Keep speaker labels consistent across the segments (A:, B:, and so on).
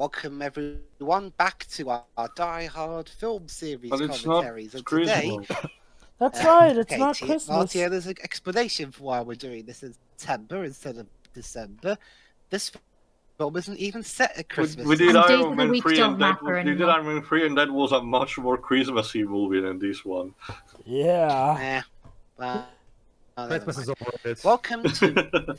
A: Welcome everyone back to our Die Hard film series
B: But it's
A: commentaries.
B: not
A: And today,
B: Christmas.
C: That's right, it's
A: okay,
C: not Christmas.
A: Marty, there's an explanation for why we're doing this in September instead of December. This film isn't even set at Christmas.
B: We did
D: And days
B: Iron
D: of the
B: Man
D: week
B: 3
D: don't
B: and that
D: matter
B: we did
D: anymore.
B: Iron Man 3 and that was a much more Christmassy movie than this one.
C: Yeah.
A: Well,
E: Christmas is overrated.
A: welcome to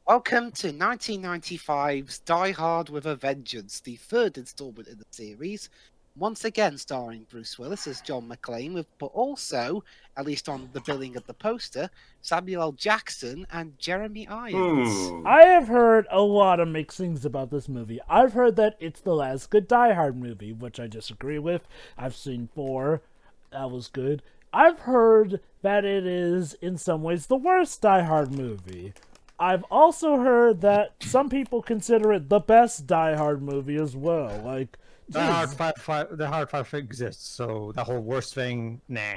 A: welcome to 1995's Die Hard with a Vengeance, the third installment in the series. Once again starring Bruce Willis as John McClane, but also, at least on the billing of the poster, Samuel L. Jackson and Jeremy Irons.
C: I have heard a lot of mixed things about this movie. I've heard that it's the last good Die Hard movie, which I disagree with. I've seen 4. That was good. I've heard that it is, in some ways, the worst Die Hard movie. I've also heard that some people consider it the best Die Hard movie as well. Like,
E: The hard five exists, so the whole worst thing, nah.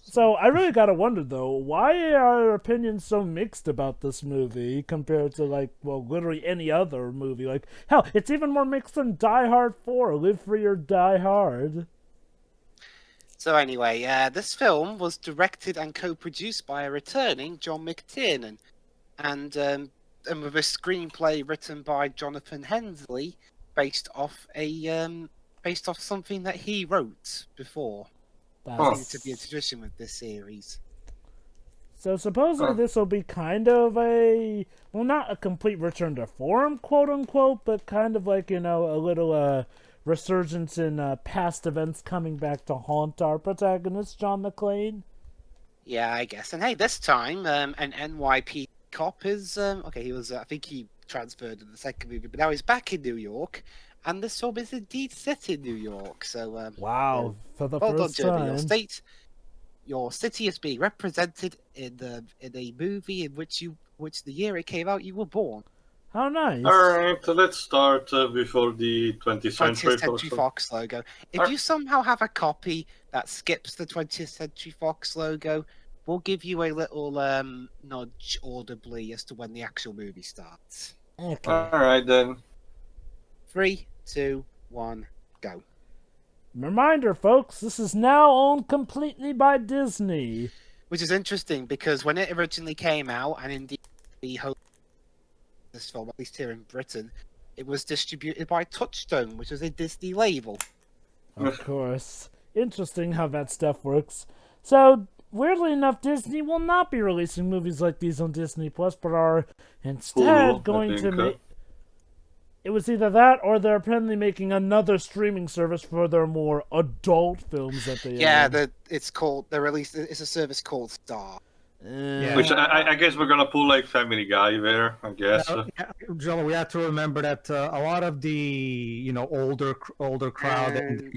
C: so I really gotta wonder though, why are opinions so mixed about this movie compared to literally any other movie? Like, hell, it's even more mixed than Die Hard 4, Live Free or Die Hard.
A: So anyway, this film was directed and co-produced by a returning John McTiernan, and with a screenplay written by Jonathan Hensley, based off something that he wrote before. That seems to be a tradition with this series.
C: So supposedly this will be kind of not a complete return to form, quote unquote, but kind of like, a little resurgence in past events coming back to haunt our protagonist, John McClane.
A: Yeah, I guess. And hey, this time, an NYPD cop is he was I think he transferred in the second movie, but now he's back in New York, and this film is indeed set in New York. So
C: wow, for the
A: well
C: first
A: done, Jeremy.
C: time.
A: Your city is being represented in a movie in which the year it came out you were born.
C: How nice.
B: Alright, let's start before the 20th Century
A: 20th Century Fox logo. If you somehow have a copy that skips the 20th Century Fox logo, we'll give you a little nudge audibly as to when the actual movie starts.
C: Okay.
B: Alright then.
A: 3, 2, 1, go.
C: Reminder, folks, this is now owned completely by Disney.
A: Which is interesting because when it originally came out, and indeed we hope this film, at least here in Britain, it was distributed by Touchstone, which was a Disney label.
C: Of course. Interesting how that stuff works. So, weirdly enough, Disney will not be releasing movies like these on Disney Plus, but are instead going to make. It was either that, or they're apparently making another streaming service for their more adult films that they.
A: Yeah, it's a service called Star.
B: Which I guess we're gonna pull like Family Guy there, I guess.
E: Joe, we have to remember that a lot of the older crowd and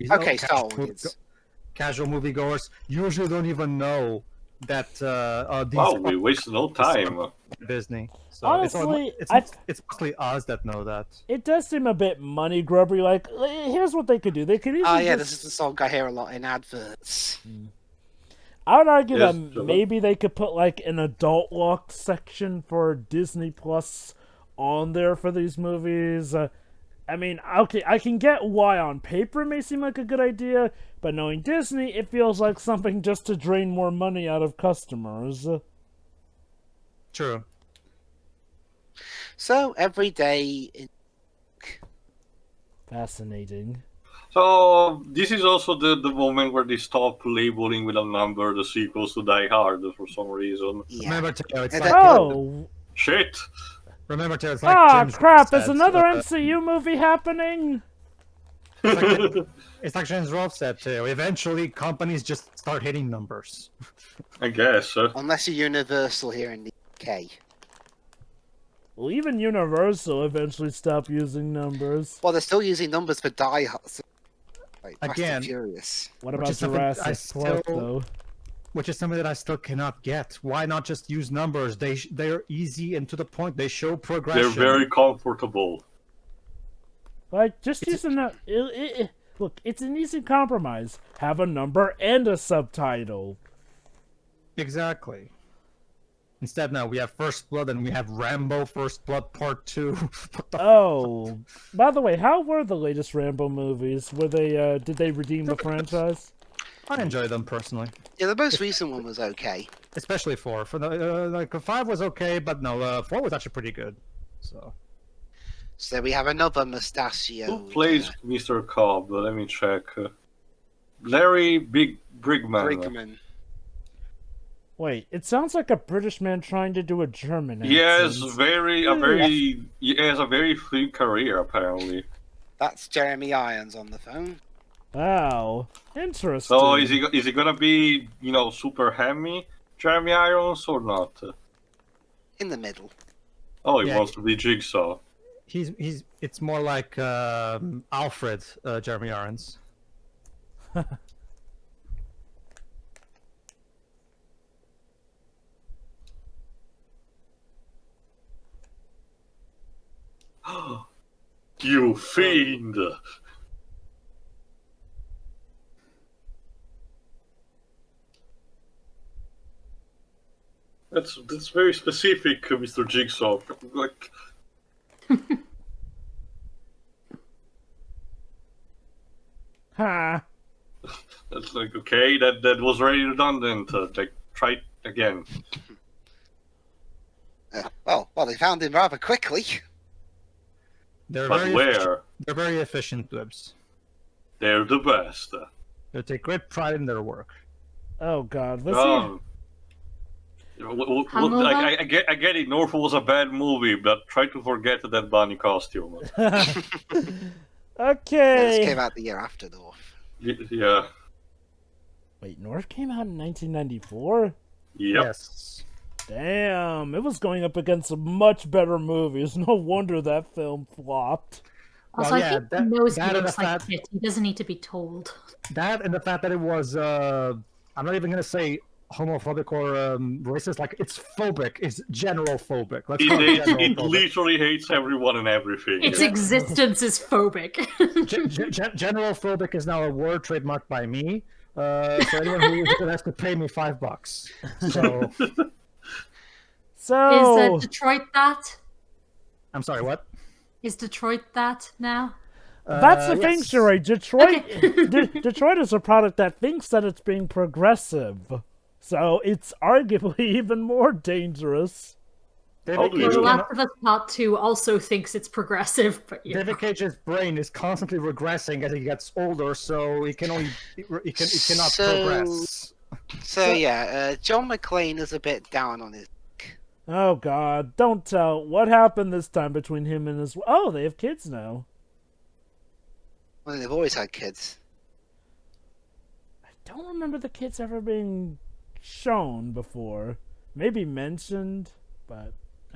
E: casual moviegoers usually don't even know that these.
B: We waste no time.
E: Disney. So
C: honestly,
E: it's mostly us that know that.
C: It does seem a bit money grubby. Like, here's what they could do. They could easily.
A: This is the song I hear a lot in adverts.
C: I would argue that maybe they could put like an adult locked section for Disney Plus on there for these movies. I mean, okay, I can get why on paper it may seem like a good idea, but knowing Disney, it feels like something just to drain more money out of customers.
E: True.
A: So every day in...
C: Fascinating.
B: So this is also the moment where they stop labeling with a number the sequels to Die Hard for some reason.
A: Yeah.
E: Remember, Teo, it's
B: Shit!
E: Remember, Teo, it's like James
C: crap!
E: Ross
C: Is
E: said,
C: another MCU movie happening?
E: It's like James Ross said, Teo. Eventually, companies just start hitting numbers.
B: I guess.
A: Unless you're Universal here in the UK.
C: Well, even Universal eventually stopped using numbers.
A: Well, they're still using numbers for Die Hard. Like,
E: again,
A: Furious.
C: What about Jurassic Park, though?
E: Which is something that I still cannot get. Why not just use numbers? They're easy and to the point. They show progression.
B: They're very comfortable.
C: Like, just using that. Look, it's an easy compromise. Have a number and a subtitle.
E: Exactly. Instead, now we have First Blood and we have Rambo First Blood Part 2. What the
C: Oh, by the way, how were the latest Rambo movies? Were they did they redeem the franchise?
E: I enjoy them personally,
A: Yeah, the most recent one was okay.
E: especially 4. For the like 5 was okay, but no, 4 was actually pretty good.
A: So we have another mustachio.
B: Who plays Mr. Cobb? Let me check. Larry Brigman.
A: Brigman.
C: Wait, it sounds like a British man trying to do a German accent.
B: He has a very free career apparently.
A: That's Jeremy Irons on the phone.
C: Wow, interesting.
B: So is he gonna be super hammy, Jeremy Irons, or not?
A: In the middle.
B: Oh, he
E: Yeah.
B: wants to be Jigsaw.
E: It's more like Alfred, Jeremy Irons.
B: You fiend! That's very specific, Mr. Jigsaw. Like,
C: Ha!
B: that's like okay. That was very redundant. Like, try it again.
A: Well, they found him rather quickly.
E: They're
B: But
E: very
B: where?
E: They're very efficient webs.
B: They're the best.
E: They take great pride in their work.
C: Oh God, was
B: I get it. North was a bad movie, but try to forget that bunny costume.
C: he?
A: Yeah,
C: Okay.
A: this came out the year after, though.
B: Yeah.
C: Wait, North came out in 1994.
B: Yep.
E: Yes.
C: Damn, it was going up against some much better movies. No wonder that film flopped.
D: Also,
E: Well,
D: I
E: yeah,
D: think
E: that-
D: he knows he
E: that and
D: looks
E: the
D: like
E: fact-
D: shit. He doesn't need to be told.
E: That and the fact that it was, I'm not even gonna say homophobic or racist. Like, it's phobic. It's general phobic. Let's call it general
B: It
E: phobic.
B: literally hates everyone and everything.
D: Its existence is phobic.
E: General phobic is now a word trademarked by me. For anyone who uses it has to pay me $5. So
C: So,
D: Is Detroit that?
E: I'm sorry. What?
D: Is Detroit that now?
C: that's the thing,
E: yes.
C: Sheree. Detroit,
D: Okay.
C: Detroit is a product that thinks that it's being progressive. So it's arguably even more dangerous.
B: How do
E: David
B: you
D: Well,
B: do
D: The
B: that?
D: Last of Us Part 2 also thinks it's progressive, but yeah.
E: David Cage's brain is constantly regressing as he gets older, so he cannot
A: So-
E: progress.
A: So yeah, John McClane is a bit down on his.
C: Oh God, don't tell. What happened this time between him and his... Oh, they have kids now.
A: Well, they've always had kids.
C: I don't remember the kids ever being shown before. Maybe mentioned, but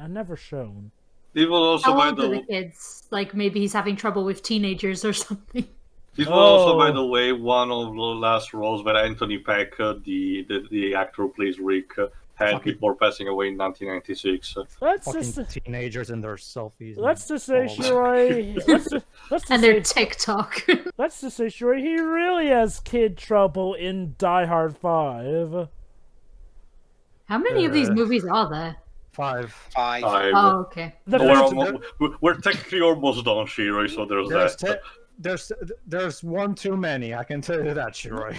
C: never shown.
B: It was also
D: How
B: by
D: old are the
B: the
D: kids? Like, maybe he's having trouble with teenagers or something.
B: this was also by
C: Oh.
B: the way one of the last roles that Anthony Peck, the actor who plays Rick, had
E: Fucking-
B: before passing away in 1996.
C: Let's
E: Fucking
C: just
E: teenagers and their selfies.
C: let's just say,
E: all that.
C: Shirai. Let's just
D: And
C: say,
D: their TikTok.
C: let's just say, Shirai. He really has kid trouble in Die Hard 5.
D: How many of these
E: Uh,
D: movies are there?
E: 5.
A: Five.
D: Oh, okay.
C: The
B: we're,
C: first-
B: we're technically almost done, Shiro, so there's that.
E: There's one too many. I can tell you that, Shiroi.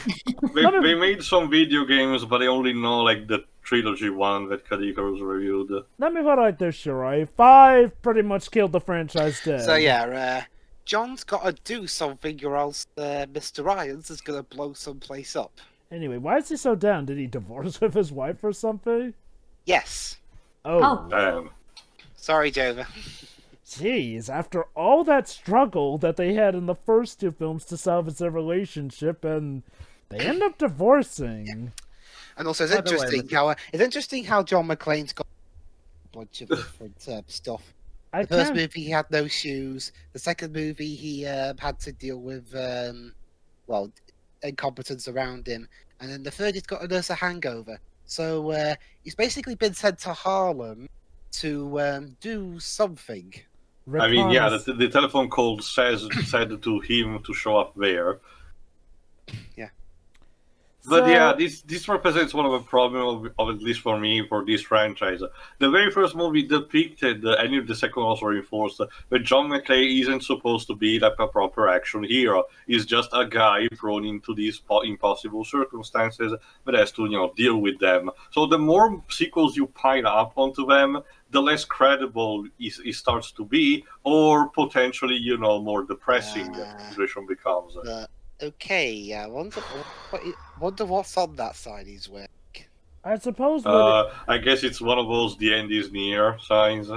B: They made some video games, but I only know like the trilogy one that Kadikaru's reviewed.
C: Let me put it like this, Shirai. 5 pretty much killed the franchise dead.
A: So yeah, John's got to do something, or else Mr. Irons is gonna blow someplace up.
C: Anyway, why is he so down? Did he divorce with his wife or something?
A: Yes.
C: Oh,
B: Damn.
A: Sorry, Jova.
C: jeez. After all that struggle that they had in the first 2 films to salvage their relationship, and they end up divorcing.
A: And also,
E: By the way,
A: it's interesting how John McClane's got a bunch of different stuff.
C: I
A: The first
C: can't...
A: movie he had no shoes. The second movie he had to deal with incompetence around him, and then the third he's got to nurse a hangover. So he's basically been sent to Harlem to do something.
B: I mean, yeah,
C: Reconnaissance.
B: the telephone call said to him to show up there. But
C: So-
B: yeah, this represents one of the problems of at least for me for this franchise. The very first movie depicted, and the second also reinforced, that John McClane isn't supposed to be like a proper action hero. He's just a guy thrown into these impossible circumstances, but has to deal with them. So the more sequels you pile up onto them, the less credible it starts to be, or potentially more depressing the situation becomes.
A: Okay, I wonder what's on that side he's wearing.
C: I suppose
B: I guess it's one of those "the end is near" signs.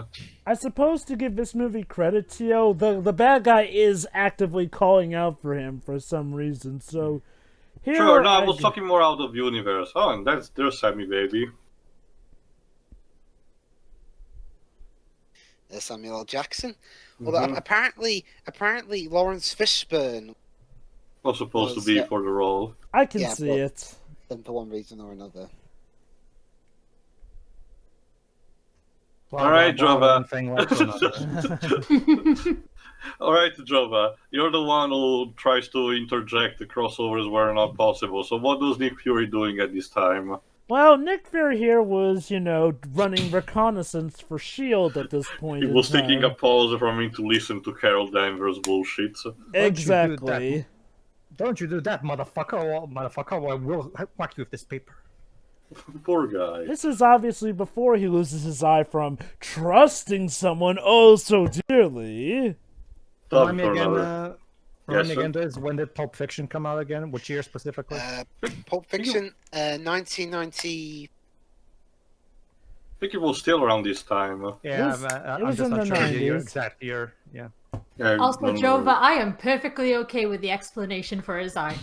C: I suppose to give this movie credit, Tio, the bad guy is actively calling out for him for some reason. So here,
B: Sure, no, I was talking more out of universe. Oh, and there's Sammy, baby.
A: Samuel L. Jackson. Although apparently Lawrence Fishburne
B: Was supposed to be for the role.
C: I can
A: Yeah,
C: see
A: but-
C: it.
A: then for one reason or another.
E: Blah,
B: All right,
E: blah, blah,
B: Jova.
E: one thing led to another.
B: All right, Jova, you're the one who tries to interject the crossovers where not possible. So what was Nick Fury doing at this time?
C: Well, Nick Fury here was, running reconnaissance for S.H.I.E.L.D. at this point
B: He
C: in
B: was
C: time.
B: taking a pause from me to listen to Carol Danvers' bullshit.
C: Exactly.
E: Don't you do that, motherfucker, or we'll whack you with this paper.
B: Poor guy.
C: This is obviously before he loses his eye from trusting someone oh so dearly.
E: Remind me
B: Dr.
E: again,
B: Lover.
E: remind me
B: Yes,
E: again, Liz, when did Pulp Fiction come out again? Which year specifically?
A: Pulp Fiction, 1990.
B: I think it was still around this time.
E: Yeah,
C: was-
E: I'm
C: it was
E: just
C: in
E: not
C: the
E: sure the
C: 90s.
E: exact year. Yeah.
B: Yeah,
D: Also,
B: no, no.
D: Jova, I am perfectly okay with the explanation for his eye.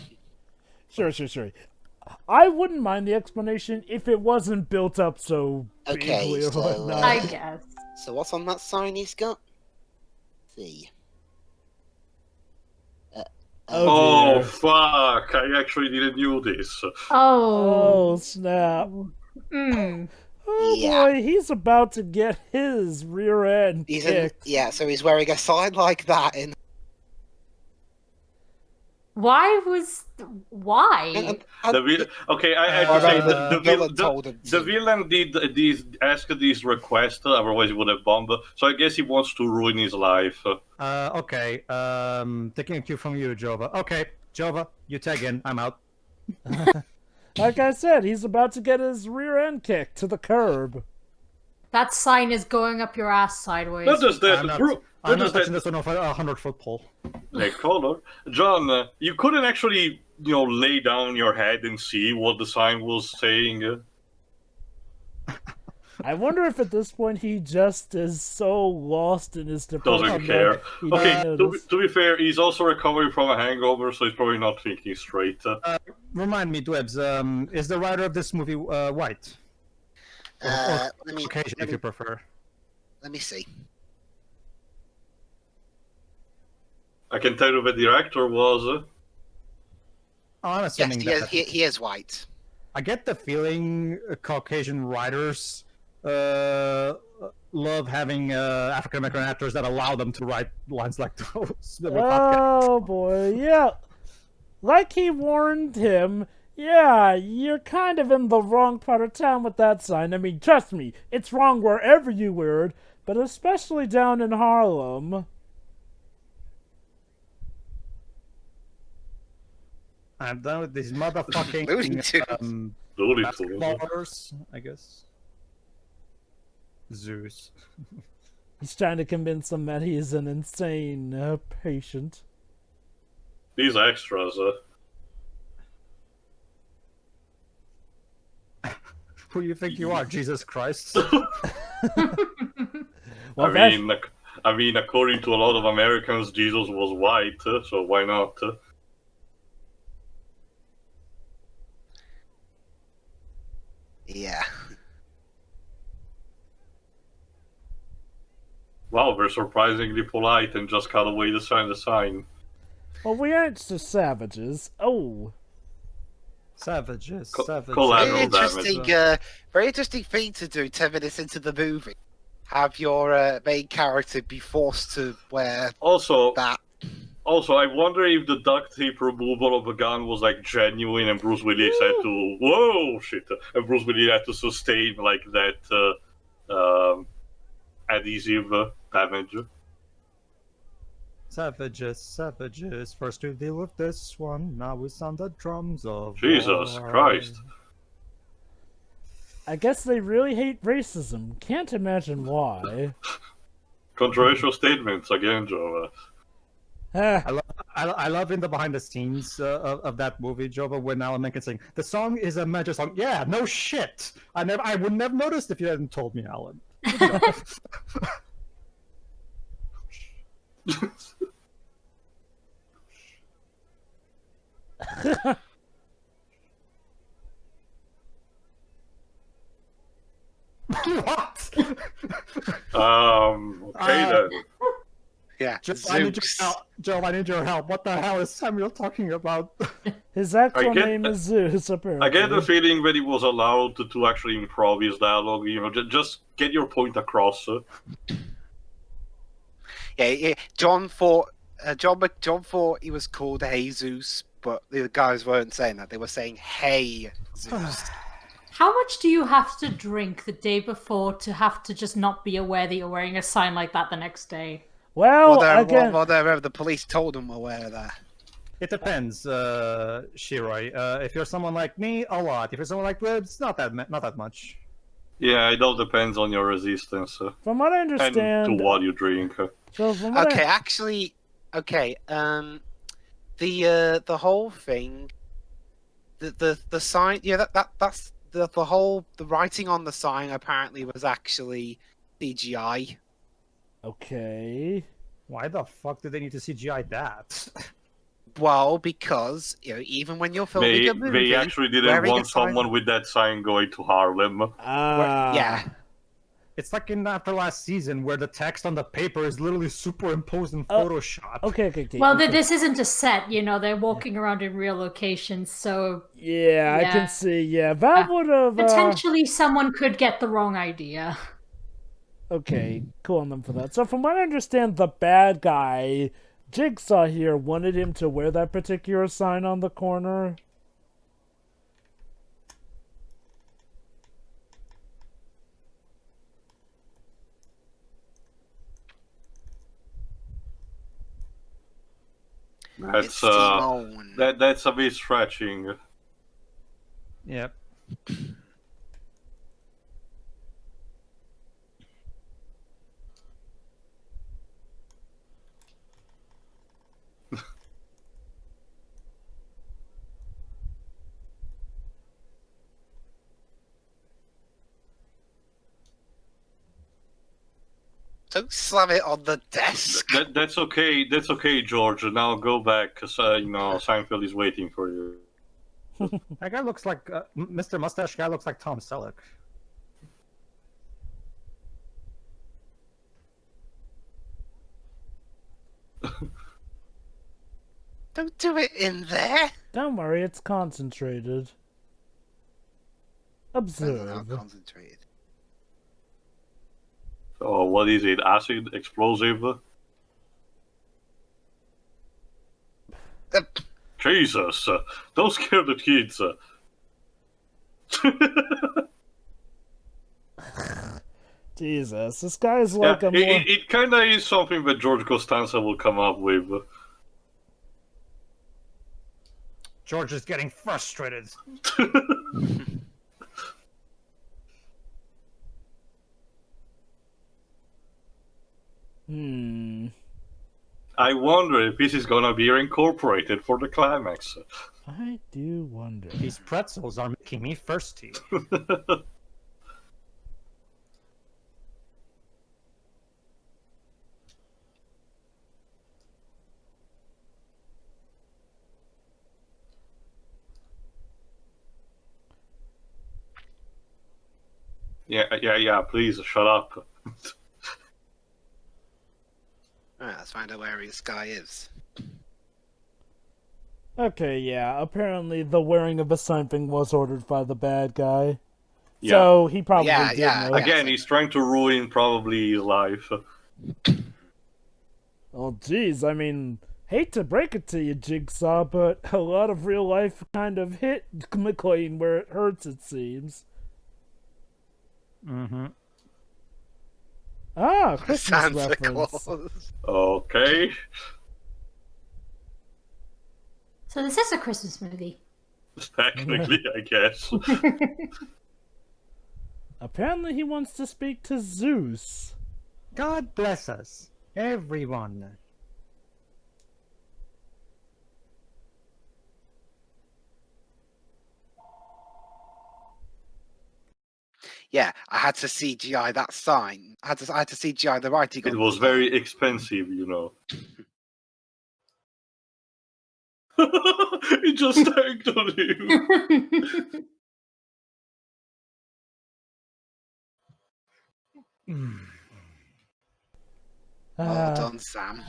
C: Sure. I wouldn't mind the explanation if it wasn't built up so
A: Okay,
C: bigly or
A: so,
C: whatnot.
D: I guess.
A: So what's on that sign he's got? Let's see.
B: Oh,
C: dear.
B: fuck! I actually didn't know this.
C: Oh, snap.
D: Mm.
C: Oh
A: Yeah.
C: boy, he's about to get his rear end
A: He's in,
C: kicked.
A: yeah, so he's wearing a sign like that in.
D: Why?
B: Okay, I have
A: Or
B: to say
A: maybe the villain told him
B: the
A: to.
B: villain did ask this request, otherwise he would have bombed. So I guess he wants to ruin his life.
E: Okay. Taking a cue from you, Jova. Okay, Jova, you tag in. I'm out.
C: Like I said, he's about to get his rear end kicked to the curb.
D: That sign is going up your ass sideways.
B: Not just that,
E: I'm not,
B: bro.
E: I'm
B: Not
E: not
B: just
E: touching
B: that.
E: this one off a 100-foot pole.
B: Like, hold on, John. You couldn't actually, lay down your head and see what the sign was saying.
C: I wonder if at this point he just is so lost in his depression.
B: Doesn't
C: that
B: care.
C: he
B: Okay,
C: doesn't
B: to
C: notice.
B: be fair, he's also recovering from a hangover, so he's probably not thinking straight.
E: Remind me, Dwebs, is the writer of this movie white?
A: Let me
E: Caucasian, if you prefer.
A: let me see.
B: I can tell you that the director was.
E: Oh, I'm
A: Yes,
E: assuming that.
A: he is white.
E: I get the feeling Caucasian writers love having African American actors that allow them to write lines like those.
C: Oh boy, yeah. Like he warned him, yeah, you're kind of in the wrong part of town with that sign. I mean, trust me, it's wrong wherever you wear it, but especially down in Harlem.
E: I'm done with these motherfucking
A: Looney Tunes.
B: Looney Tunes.
E: basketballers, I guess. Zeus.
C: He's trying to convince them that he's an insane patient.
B: These extras.
E: Who do you think you are, Jesus Christ?
C: Well, that-
B: I mean, according to a lot of Americans, Jesus was white, so why not?
A: Yeah.
B: Wow, they're surprisingly polite and just cut away the sign.
C: well, we aren't just savages. Oh,
E: Savages,
B: Co-
E: savages.
B: collateral
A: Very interesting thing to do 10 minutes into the movie. Have your main character be forced to wear
B: Also,
A: that.
B: Also, I wonder if the duct tape removal of a gun was like genuine, and Bruce Willis had to whoa shit, and Bruce Willis had to sustain like that adhesive damage.
E: Savages, savages. First to deal with this one. Now we sound the drums of
B: Jesus
E: war.
B: Christ.
C: I guess they really hate racism. Can't imagine why.
B: Controversial statements again, Joe.
C: Ah,
E: I love in the behind the scenes of that movie, Jova, when Alan Menken saying the song is a major song. Yeah, no shit. I wouldn't have noticed if you hadn't told me, Alan. What?
B: Okay then.
A: Yeah,
E: Joe, I need your
A: Zeus.
E: help. Joe, I need your help. What the hell is Samuel talking about?
C: his actual
B: get
C: name
B: the-
C: is Zeus, apparently.
B: I get the feeling that he was allowed to actually improv his dialogue. You know, just get your point across.
A: Yeah. John thought John thought he was called Jesus, but the guys weren't saying that. They were saying, "Hey, Zeus."
D: How much do you have to drink the day before to have to just not be aware that you're wearing a sign like that the next day?
C: Well, again,
A: Whatever the police told them aware of that.
E: It depends, Shiroi. If you're someone like me, a lot. If you're someone like Libs, not that much.
B: Yeah, it all depends on your resistance
C: from what I
B: and
C: understand,
B: to what you drink.
C: so from what
A: Okay, actually, okay. The whole thing, the sign. Yeah, that's the writing on the sign apparently was actually CGI.
C: okay.
E: Why the fuck did they need to CGI that?
A: Well, because even when you're filming a movie,
B: They actually didn't
A: wearing a
B: want
A: sign-
B: someone with that sign going to Harlem.
A: yeah.
E: It's like in After Last Season, where the text on the paper is literally superimposed in
C: Oh,
E: Photoshop.
C: Okay.
D: Well,
C: okay.
D: this isn't a set, they're walking around in real locations, so
C: Yeah, I
D: Yeah.
C: can see. Yeah, that would have.
D: potentially someone could get the wrong idea.
C: Okay, cool on them for that. So, from what I understand, the bad guy, Jigsaw here, wanted him to wear that particular sign on the corner.
A: It's
B: That's
A: Simone.
B: that's a bit stretching.
E: Yep.
A: Don't slam it on the desk.
B: That's okay. That's okay, George. Now go back, because Seinfeld is waiting for you.
E: That guy looks like Mr. Mustache guy looks like Tom Selleck.
A: Don't do it in there.
C: Don't worry, it's concentrated.
A: I'm
C: Observe.
A: concentrated.
B: So what is it? Acid explosive? Jesus! Don't scare the kids.
C: Jesus, this guy's like a more...
B: It kind of is something that George Costanza will come up with.
E: George is getting frustrated.
B: I wonder if this is gonna be incorporated for the climax.
C: I do wonder.
E: These pretzels are making me thirsty.
B: Yeah, please shut up.
A: Alright, let's find out where this guy is.
C: Okay, yeah, apparently the wearing of a sign thing was ordered by the bad guy.
B: Yeah.
C: So he probably
A: Yeah,
C: did
A: yeah,
C: know.
B: Again, he's trying to ruin probably his life.
C: Oh, jeez, I mean, Hate to break it to you, Jigsaw, but a lot of real life kind of hit McClane where it hurts, it seems.
E: Mm-hmm.
C: Ah, Christmas
A: Santa
C: reference.
A: Claus.
B: Okay.
D: So this is a Christmas movie.
B: Technically, I guess.
C: Apparently he wants to speak to Zeus.
E: God bless us, everyone.
A: Yeah, I had to CGI that sign. I had to CGI the writing.
B: It
A: on
B: was
A: the
B: very expensive, you know. It just tanked on him.
A: Well
C: Ah,
A: done, Sam.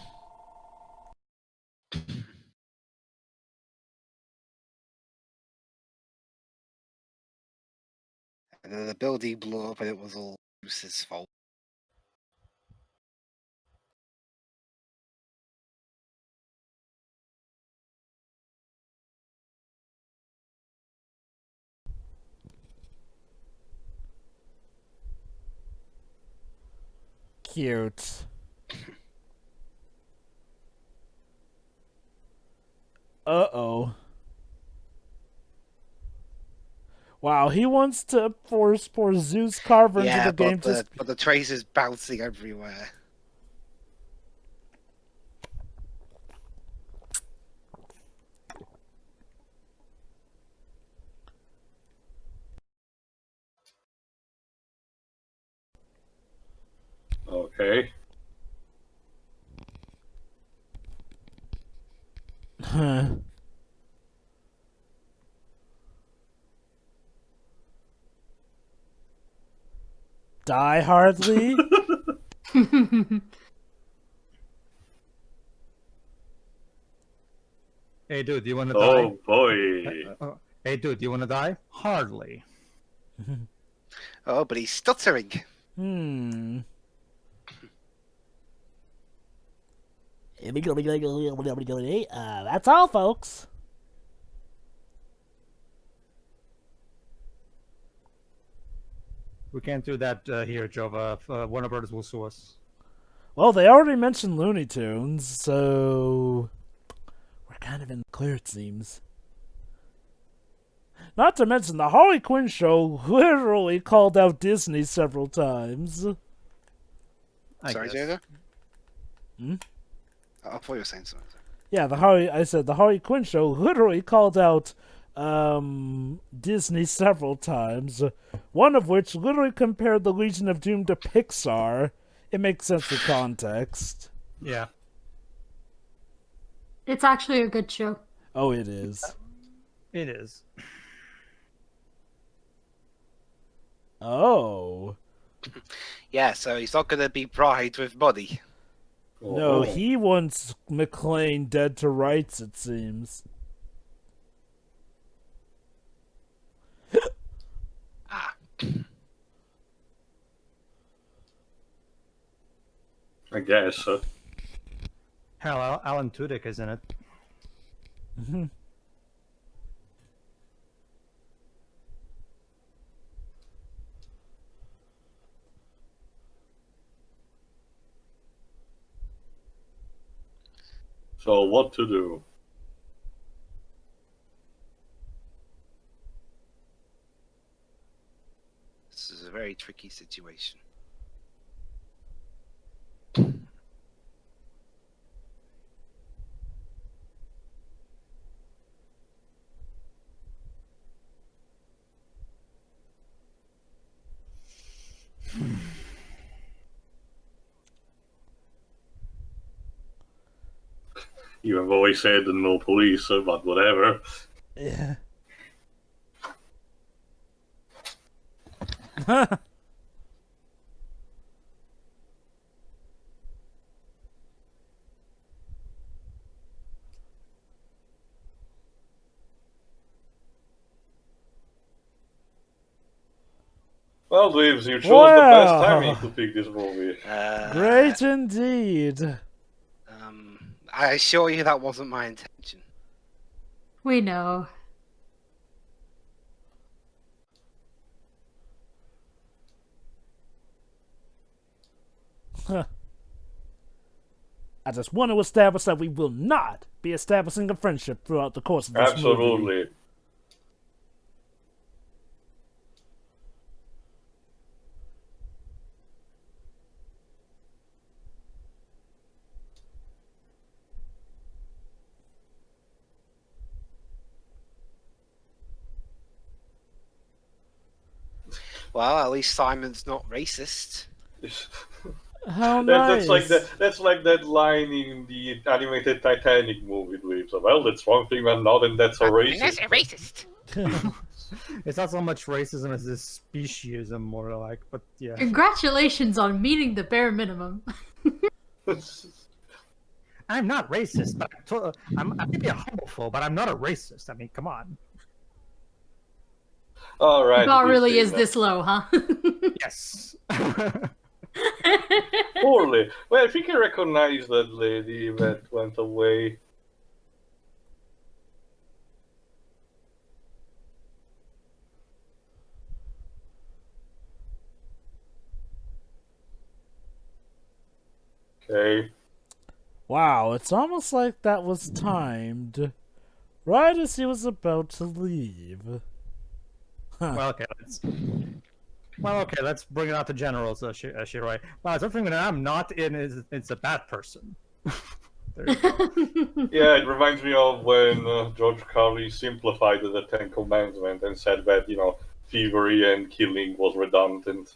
A: And then the building blew up, and it was all Bruce's fault.
C: cute. Uh-oh. Wow, he wants to force poor Zeus Carver into
A: Yeah,
C: the game
A: but the trace is bouncing everywhere.
B: Okay.
C: Huh. Die hardly?
E: Hey, dude, do you want to
B: Oh
E: die?
B: boy.
E: Hey, dude, do you want to die? Hardly.
A: Oh, but he's stuttering.
C: Hmm. That's all, folks.
E: We can't do that here, Jova. Warner Brothers will sue us.
C: Well, they already mentioned Looney Tunes, so we're kind of in the clear, it seems. Not to mention, the Harley Quinn show literally called out Disney several times.
A: Sorry,
E: guess.
A: Jada?
C: Hmm?
A: I thought you were saying something.
C: Yeah, the Harley Quinn show literally called out Disney several times. One of which literally compared the Legion of Doom to Pixar. It makes sense for context.
E: Yeah.
D: It's actually a good show.
C: Oh, it is.
E: It is.
C: Oh.
A: Yeah, so he's not going to be bribed with money.
C: No,
B: Oh.
C: he wants McClane dead to rights, it seems.
A: Ah,
B: I guess.
E: Hell, Alan Tudyk is in it.
B: So what to do?
A: this is a very tricky situation.
B: Even though I said no police, but whatever.
C: Yeah.
B: Well, Dweebs, you chose the best
C: Wow.
B: timing to pick this movie.
C: Great indeed.
A: I assure you that wasn't my intention.
D: We know.
C: I just want to establish that we will not be establishing a friendship throughout the course of this movie.
B: Absolutely.
A: Well, at least Simon's not racist.
C: How nice.
B: That's like that line in the animated Titanic movie, Dweeb. So, well, that's one thing I'm not, and that's a racist.
A: That's a racist.
E: It's not so much racism as this speciesism, more like, but yeah.
D: Congratulations on meeting the bare minimum.
E: I'm not racist, but I may be a homophobe, but I'm not a racist. I mean, come on.
B: All right.
D: The bar really
B: thing,
D: is this low, huh?
E: Yes.
B: Poorly. Well, I think I recognize that lady that went away. Okay.
C: Wow, it's almost like that was timed right as he was about to leave. Huh.
E: Well, okay, let's bring it out to generals, Shiroi. Wow, something that I'm not in is it's a bad person. There you go.
B: Yeah, it reminds me of when George Carlin simplified the Ten Commandments and said that, thievery and killing was redundant.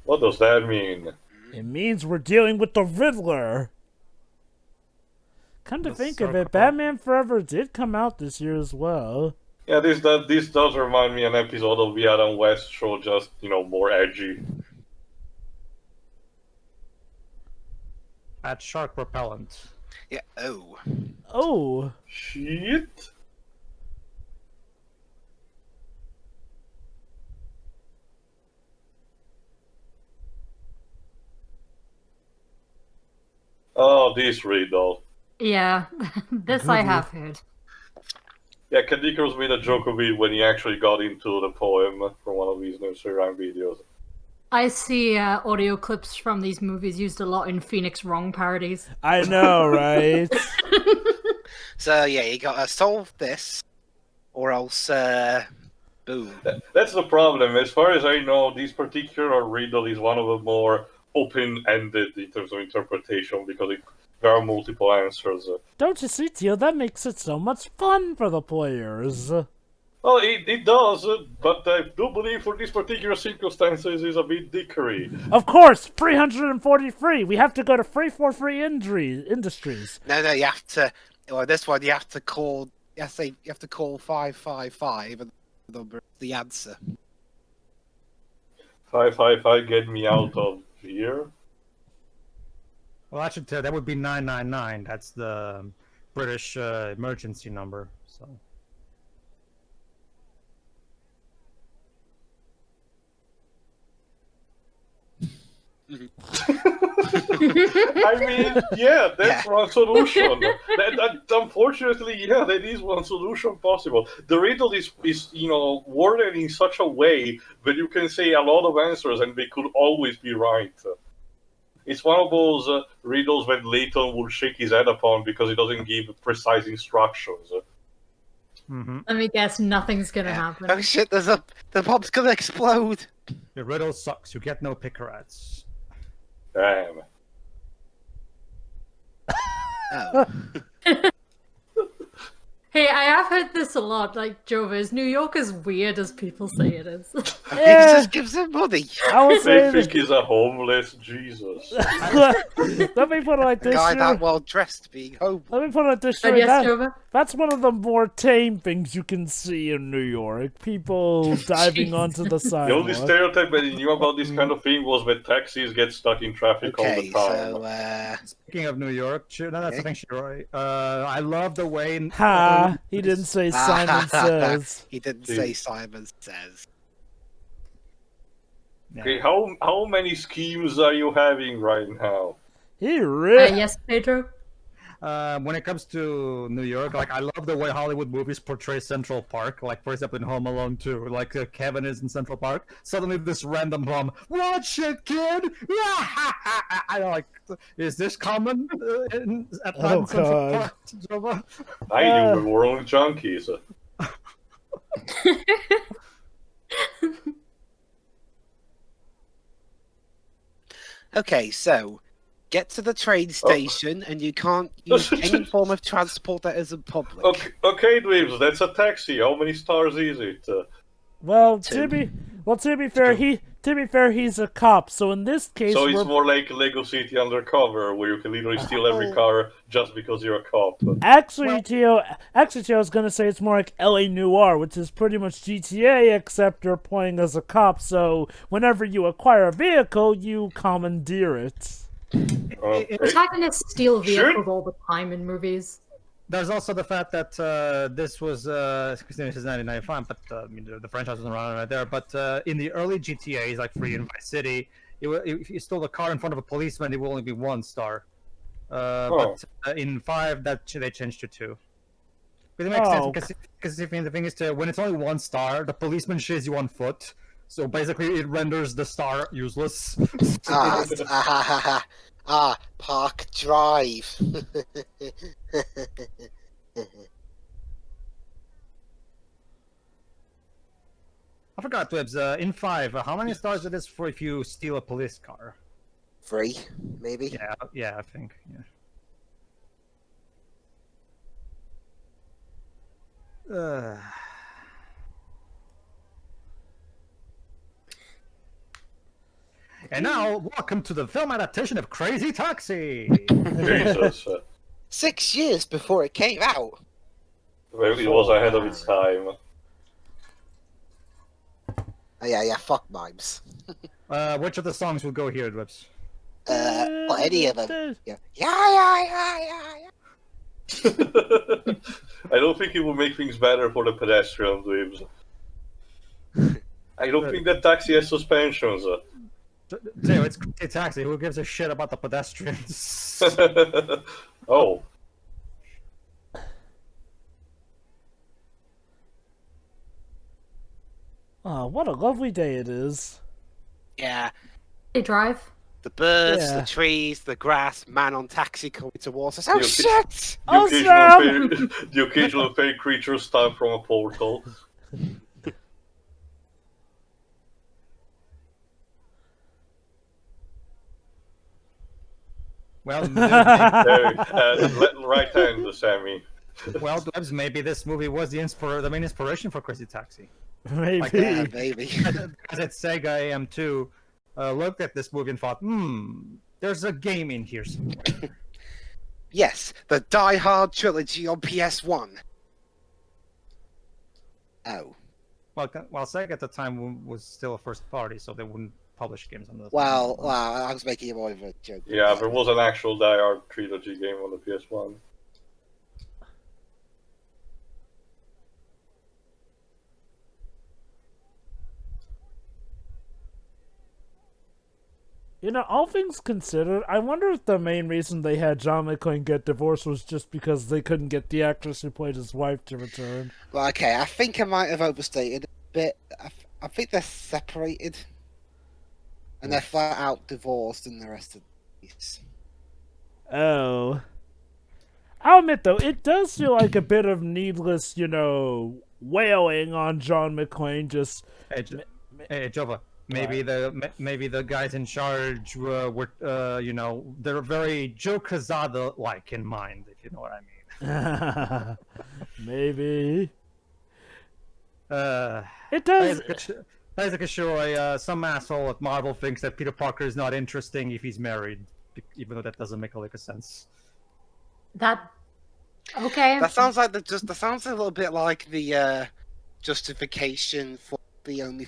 B: What does that mean?
C: It means we're dealing with the Riddler. Come to think of it, Batman Forever did come out this year as well.
B: Yeah, this does remind me of an episode of the Adam West show, just, more edgy.
E: At shark repellent.
A: Yeah. Oh.
C: Oh.
B: Shit. Oh, this riddle.
D: Yeah, this I have heard.
B: Yeah, Kadikos made a joke of it when he actually got into the poem from one of his nursery rhyme videos.
D: I see audio clips from these movies used a lot in Phoenix Wrong parodies.
C: I know, right?
A: So yeah, you gotta solve this, or else, boom.
B: That's the problem. As far as I know, this particular riddle is one of the more open-ended in terms of interpretation because there are multiple answers.
C: Don't you see, Teal? That makes it so much fun for the players.
B: Well, it does, but I do believe for this particular circumstances is a bit dickery.
C: Of course, 343. We have to go to free for free industries.
A: No, you have to. Well, this one you have to call. You have to call 555, and the number is the answer.
B: 555, get me out of here.
E: Well, actually, that would be 999. That's the British emergency number. So.
B: I mean, yeah, that's one solution. Unfortunately, yeah, that is one solution possible. The riddle is worded in such a way that you can say a lot of answers and they could always be right. It's one of those riddles that Layton will shake his head upon because he doesn't give precise instructions.
E: Mm-hmm.
D: Let me guess, nothing's gonna happen.
A: Oh shit! The bomb's gonna explode.
E: The riddle sucks. You get no picarettes.
B: Damn.
A: Oh.
D: Hey, I have heard this a lot. Like, Jova, is New York as weird as people say it is?
A: He just gives him money.
C: I would
B: They
C: say
B: think he's a homeless Jesus.
C: let me put it like this.
A: Guy
C: Shiro.
A: that well dressed being homeless.
C: Let me put it like this. Shiro.
D: Yes, Jova?
C: That's one of the more tame things you can see in New York. People diving onto the
B: The only
C: sidewalk.
B: stereotype that he knew about this kind of thing was that taxis get stuck in traffic all
A: Okay,
B: the time.
A: so
E: Speaking of New York, that's the thing, Shiroi. I love the way.
C: Ha! He didn't say Simon Says.
A: he didn't say Simon Says.
B: Okay, how many schemes are you having right now?
C: He really.
D: Yes, Pedro.
E: When it comes to New York, like I love the way Hollywood movies portray Central Park. Like for example, in Home Alone 2, like Kevin is in Central Park. Suddenly, this random bum, watch it, kid. I like. Is this common at times in Central Park, Jova?
B: I knew we were only junkies.
A: Okay, so get to the train station, and you can't use any form of transport that isn't public.
B: Okay, Dweebs, that's a taxi. How many stars is it?
C: Well, to be fair, he's a cop. So in this case,
B: So it's more like Lego City Undercover, where you can literally steal every car just because you're a cop.
C: Actually, Tio, I was gonna say it's more like LA Noire, which is pretty much GTA, except you're playing as a cop. So whenever you acquire a vehicle, you commandeer it.
D: Protagonists steal vehicles all the time in movies.
E: There's also the fact that this was this is 1995, but I mean the franchise wasn't around right there. But in the early GTA's, like Free and Vice City, if you stole a car in front of a policeman, it will only be 1 star. But in 5, they changed to 2. But it makes sense because the thing is, when it's only 1 star, the policeman shaves you on foot. So basically, it renders the star useless.
A: Park Drive.
E: I forgot, Twibs. In 5, how many stars it is for if you steal a police car?
A: 3, maybe.
E: Yeah, I think. Yeah. And now, welcome to the film adaptation of Crazy Taxi.
B: Jesus.
A: 6 years before it came out.
B: Maybe it was ahead of its time.
A: Oh, yeah, fuck mimes.
E: Which of the songs will go here, Dwips?
A: Well, any of them. Yeah.
B: I don't think it will make things better for the pedestrian Dweebs. I don't think that taxi has suspensions.
E: Teo, it's Crazy Taxi. Who gives a shit about the pedestrians?
B: Oh.
C: Oh, what a lovely day it is.
A: Yeah.
D: They drive.
A: The birds,
C: Yeah.
A: the trees, the grass, man on taxi coming towards us. Oh,
B: The-
A: shit!
B: The occasional fake creature stuck from a portal.
E: Well,
B: Right hand, Sammy.
E: well, Dwibs, maybe this movie was the main inspiration for Crazy Taxi.
C: Maybe.
E: Like,
A: Maybe.
E: Because at Sega AM2 looked at this movie and thought, there's a game in here somewhere.
A: Yes, the Die Hard trilogy on PS1. Oh.
E: Well, Sega at the time was still a first party, so they wouldn't publish games on the.
A: Well, I was making more of a joke.
B: Yeah, there was an actual Die Hard trilogy game on the PS1.
C: You know, all things considered, I wonder if the main reason they had John McClane get divorced was just because they couldn't get the actress who played his wife to return.
A: Well, okay, I think I might have overstated a bit. I think they're separated. And they're flat out divorced in the rest of the piece.
C: Oh. I'll admit, though, it does feel like a bit of needless, wailing on John McClane, just...
E: Hey, Jova. Maybe the guys in charge were they're very Joe Quesada-like in mind, if you know what I mean.
C: Maybe. It
E: does.
C: does...
E: Sure, some asshole at Marvel thinks that Peter Parker is not interesting if he's married, even though that doesn't make a lick of sense.
D: Okay.
A: That sounds like that sounds a little bit like the justification for the only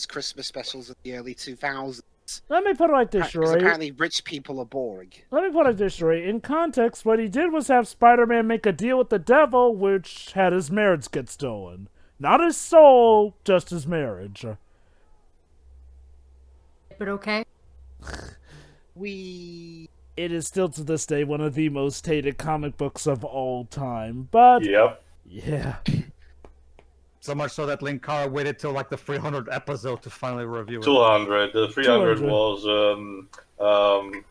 A: Christmas specials of the early 2000s.
C: Let me put it like this,
A: Because
C: Rory.
A: apparently rich people are boring.
C: Let me put it this way. In context, what he did was have Spider-Man make a deal with the devil, which had his marriage get stolen. Not his soul, just his marriage.
E: Well, Dwibs, maybe this movie was the inspiration for Crazy Taxi.
C: Maybe.
E: Well, Dwibs, maybe this movie was the inspiration for Crazy Taxi.
C: Maybe.
E: Well,
D: but okay.
A: We.
C: It is still to this day one of the most hated comic books of all time. But
B: Yep.
C: yeah.
E: So much so that Linkara waited till like the 300th episode to finally review it.
B: 200. The 300
C: 200.
B: was
C: Holy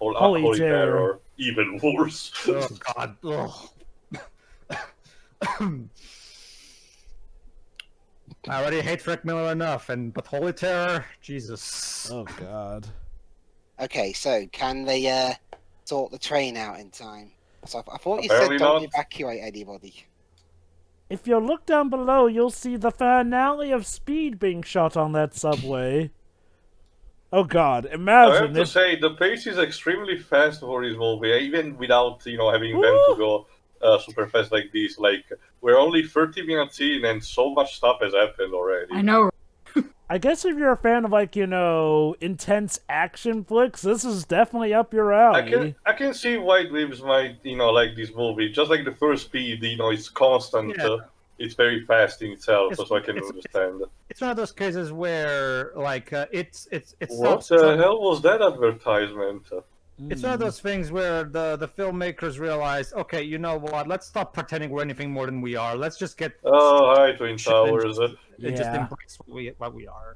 B: Holy
C: Terror.
B: Terror. Even worse.
E: Oh God. Ugh. I already hate Frank Miller enough, but Holy Terror, Jesus.
C: Oh God.
A: Okay, so can they sort the train out in time? So I thought you
B: Apparently
A: said don't
B: not.
A: evacuate anybody.
C: If you look down below, you'll see the finale of Speed being shot on that subway. Oh God!
B: I
C: Imagine
B: have to
C: if
B: say, the pace is extremely fast for this movie, even without, having them
C: Woo!
B: to go super fast like this. Like, we're only 30 minutes in and so much stuff has happened already.
D: I know.
C: I guess if you're a fan of intense action flicks, this is definitely up your alley.
B: I can see why Lives might, like this movie. Just like the first Speed, it's constant.
E: Yeah.
B: It's very fast in itself,
E: It's-
B: so I can understand.
E: It's one of those cases where, like, it's
B: What
E: not
B: the hell was that advertisement?
E: It's one of those things where the filmmakers realize, okay, you know what? Let's stop pretending we're anything more than we are. Let's just get
B: Oh, hi, Twin
E: and
B: Towers.
E: just
C: Yeah.
E: embrace what we are.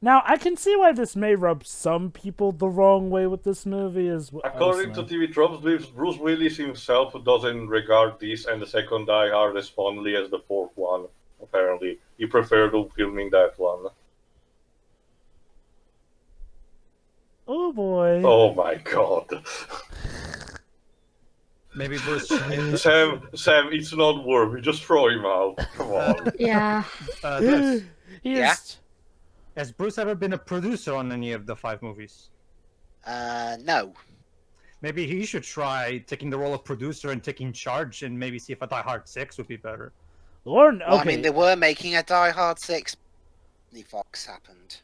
C: Now, I can see why this may rub some people the wrong way with this movie as well.
B: According to TV Tropes, Bruce Willis himself doesn't regard this and the second Die Hard as fondly as the fourth one, apparently. He preferred filming that one.
C: Oh boy.
B: Oh my god.
E: Maybe Bruce.
B: Sam, it's not worth it. Just throw him out. Come on.
D: Yeah.
E: Liz,
C: He
A: Yeah.
C: is...
E: has Bruce ever been a producer on any of the 5 movies?
A: No.
E: Maybe he should try taking the role of producer and taking charge, and maybe see if a Die Hard 6 would be better.
C: Lord, okay.
A: Well, I mean, they were making a Die Hard 6. The Fox happened.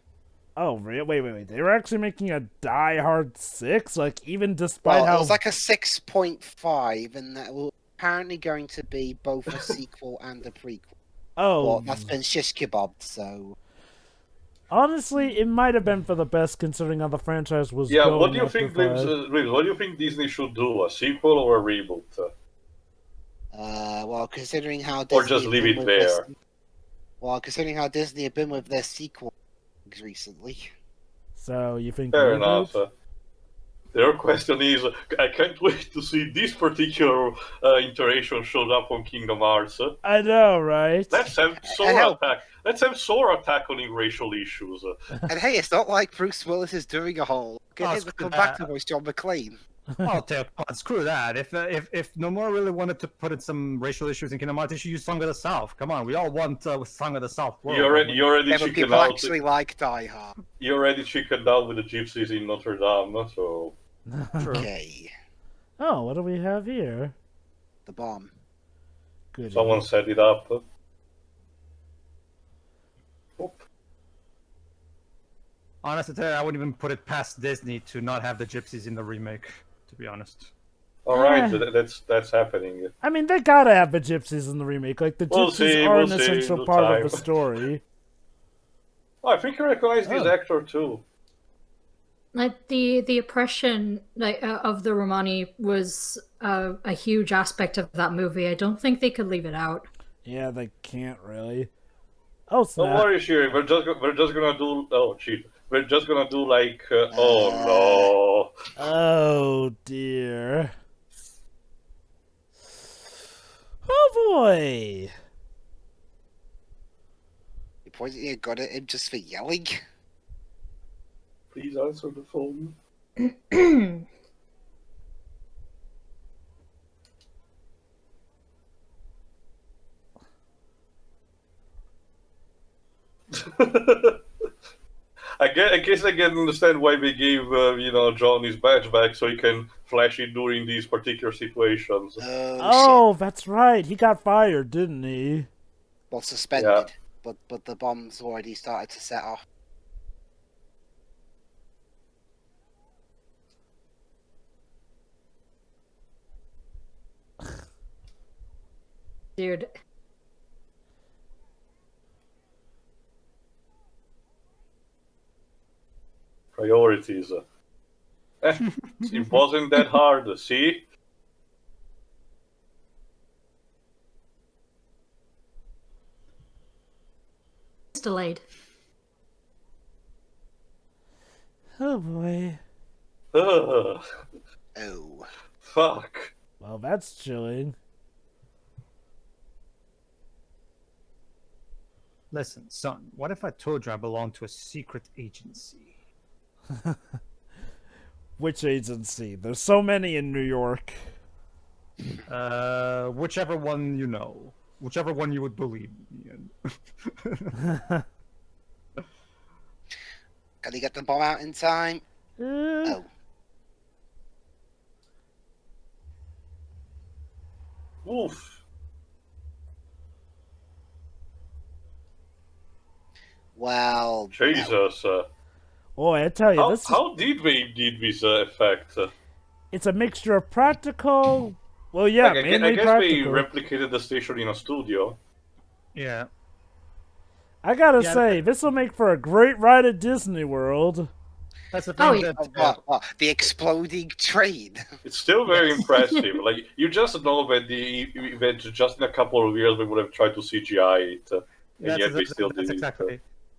C: Oh, really? Wait. They were actually making a Die Hard 6? Like, even despite
A: Well,
C: how...
A: it was like a 6.5, and that was apparently going to be both a sequel and a prequel.
C: Oh,
A: Well, that's been shish kebabbed, so...
C: honestly, it might have been for the best considering how the franchise was
B: Yeah,
C: going
B: what do you
C: after
B: think,
C: five.
B: what do you think Disney should do? A sequel or a reboot?
A: Well, considering how Disney...
B: Or just
A: have
B: leave
A: been
B: it
A: with
B: there?
A: Well, considering how Disney have been with their sequel recently.
C: So, you think
B: Fair
C: reboot?
B: enough. Their question is, I can't wait to see this particular iteration showed up on Kingdom Hearts.
C: I know, right?
B: Let's have Sora attack. Let's have Sora tackling racial issues.
A: And hey, it's not like Bruce Willis is doing a whole. Get him to
E: screw
A: come back
E: that.
A: to voice John McClane.
E: I'll tell you what, screw that. If Nomura really wanted to put in some racial issues in Kingdom Hearts, they should use Song of the South. Come on, we all want Song of the South world.
B: You already
A: Yeah, but
B: chickened
A: people
B: out.
A: actually like Die Hard.
B: You already chickened out with the gypsies in Notre Dame, so
E: True.
A: Okay.
C: Oh, what do we have here?
A: The bomb.
C: Good.
B: someone set it up. Oop.
E: Honestly, I wouldn't even put it past Disney to not have the gypsies in the remake, to be honest.
B: All right,
C: Eh.
B: that's happening.
C: I mean, they gotta have the gypsies in the remake. Like, the
B: We'll
C: gypsies
B: see,
C: are
B: we'll
C: an
B: see,
C: essential
B: no
C: part
B: time.
C: of the story.
B: Oh, I think I recognize this
C: Oh.
B: actor too.
D: Like the oppression of the Romani was a huge aspect of that movie. I don't think they could leave it out.
C: Yeah, they can't really. Oh,
B: Don't
C: snap.
B: worry, Shiri. We're just gonna do. Oh, cheap. We're just gonna do like. Oh
C: Oh, dear. Oh, boy.
A: You pointing your gun at him just for yelling?
B: no! Please answer the phone. I guess I can understand why they gave John his badge back so he can flash it during these particular situations.
C: Oh, that's right. He got fired, didn't he?
A: Well, suspended. But the bomb's already started to set off.
D: Dude.
B: Priorities. It wasn't that hard, see?
D: It's delayed.
C: Oh boy.
B: Ugh,
A: Oh.
B: fuck.
C: Well, that's chilling.
E: Listen, son, what if I told you I belong to a secret agency?
C: Which agency? There's so many in New York.
E: Whichever one you know. Whichever one you would believe me in.
A: Can he get the bomb out in time? Oh.
B: Oof.
A: Well.
B: Jesus.
C: Boy, I tell you,
B: How did they need this effect?
C: it's a mixture of practical. Well, yeah,
B: Like,
C: mainly
B: I guess
C: practical.
B: they replicated the station in a studio.
E: Yeah.
C: I gotta
E: Yeah,
C: say, this will make for a great ride at Disney World.
E: That's the thing
D: Oh, yeah.
E: that...
A: What? The exploding train.
B: It's still very impressive. Like, you just know that just in a couple of years they would have tried to CGI it, and yet they still didn't.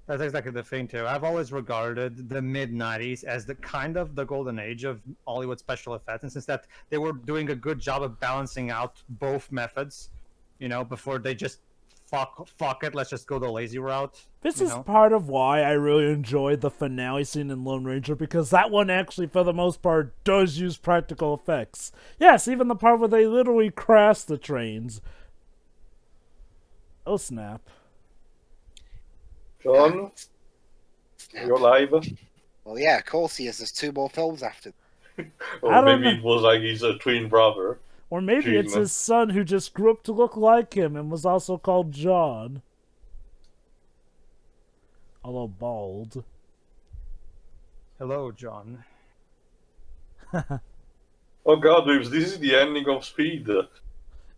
E: That's exactly the thing too. I've always regarded the mid '90s as the kind of the golden age of Hollywood special effects, and since that they were doing a good job of balancing out both methods, before they just fuck it, let's just go the lazy route.
C: This is part of why I really enjoyed the finale scene in Lone Ranger, because that one actually, for the most part, does use practical effects. Yes, even the part where they literally crash the trains. Oh, snap.
B: John, you're live.
A: Well, yeah, of course he is. There's 2 more films after.
B: Or maybe it was like his twin brother.
C: Or maybe it's
B: Jeez,
C: his son who just grew up to look like him and was also called John. Although bald.
E: Hello, John.
B: Oh god, Reeves, this is the ending of Speed.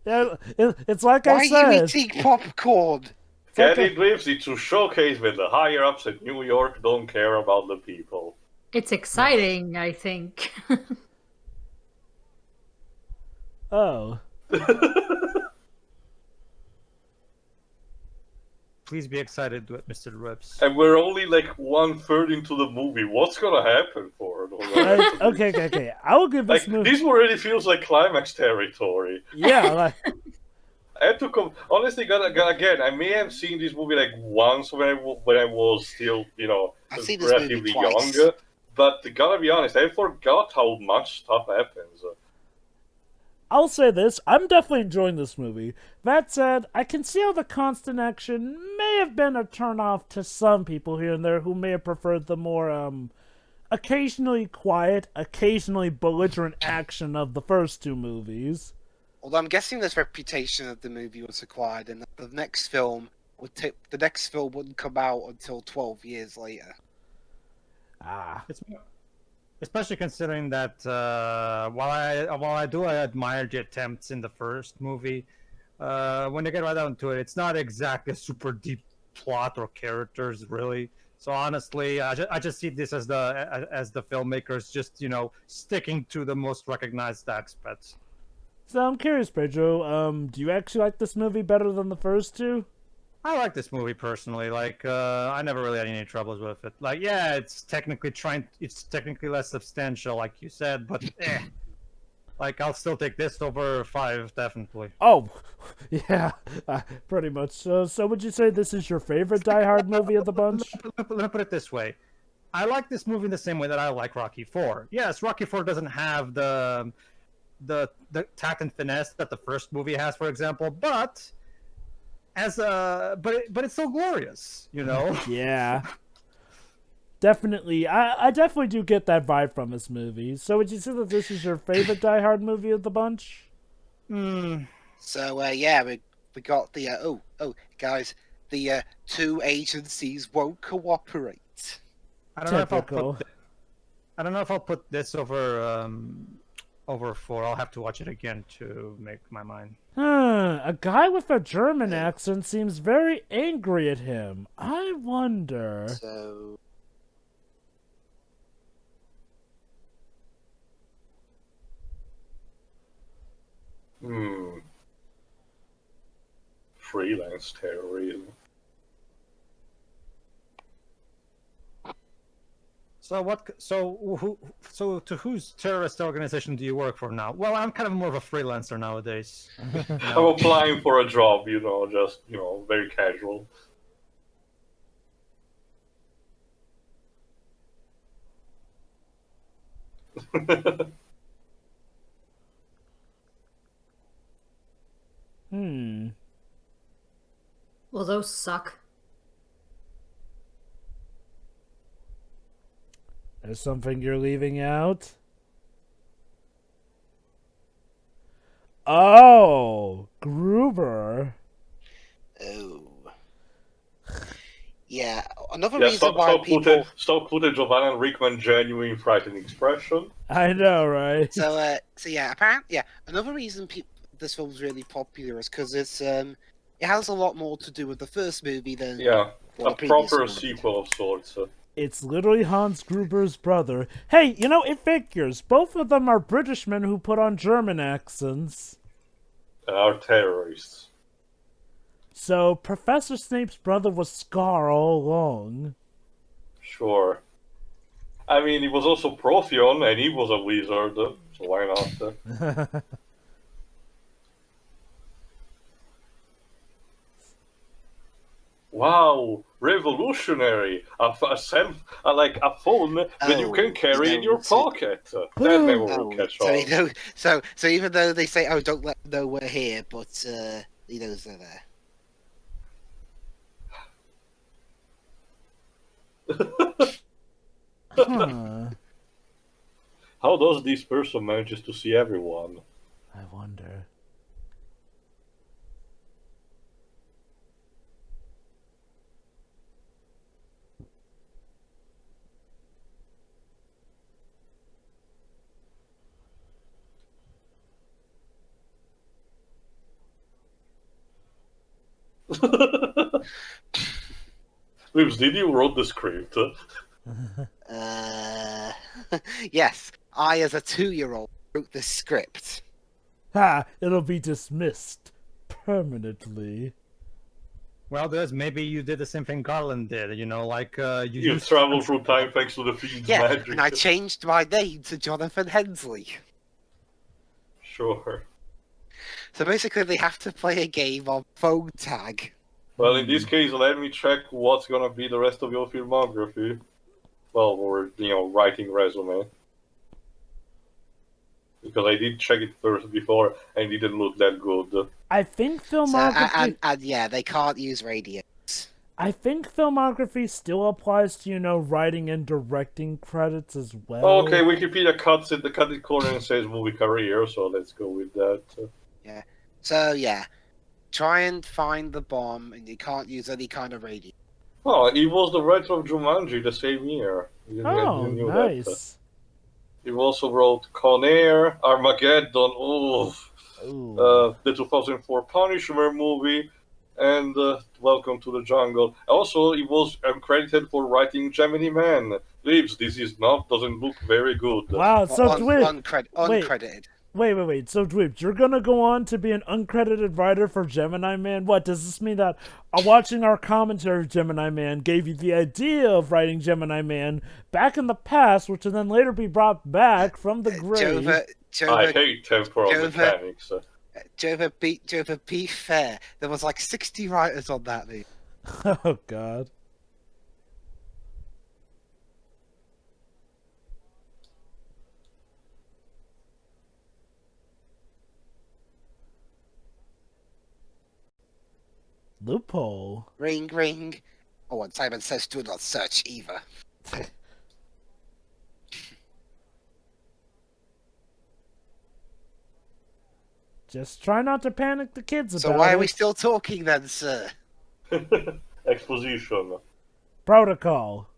C: Yeah, it's like
A: Why
C: I said.
A: are you eating popcorn?
B: Get it, Reeves? It's to showcase that the higher ups in New York don't care about the people.
D: It's exciting, I think.
C: Oh.
E: Please be excited, Mr. Rips.
B: And we're only like 1/3 into the movie. What's gonna happen for it?
C: Okay. I will give this
B: Like,
C: movie.
B: this already feels like climax territory.
C: Yeah, like.
B: I had to honestly, again, I may have seen this movie like once when I was still,
A: I've seen this movie
B: relatively
A: twice.
B: young. But gotta be honest, I forgot how much stuff happens.
C: I'll say this, I'm definitely enjoying this movie. That said, I can see how the constant action may have been a turnoff to some people here and there who may have preferred the more, occasionally quiet, occasionally belligerent action of the first 2 movies.
A: Although I'm guessing this reputation of the movie was acquired, and that the next film wouldn't come out until 12 years later.
C: Ah.
E: Especially considering that while I do admire the attempts in the first movie, when they get right down to it, it's not exactly a super deep plot or characters really. So honestly, I just see this as the filmmakers just sticking to the most recognized aspects.
C: So I'm curious, Pedro, do you actually like this movie better than the first 2?
E: I like this movie personally. Like, I never really had any troubles with it. Like, yeah, it's technically less substantial, like you said, but like, I'll still take this over 5, definitely.
C: Oh, yeah, pretty much. So would you say this is your favorite Die Hard movie of the bunch?
E: Let me put it this way. I like this movie in the same way that I like Rocky 4. Yes, Rocky 4 doesn't have the tact and finesse that the first movie has, for example, but but it's so glorious,
C: Yeah. Definitely. I definitely do get that vibe from this movie. So would you say that this is your favorite Die Hard movie of the bunch?
A: So, yeah, we got the, guys, the 2 agencies won't cooperate.
E: I don't know
C: Typical.
E: if I'll put this over 4. I'll have to watch it again to make my mind.
C: A guy with a German accent seems very angry at him. I wonder.
A: So,
B: freelance terrorism.
E: So to whose terrorist organization do you work for now? Well, I'm kind of more of a freelancer nowadays.
B: I'm applying for a job, just, very casual.
D: Well, those suck.
C: There's something you're leaving out? Oh, Gruber.
A: Oh. Yeah, another
B: Yeah,
A: reason why people...
B: Stop putting Giovanna and Rickman genuine frightened expression.
C: I know, right?
A: So yeah, apparently, another reason this film's really popular is because it has a lot more to do with the first movie than
B: a
A: the previous
B: proper
A: one.
B: sequel of sorts.
C: It's literally Hans Gruber's brother. Hey, it figures. Both of them are British men who put on German accents.
B: And are terrorists.
C: So, Professor Snape's brother was Scar all along.
B: Sure. I mean, he was also Protheon, and he was a wizard, so why not? Wow, revolutionary! A phone that you can carry in your pocket. That never will catch on.
A: So even though they say, "Oh, don't let them know we're here," but he knows they're there.
B: How does this person manage to see everyone?
C: I wonder.
B: Lips, did you wrote the script?
A: Yes, I, as a 2-year-old, wrote the script.
C: Ha! It'll be dismissed permanently.
E: Well, maybe you did the same thing Garland did.
B: You travel through time thanks to the fiend's magic.
A: And I changed my name to Jonathan Hensley.
B: Sure.
A: So basically, they have to play a game of phone tag.
B: Well, in this case, let me check what's gonna be the rest of your filmography. Well, or, writing resume. Because I did check it first before, and it didn't look that good.
C: I think filmography...
A: and yeah, they can't use radios.
C: I think filmography still applies to, writing and directing credits as well.
B: Okay, Wikipedia cuts it, the cut corner and says movie career, so let's go with that.
A: Yeah. So, yeah. Try and find the bomb, and you can't use any kind of radio.
B: Oh, he was the writer of Jumanji the same year.
C: Oh, nice.
B: He also wrote Con Air, Armageddon, the 2004 Punisher movie, and Welcome to the Jungle. Also, he was credited for writing Gemini Man. Lips, doesn't look very good.
C: Wow, so
A: uncredited.
C: Wait. So, Dweeb, you're gonna go on to be an uncredited writer for Gemini Man? What, does this mean that watching our commentary of Gemini Man gave you the idea of writing Gemini Man back in the past, which would then later be brought back from the grave?
B: I hate temporal mechanics.
A: Jova, be fair. There was like 60 writers on that movie.
C: Oh, God. Loophole.
A: Ring, ring. Oh, and Simon says do not search either.
C: Just try not to panic the kids about it.
A: So why are we still talking then, sir?
B: Exposition.
C: Protocol.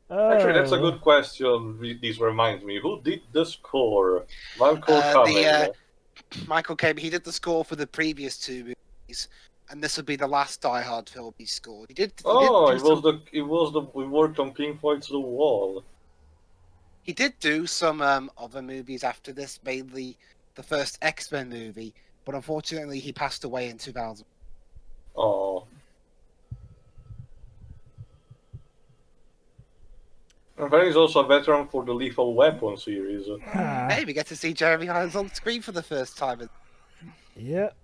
B: Actually, that's a good question. This reminds me. Who did the score? Malcolm
A: Michael Caine, he did the score for the previous two movies, and this would be the last Die Hard film he scored. He did
B: Oh,
A: do some,
B: we worked on Pink Floyd's The Wall.
A: he did do some other movies after this, mainly the first X-Men movie, but unfortunately he passed away in 2000.
B: Oh. And then he's also a veteran for the Lethal Weapon series.
A: Hey, we get to see Jeremy Irons on screen for the first time.
C: Yep.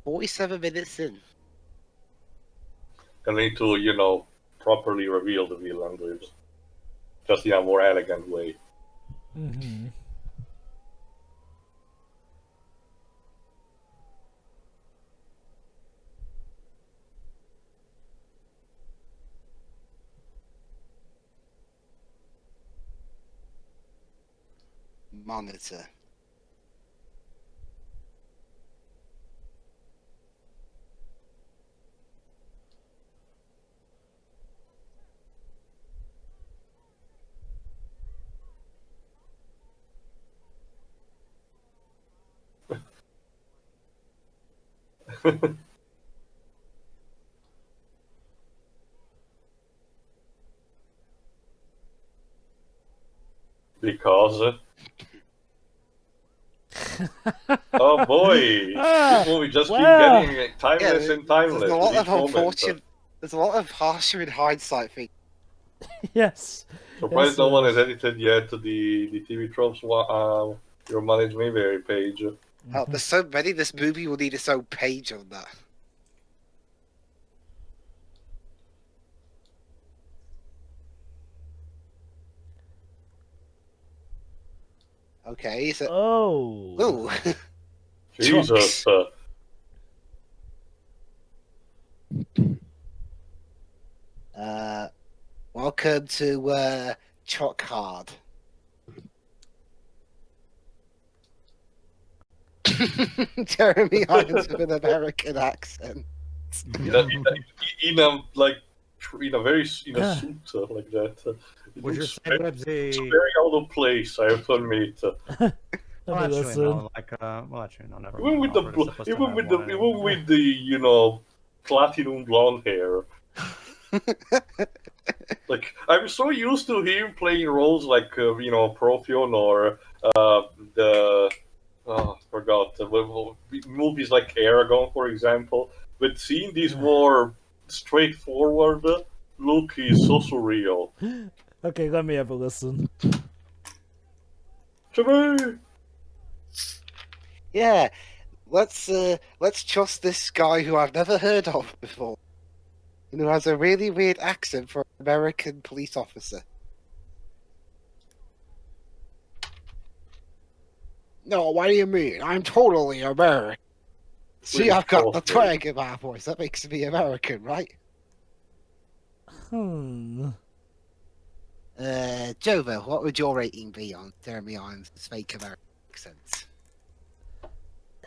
A: 47 minutes in.
B: And need to, properly reveal the villain with just in a more elegant way.
C: Mm-hmm.
A: Monitor.
B: Because. Oh boy! This movie just keeps getting timeless and timeless.
A: There's a lot
B: with
A: of
B: each moment.
A: unfortunate. There's a lot of harsher in hindsight things.
C: Yes.
B: Surprised
C: Yes,
B: no one has edited yet the TV Tropes Your Manage Mayberry page.
A: Oh, there's so many. This movie will need its own page on that. Okay, so
C: Oh.
A: ooh,
B: Jesus.
A: welcome to Chuck Hard. Jeremy Irons with an American accent.
B: in a very suit like that. It
E: Would you
B: looks
E: say
B: very,
E: that
B: it's
E: the...
B: very out of place, I have to admit.
C: Let
E: Well,
C: me
E: actually,
C: listen.
E: no, well, actually, no, never
B: Even
E: mind.
B: with
E: Albert is supposed to have one anyway.
B: even with the platinum blonde hair. Like, I'm so used to him playing roles like Profion or forgot movies like Aragon, for example. But seeing this more straightforward look is so surreal.
C: Okay, let me have a listen.
B: Jimmy!
A: Yeah, let's trust this guy who I've never heard of before, and who has a really weird accent for an American police officer. No, what do you mean? I'm totally American. See, I've got the twang in my voice. That makes me American, right? Jovo, what would your rating be on Jeremy Irons' fake American accent?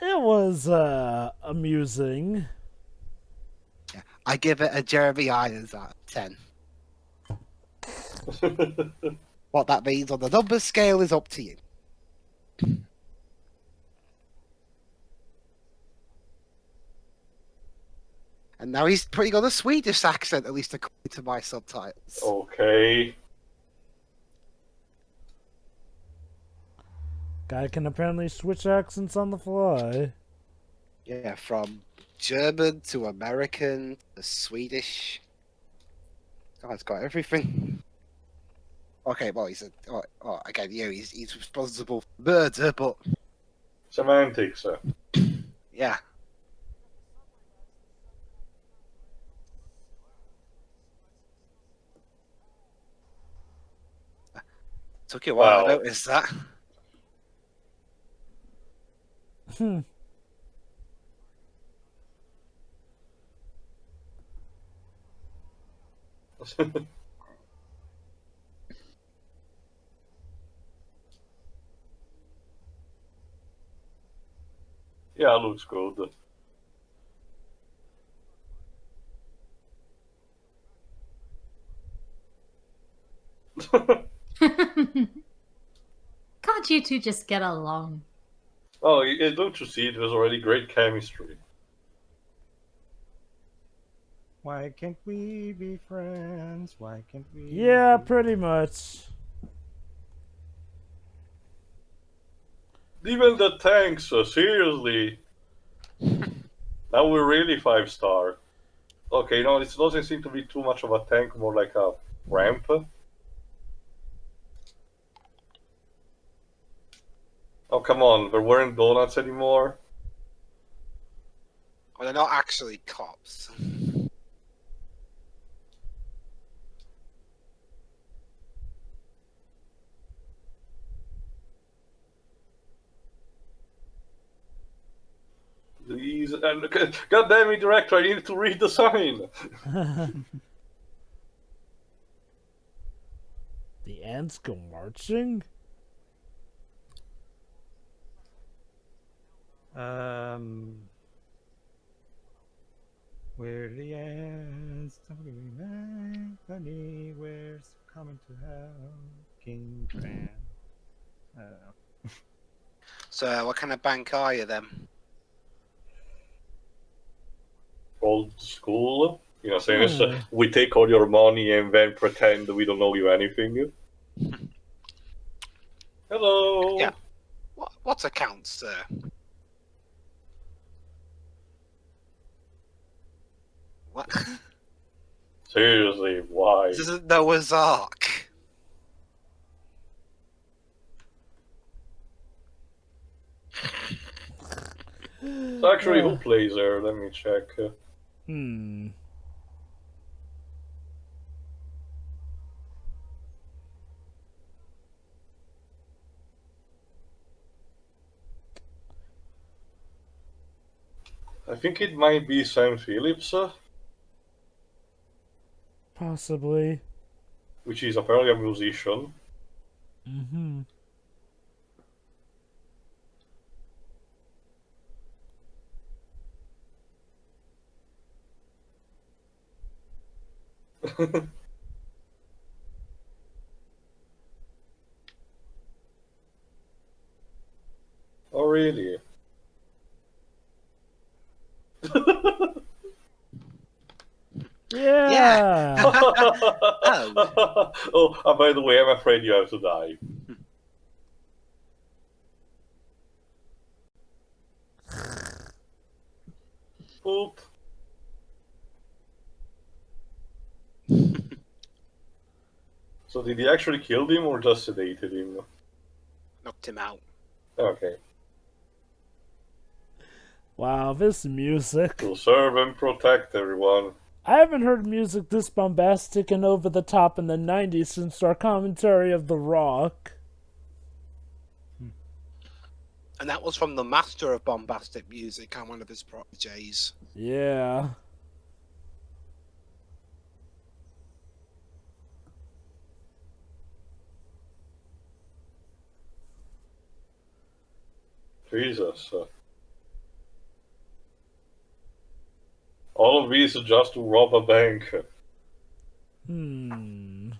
C: It was amusing.
A: Yeah, I give it a Jeremy Irons out of 10. What that means on the number scale is up to you. And now he's putting on a Swedish accent, at least according to my subtitles.
B: Okay.
C: Guy can apparently switch accents on the fly.
A: Yeah, from German to American to Swedish. Guy's got everything. Okay, well, he's again, he's responsible for murder, but
B: Semantics.
A: yeah. Took you a while to
B: Wow.
A: notice that.
B: Yeah, looks good.
D: God can't you two just get along?
B: Oh, don't you see? It was already great chemistry.
E: Why can't we be friends? Why can't we?
C: Yeah,
E: be-
C: pretty much.
B: Even the tanks, seriously. Now we're really 5-star. Okay, no, it doesn't seem to be too much of a tank, more like a ramp. Oh, come on, there weren't donuts anymore.
A: Well, they're not actually cops.
B: These and God damn it, director! I need to read the sign.
C: The ants go marching?
E: Where the ants? Honey, where's coming to help King Pan? I don't know.
A: So, what kind of bank are you then?
B: Old school. You know, saying this,
C: Hmm.
B: we take all your money and then pretend we don't know you anything. Hello.
A: Yeah. What accounts, sir? What?
B: Seriously, why?
A: This isn't Noah's Ark.
B: So actually, who plays there? Let me check.
C: Hmm.
B: I think it might be Sam Phillips,
C: Possibly.
B: which is apparently a musician.
C: Mm-hmm.
B: Oh, really?
C: Yeah.
B: Oh, by the way, I'm afraid you have to die. Oop. So did he actually kill him or just sedated him?
A: Knocked him out.
B: Okay.
C: Wow, this music.
B: To serve and protect everyone.
C: I haven't heard music this bombastic and over the top in the 90s since our commentary of The Rock.
A: And that was from the master of bombastic music and one of his proteges.
C: Yeah.
B: Jesus. All of these just to rob a bank.
C: Hmm.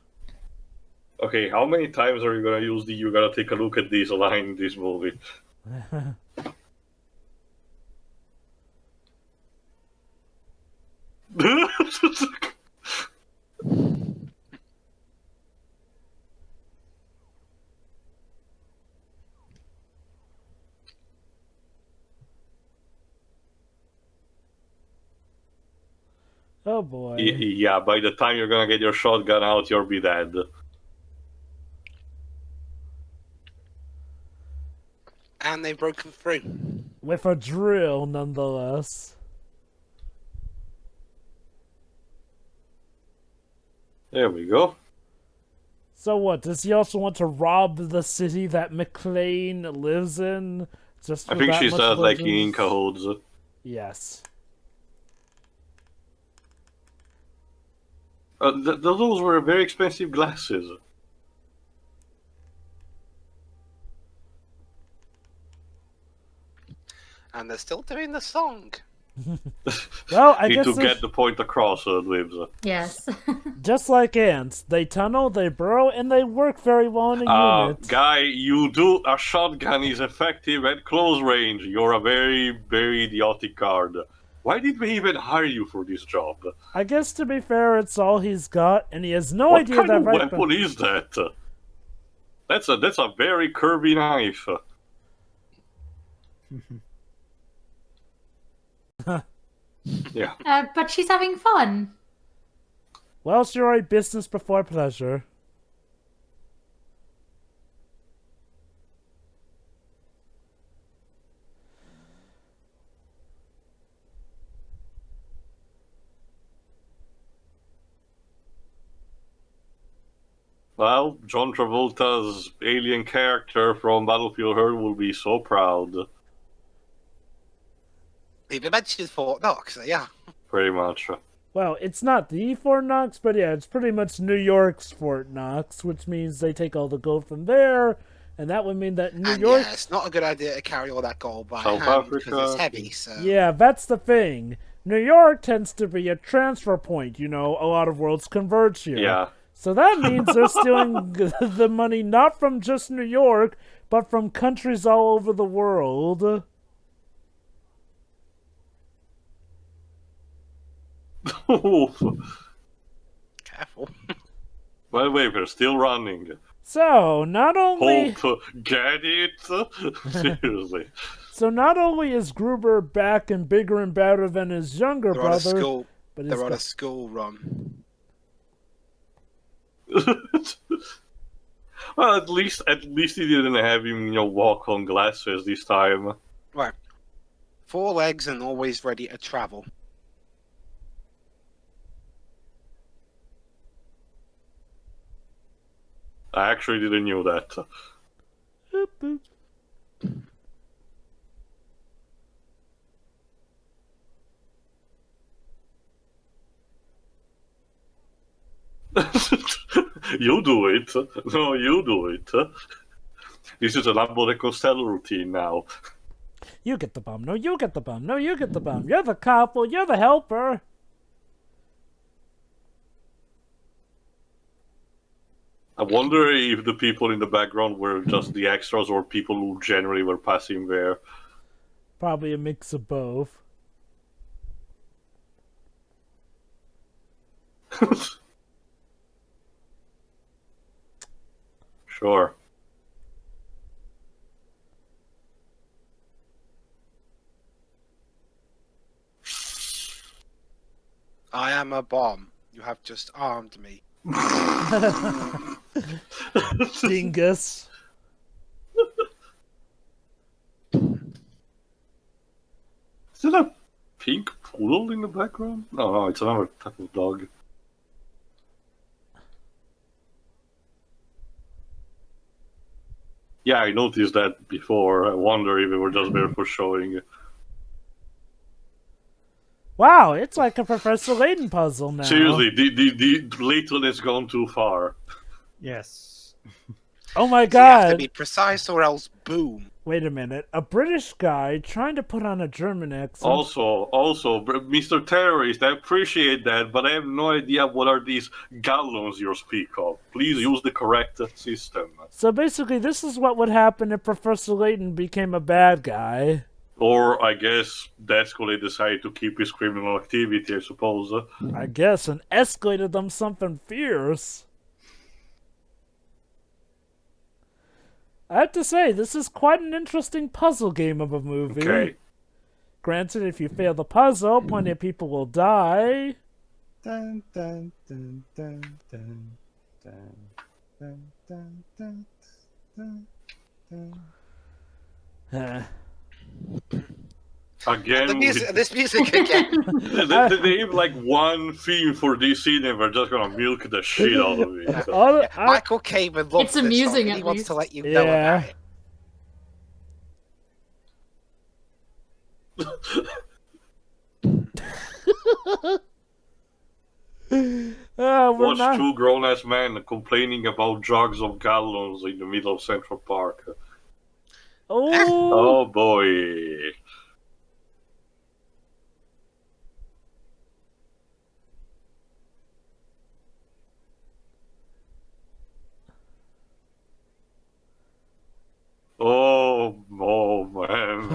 B: Okay, how many times are you gonna use the "you gotta take a look at this" line in this movie?
C: Oh boy.
B: Yeah, by the time you're gonna get your shotgun out, you'll be dead.
A: And they've broken through.
C: With a drill, nonetheless.
B: There we go.
C: So what, does he also want to rob the city that McClane lives in? Just
B: I
C: for
B: think
C: that
B: she's
C: much
B: like
C: legends?
B: in cahoots.
C: Yes.
B: Those were very expensive glasses.
A: And they're still doing the song.
C: Well, I
B: Need
C: guess
B: to get the point across, Libs.
D: Yes.
C: just like ants, they tunnel, they burrow, and they work very well in a unit.
B: Guy, a shotgun is effective at close range. You're a very, very idiotic guard. Why did we even hire you for this job?
C: I guess to be fair, it's all he's got, and he has no
B: What
C: idea
B: kind
C: that
B: of
C: right.
B: weapon is that? That's a very curvy knife. Yeah.
D: But she's having fun.
C: Well, sure, business before pleasure.
B: Well, John Travolta's alien character from Battlefield Earth will be so proud.
A: Even mentioned Fort Knox, so yeah.
B: Pretty much.
C: Well, it's not the Fort Knox, but yeah, it's pretty much New York's Fort Knox, which means they take all the gold from there, and that would mean that New
A: And
C: York...
A: yeah, it's not a good idea to carry all that gold by
B: South
A: hand
B: Africa.
A: because it's heavy, so...
C: Yeah, that's the thing. New York tends to be a transfer point, you know, a lot of worlds converge here.
B: Yeah.
C: So that means they're stealing the money not from just New York, but from countries all over the world.
A: Careful.
B: By the way, we're still running.
C: So, not only...
B: Hope, get it? Seriously.
C: So not only is Gruber back and bigger and badder than his younger
A: They're on a
C: brother,
A: school.
C: but
A: They're on a school run.
B: Well, at least he didn't have him, walk on glasses this time.
A: Right. 4 legs and always ready to travel.
B: I actually didn't know that.
C: Boop, boop.
B: You do it. No, you do it. This is a Lambo de Costello routine now.
C: You get the bomb. No, you get the bomb. No, you get the bomb. You're the cop. Well, you're the helper.
B: I wonder if the people in the background were just the extras or people who generally were passing there.
C: Probably a mix of both.
B: Sure.
A: I am a bomb. You have just armed me.
C: Dingus.
B: Is it a pink poodle in the background? No, it's another type of dog. Yeah, I noticed that before. I wonder if it were just there for showing.
C: Wow, it's like a Professor Layton puzzle now.
B: Seriously, the Layton has gone too far.
E: Yes.
C: Oh my
A: You have to
C: god.
A: be precise or else boom.
C: Wait a minute. A British guy trying to put on a German accent.
B: Also, Mr. Terrorist, I appreciate that, but I have no idea what are these gallons you speak of. Please use the correct system.
C: So basically, this is what would happen if Professor Layton became a bad guy.
B: Or, I guess, Descole decided to keep his criminal activity, I suppose.
C: I guess, and escalated them something fierce. I have to say, this is quite an interesting puzzle game of a movie.
B: Okay.
C: Granted, if you fail the puzzle, plenty of people will die.
E: Dun, dun, dun, dun, dun, dun, dun, dun, dun, dun, dun.
B: Again,
A: This music again.
B: they have like one theme for this scene and we're just gonna milk the shit out of it.
A: Michael Caine loves
D: It's amusing,
A: this song, and
D: at
A: he wants
D: least.
A: to let you know
C: Yeah.
A: about it.
C: We're
B: Watch
C: not...
B: two grown-ass men complaining about jugs of gallons in the middle of Central Park.
C: Oh,
B: Oh boy.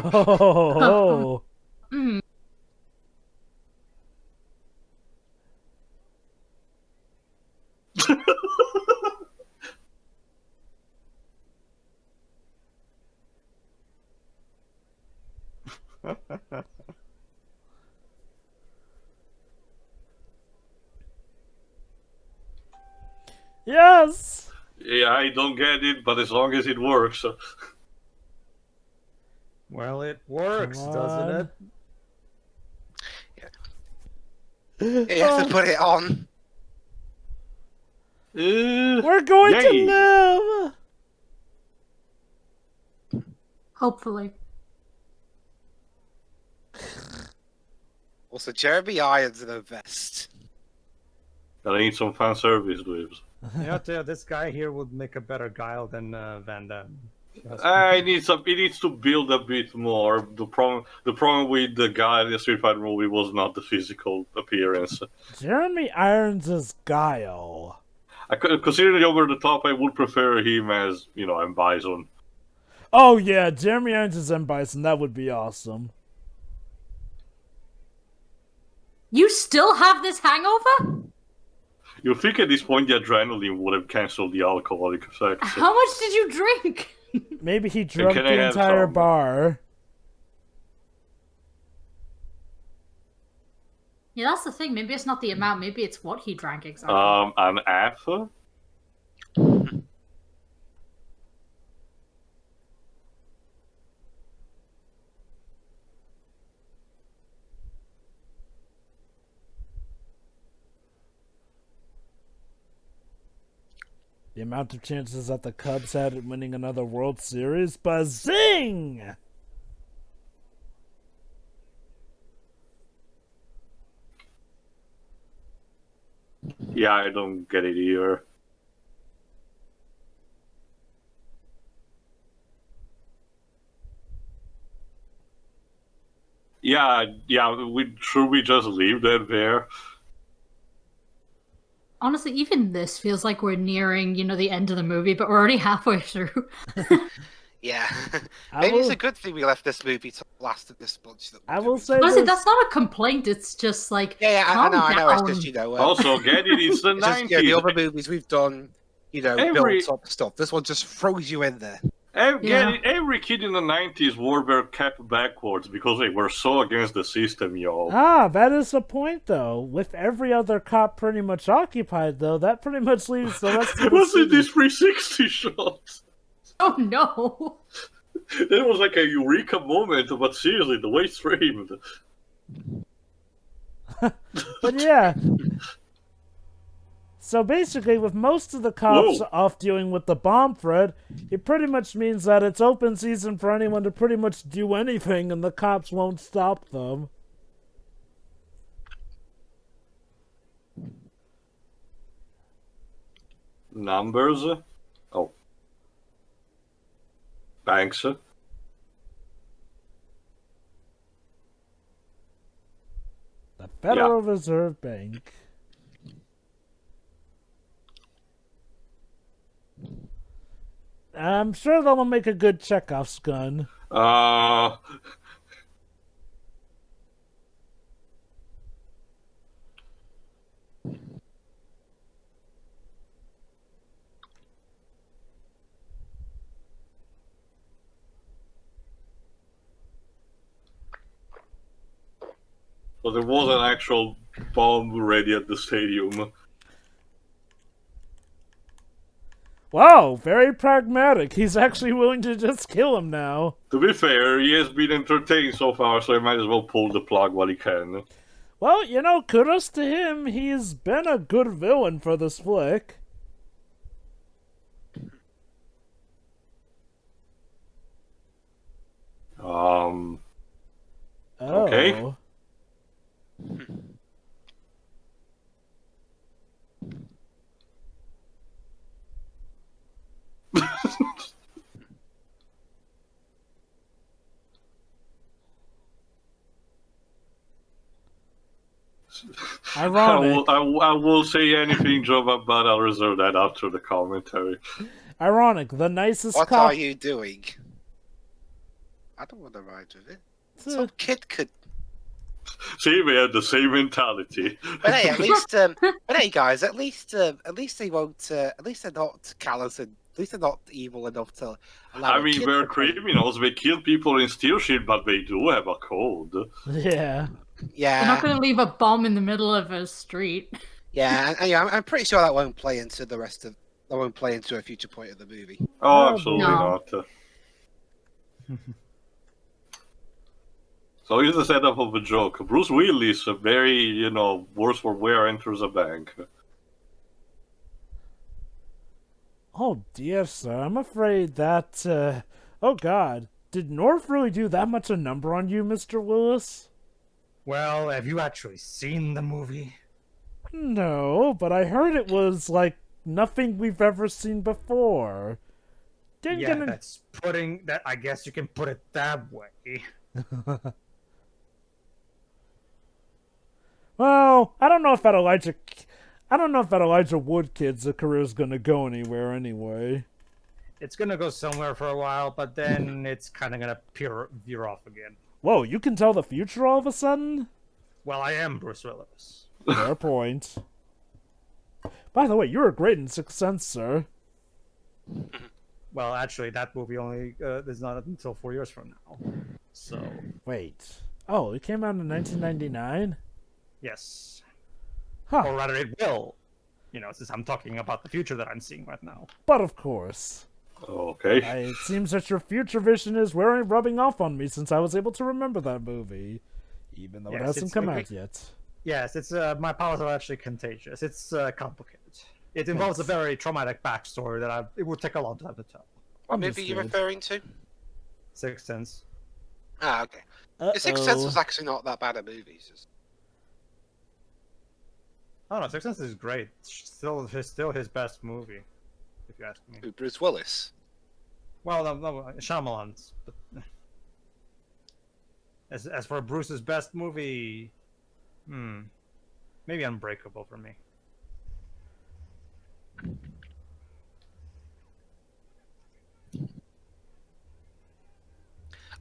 C: Oh.
D: Mm.
C: Yes.
B: Yeah, I don't get it, but as long as it works.
E: Well, it works,
C: Come
E: doesn't
C: on.
E: it?
A: You have to put it on.
C: We're going
B: Yay.
C: to live.
D: Hopefully.
A: Also, Jeremy Irons in a vest.
B: Gotta need some fan service, Dweebs.
E: You know, this guy here would make a better Guile than Van Damme.
B: It needs to build a bit more. The problem with the guy in the Street Fighter movie was not the physical appearance.
C: Jeremy Irons is Guile.
B: Considering over the top, I would prefer him as, M. Bison.
C: Oh yeah, Jeremy Irons is M. Bison. That would be awesome.
D: You still have this hangover?
B: You think at this point the adrenaline would have cancelled the alcoholic effects?
D: How much did you drink?
C: Maybe he drunk
B: can I
C: the
B: have
C: entire
B: some?
C: bar.
D: Yeah, that's the thing. Maybe it's not the amount. Maybe it's what he drank exactly.
B: An F?
C: The amount of chances that the Cubs had at winning another World Series, bazing!
B: Yeah, I don't get it either. Yeah, should we just leave that there?
D: Honestly, even this feels like we're nearing, the end of the movie, but we're already halfway through.
A: Yeah.
C: I
A: Maybe it's
C: will-
A: a good thing we left this movie to last at this bunch. That we're
C: I will
A: doing.
C: say
D: Honestly,
C: this.
D: that's not a complaint. It's just like,
A: Yeah, I
D: calm
A: know. It's
D: down.
A: just,
B: Also, get it, it's the
A: it's just,
B: 90s.
A: the other movies we've done,
B: Every-
A: built up stuff. This one just throws you in there.
B: Every kid in the 90s wore their cap backwards because they were so against the system, yo.
C: Ah, that is the point, though. With every other cop pretty much occupied, though, that pretty much leaves the rest of the
B: Was it
C: city.
B: this 360 shot?
D: Oh no!
B: That was like a eureka moment, but seriously, the way it's framed.
C: But yeah. So basically, with most of the cops
B: Whoa.
C: off dealing with the bomb threat, it pretty much means that it's open season for anyone to pretty much do anything and the cops won't stop them.
B: Numbers? Oh. Banks?
C: The Federal Reserve Bank. I'm sure they'll make a good Chekhov's gun.
B: So there was an actual bomb ready at the stadium.
C: Wow, very pragmatic. He's actually willing to just kill him now.
B: To be fair, he has been entertained so far, so he might as well pull the plug while he can.
C: Well, kudos to him. He's been a good villain for this flick.
B: Oh.
C: Okay. Ironic.
B: I will say anything, Jova, but I'll reserve that after the commentary.
C: Ironic. The nicest
A: What
C: cop.
A: are you doing? I don't want to ride with it.
C: It's,
A: Some kid could.
B: See, we have the same mentality.
A: But hey, at least, but hey, guys, at least they won't. At least they're not callous and at least they're not evil enough to allow.
B: I mean, we're criminals. We kill people in steel shit, but they do have a code.
C: yeah.
A: Yeah,
D: You're not going to leave a bomb in the middle of a street.
A: yeah, and yeah, I'm pretty sure that won't play into the rest of. That won't play into a future point of the movie.
B: Oh,
C: Oh,
B: absolutely
D: no.
B: not. So here's the setup of a joke. Bruce Willis, a very, worse for wear, enters a bank.
C: Oh dear, sir. I'm afraid that. Oh God, did North really do that much a number on you, Mr. Willis?
E: Well, have you actually seen the movie?
C: No, but I heard it was like nothing we've ever seen before. Didn't
E: Yeah,
C: get
E: that's putting that. I guess you can put it that way.
C: Well, I don't know if that Elijah Wood kid's career's gonna go anywhere anyway.
E: It's gonna go somewhere for a while, but then it's kind of gonna veer off again.
C: Whoa, you can tell the future all of a sudden?
E: Well, I am Bruce Willis.
C: Fair point. By the way, you were great in Sixth Sense, sir.
E: Well, actually, that movie only is not until 4 years from now. So,
C: Wait. Oh, it came out in 1999?
E: yes.
C: Huh.
E: Or rather, it will. Since I'm talking about the future that I'm seeing right now.
C: But of course.
B: Okay.
C: It seems that your future vision is rubbing off on me since I was able to remember that movie. Even though it
E: Yes,
C: hasn't
E: it's
C: come
E: like-
C: out yet.
E: Yes, it's my powers are actually contagious. It's complicated. It involves a very traumatic backstory that it would take a long time to tell.
A: What movie are you
C: Understood.
A: referring to?
E: Sixth Sense.
A: Ah, okay. The Sixth Sense was
C: Uh-oh.
A: actually not that bad a movie. It's just...
E: Oh no, Sixth Sense is great. It's still his best movie, if you ask me.
A: Who, Bruce Willis.
E: Well, no, Shyamalan's. But as for Bruce's best movie, maybe Unbreakable for me.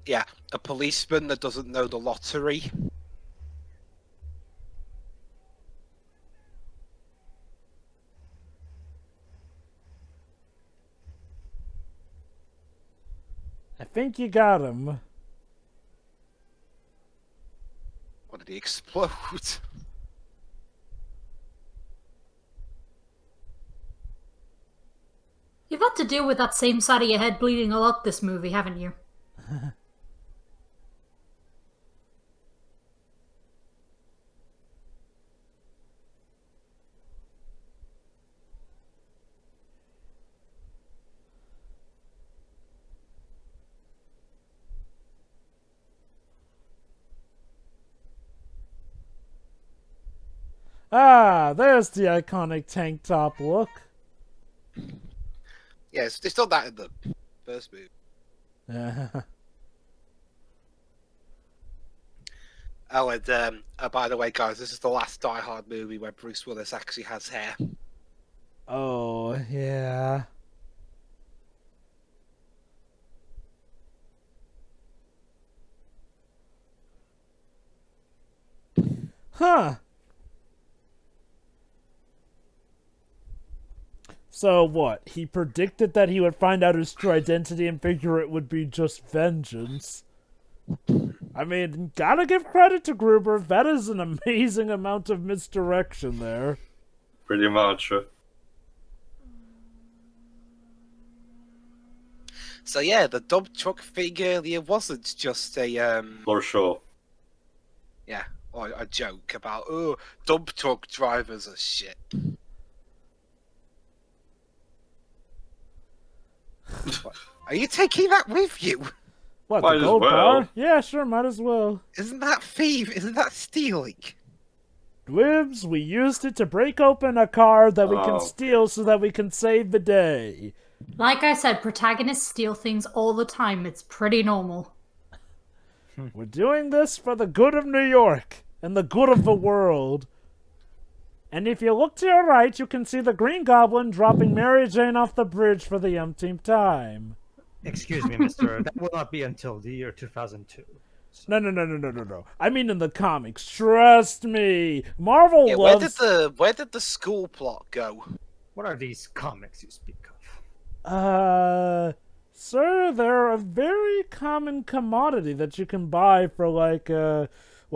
A: Yeah, a policeman that doesn't know the lottery.
C: I think you got him.
A: What did he explode?
D: You've had to deal with that same side of your head bleeding a lot this movie, haven't you?
C: Ah, there's the iconic tank top look.
A: Yes, they still that in the first movie. Oh, and by the way, guys, this is the last Die Hard movie where Bruce Willis actually has hair.
C: Oh, yeah. Huh. So what? He predicted that he would find out his true identity and figure it would be just vengeance. I mean, gotta give credit to Gruber. That is an amazing amount of misdirection there.
B: Pretty much.
A: So yeah, the dump truck thing earlier wasn't just a
B: For sure.
A: yeah, or a joke about dump truck drivers are shit. What? Are you taking that with you?
C: What,
B: Might
C: the
B: as
C: gold
B: well.
C: bar? Yeah, sure, might as well.
A: Isn't that thief? Isn't that stealing?
C: Dwibs, we used it to break open a car that we can
B: Oh.
C: steal so that we can save the day.
D: Like I said, protagonists steal things all the time. It's pretty normal.
C: We're doing this for the good of New York and the good of the world. And if you look to your right, you can see the Green Goblin dropping Mary Jane off the bridge for the umpteenth time.
E: Excuse me, mister. That will not be until the year 2002.
C: No. I mean in the comics. Trust me. Marvel
A: Yeah,
C: loves...
A: where did the school plot go?
E: What are these comics you speak of?
C: Sir, they're a very common commodity that you can buy for like, well,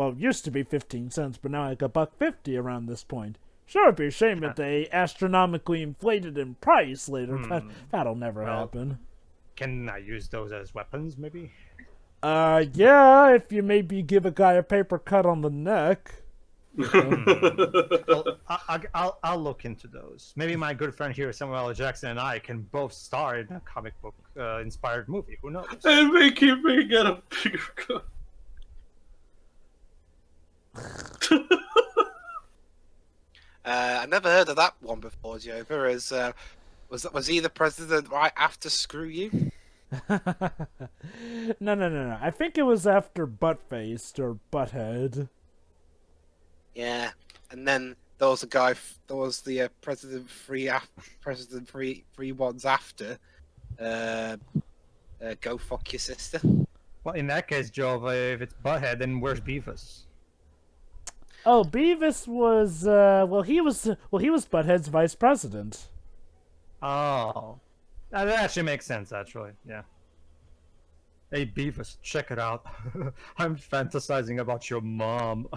C: it used to be 15 cents, but now like $1.50 around this point. Sure, it'd be a shame if they astronomically inflated in price later, but that'll never happen.
E: Can I use those as weapons, maybe?
C: Yeah, if you maybe give a guy a paper cut on the neck.
E: Well, I'll look into those. Maybe my good friend here, Samuel L. Jackson, and I can both star in a comic book inspired movie. Who knows?
B: And make him get a bigger cut.
A: I never heard of that one before, Jova. Was he the president right after Screw You?
C: No. I think it was after Buttfaced or Butthead.
A: Yeah, and then there was the president three ones after. Go fuck your sister.
E: Well, in that case, Joe, if it's Butthead, then where's Beavis?
C: Oh, Beavis was he was Butthead's vice president.
E: Oh, that actually makes sense. Actually, yeah. Hey, Beavis, check it out. I'm fantasizing about your mom.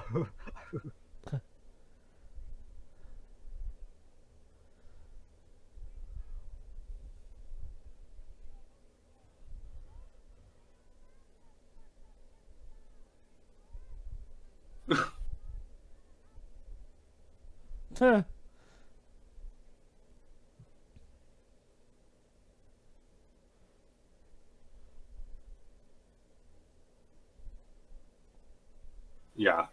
C: Huh.
B: Yeah.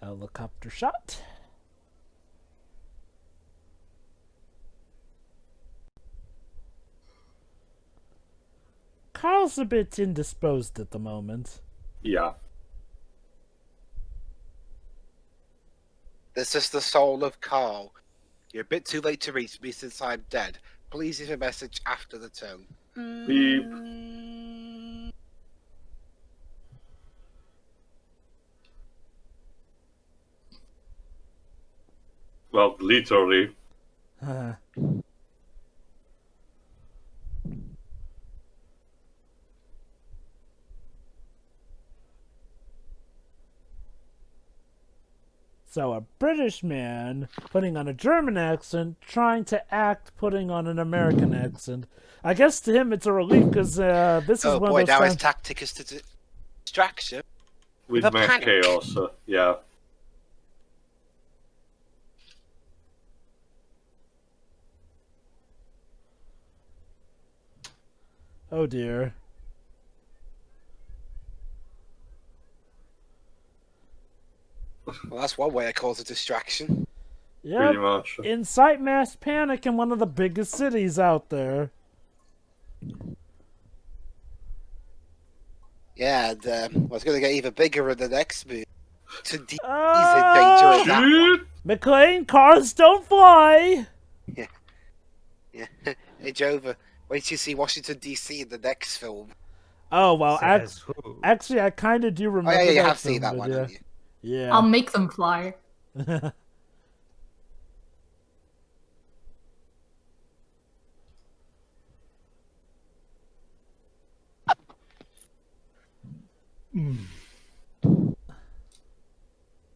C: Helicopter shot. Carl's a bit indisposed at the moment.
B: Yeah.
A: This is the soul of Carl. You're a bit too late to reach me since I'm dead. Please leave a message after the tone.
B: Beep. Well, literally.
C: So a British man putting on a German accent, trying to act putting on an American accent. I guess to him it's a relief because this is
A: Oh
C: one
A: boy,
C: of those
A: now his
C: times.
A: tactic is to distract you.
B: With
A: a
B: Mac
A: panic.
B: Chaos, yeah.
C: Oh dear.
A: Well, that's one way to cause a distraction.
C: Yep.
B: Pretty much.
C: Incite mass panic in one of the biggest cities out there.
A: Yeah, and well, it's going to get even bigger in the next movie. To ease in
C: Ah!
A: danger in that one.
B: Shit!
C: McClane, cars don't fly!
A: Yeah. Hey, Jova, wait till you see Washington, D.C. in the next film.
C: Oh, well,
E: Says who?
C: actually, I kind of do
A: Oh,
C: remember
A: yeah, you
C: that
A: have
C: film,
A: seen that
C: but
A: one,
C: yeah.
A: haven't you?
C: Yeah.
D: I'll make them fly.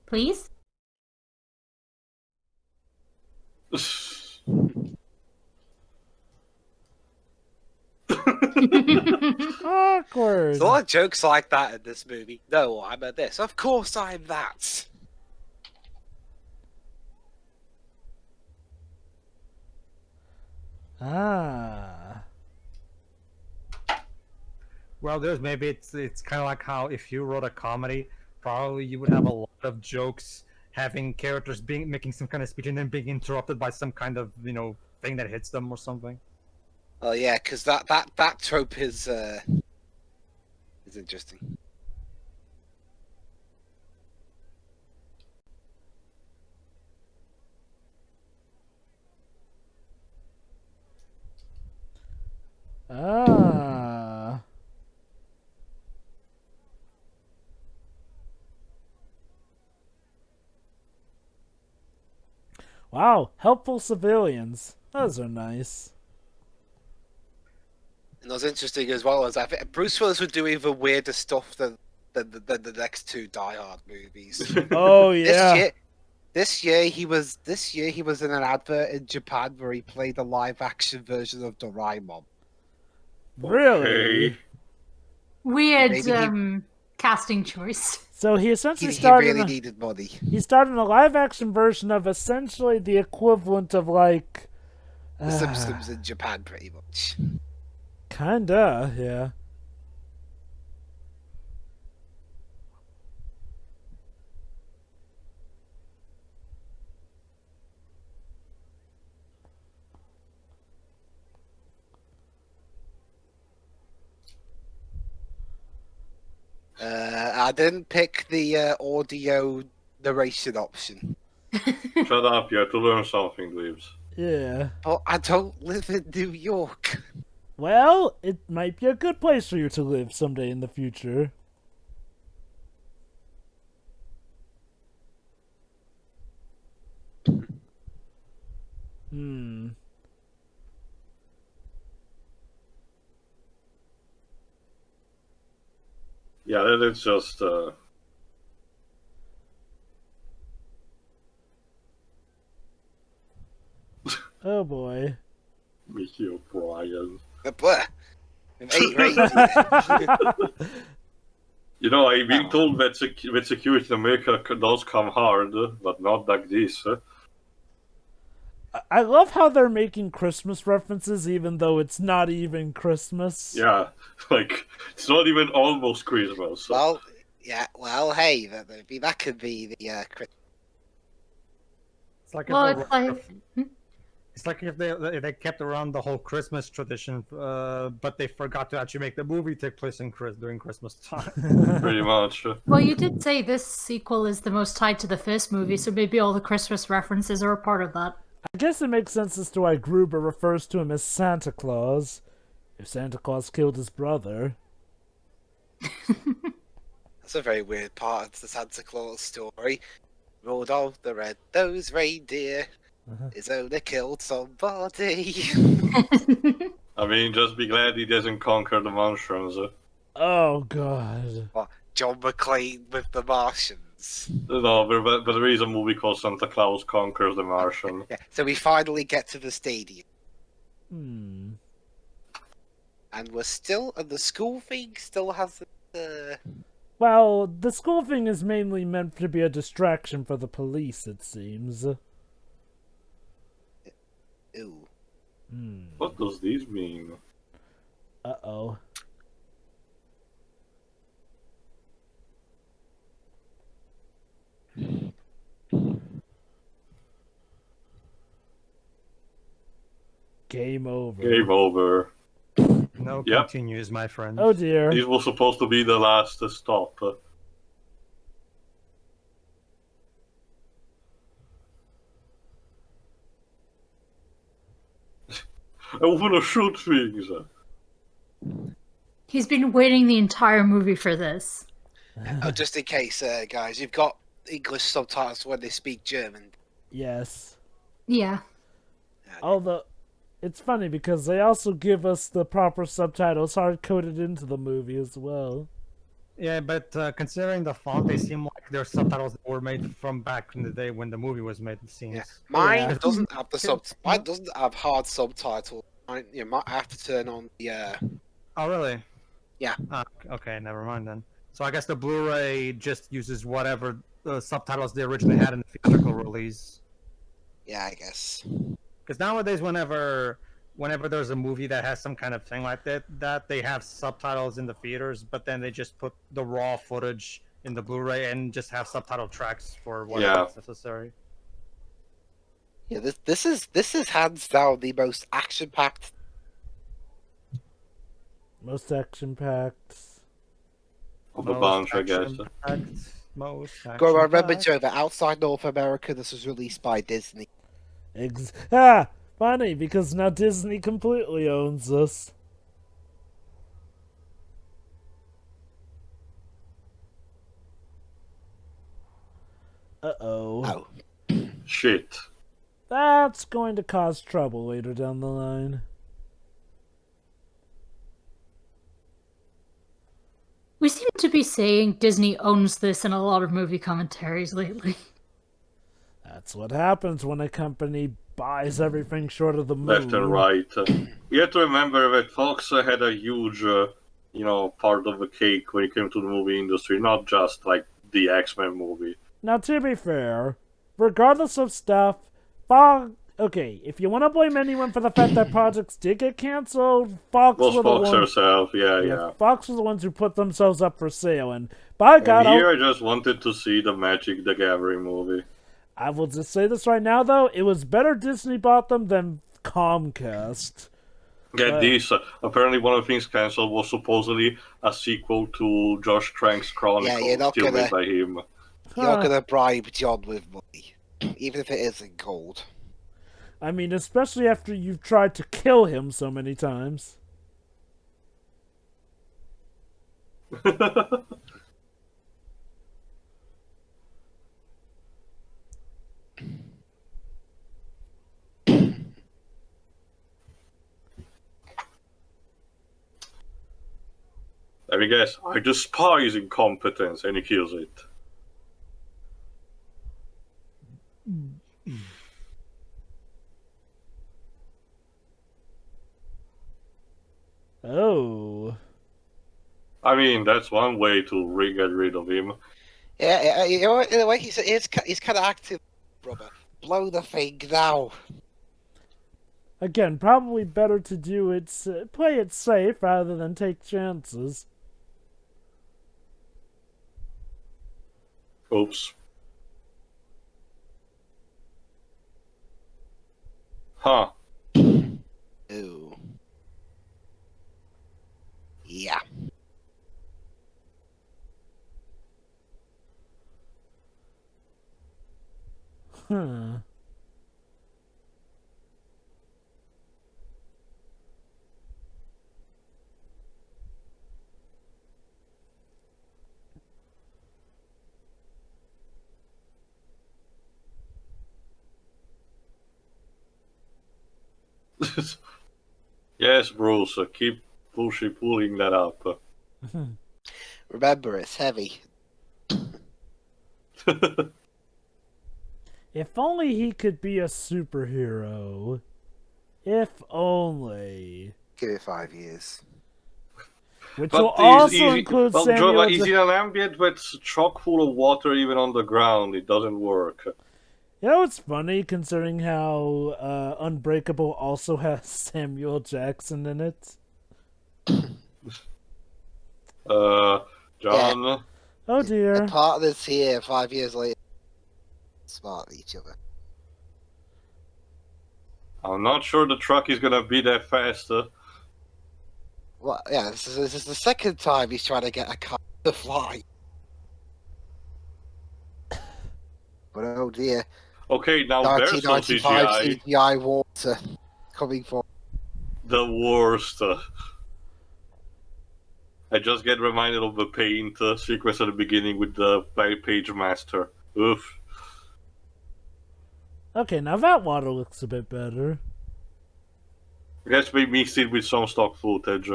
D: Please?
C: Awkward.
A: There's a lot of jokes like that in this movie. No, I'm a this. Of course I'm that.
C: Ah.
E: Well, there's maybe it's kind of like how if you wrote a comedy, probably you would have a lot of jokes, having characters making some kind of speech and then being interrupted by some kind of thing that hits them or something.
A: Oh yeah, because that trope is interesting.
C: Ah. Wow, helpful civilians. Those are nice.
A: And what's interesting as well is I think Bruce Willis would do even weirder stuff than the next two Die Hard movies.
C: Oh yeah.
A: This year he was in an advert in Japan where he played a live action version of Doraemon.
C: Really?
B: Okay.
D: Weird
A: Maybe he-
D: casting choice.
C: So he essentially
A: He
C: started.
A: really needed money.
C: He started a live action version of essentially the equivalent of like.
A: The Simpsons in Japan, pretty much.
C: Kinda, yeah.
A: I didn't pick the audio narration option,
B: Shut up, you have to learn something, Dweebs.
C: Yeah.
A: but I don't live in New York.
C: Well, it might be a good place for you to live someday in the future. Hmm.
B: Yeah, that is just.
C: Oh boy.
B: Mickey O'Brien.
A: Blah. With 8 ratings.
B: You know, I've been told that with security in America does come hard, but not like this.
C: I love how they're making Christmas references even though it's not even Christmas.
B: Yeah, like, it's not even almost Christmas.
A: Well, yeah. Well, hey, that could be the
E: It's like
D: Well,
E: if
D: it's
E: they,
D: like
E: it's like if they kept around the whole Christmas tradition, but they forgot to actually make the movie take place during Christmas time.
B: Pretty much.
D: well, you did say this sequel is the most tied to the first movie, so maybe all the Christmas references are a part of that.
C: I guess it makes sense as to why Gruber refers to him as Santa Claus. If Santa Claus killed his brother.
A: That's a very weird part of the Santa Claus story. Rudolph the red-nosed reindeer is only killed somebody.
B: I mean, just be glad he doesn't conquer the Martians.
C: Oh god.
A: What, John McClane with the Martians.
B: No, but there is a movie called Santa Claus Conquers the Martian.
A: Yeah, so we finally get to the stadium.
C: Hmm.
A: And the school thing still has
C: Well, the school thing is mainly meant to be a distraction for the police, it seems.
A: Ooh.
C: Hmm.
B: What does this mean?
C: Uh-oh. Game over.
B: Game over.
E: No,
B: Yep.
E: continues, my friend.
C: Oh dear.
B: This was supposed to be the last stop. I want to shoot things.
D: He's been waiting the entire movie for this.
A: Oh, just in case, guys, you've got English subtitles when they speak German.
C: Yes.
D: Yeah.
C: Although, it's funny because they also give us the proper subtitles hard-coded into the movie as well.
E: Yeah, but considering the font, they seem like they're subtitles that were made from back in the day when the movie was made. It seems.
A: Yeah. Mine
C: Yeah.
A: doesn't have Mine doesn't have hard subtitles. I have to turn on the.
E: Oh, really?
A: Yeah.
E: Ah, okay, never mind then. So I guess the Blu-ray just uses whatever subtitles they originally had in the theatrical release.
A: Yeah, I guess.
E: Because nowadays, whenever there's a movie that has some kind of thing like that they have subtitles in the theaters, but then they just put the raw footage in the Blu-ray and just have subtitle tracks for whatever's necessary.
A: Yeah, this is hands down the most action-packed
C: Most action-packed.
B: Of a bunch, I guess.
E: Most
A: Go remember,
E: action-packed.
A: Joe, that outside North America, this was released by Disney.
C: Funny, because now Disney completely owns us. Uh-oh.
A: Oh.
B: Shit.
C: That's going to cause trouble later down the line.
D: We seem to be saying Disney owns this in a lot of movie commentaries lately.
C: That's what happens when a company buys everything short of the moon.
B: Left and right. You have to remember that Fox had a huge, part of the cake when it came to the movie industry, not just like the X-Men movie.
C: Now, to be fair, regardless of stuff, Fox... Okay, if you want to blame anyone for the fact that projects did get cancelled, Fox
B: Was
C: were the
B: Fox
C: ones...
B: herself, yeah.
C: Fox was the ones who put themselves up for sale, and by God...
B: And here I just wanted to see the Magic the Gathering movie.
C: I will just say this right now, though. It was better Disney bought them than Comcast.
B: Get this, apparently one of the things cancelled was supposedly a sequel to Josh Trank's Chronicles,
A: you're not
B: still
A: gonna-
B: made by him.
A: You're gonna bribe John with money, even if it isn't gold.
C: I mean, especially after you've tried to kill him so many times.
B: Let me guess, I despise incompetence, and he kills it.
C: Oh.
B: I mean, that's one way to get rid of him.
A: Yeah, you know what, in a way, he's kind of active, brother. Blow the thing now.
C: Again, probably better to do it, play it safe rather than take chances.
B: Oops. Huh.
A: Ooh. Yeah.
C: Huh.
B: Yes, Bruce, keep pulling that up.
A: Remember, it's heavy.
C: If only he could be a superhero. If only.
A: Give it 5 years.
C: Which
B: But
C: will also
B: is
C: include
B: well,
C: Samuel
B: Jova, is in an ambient that's chock full of water even on the ground? It doesn't work.
C: You know what's funny, considering how Unbreakable also has Samuel Jackson in it?
B: John?
C: Oh dear.
A: The partners here 5 years later. Smart at each other.
B: I'm not sure the truck is gonna be that fast.
A: Well, yeah, this is the second time he's trying to get a car to fly. But oh dear.
B: Okay, now there's some
A: 1995
B: CGI.
A: CGI water coming for.
B: The worst. I just get reminded of the paint sequence at the beginning with the page master. Oof.
C: Okay, now that water looks a bit better.
B: I guess we mixed it with some stock footage.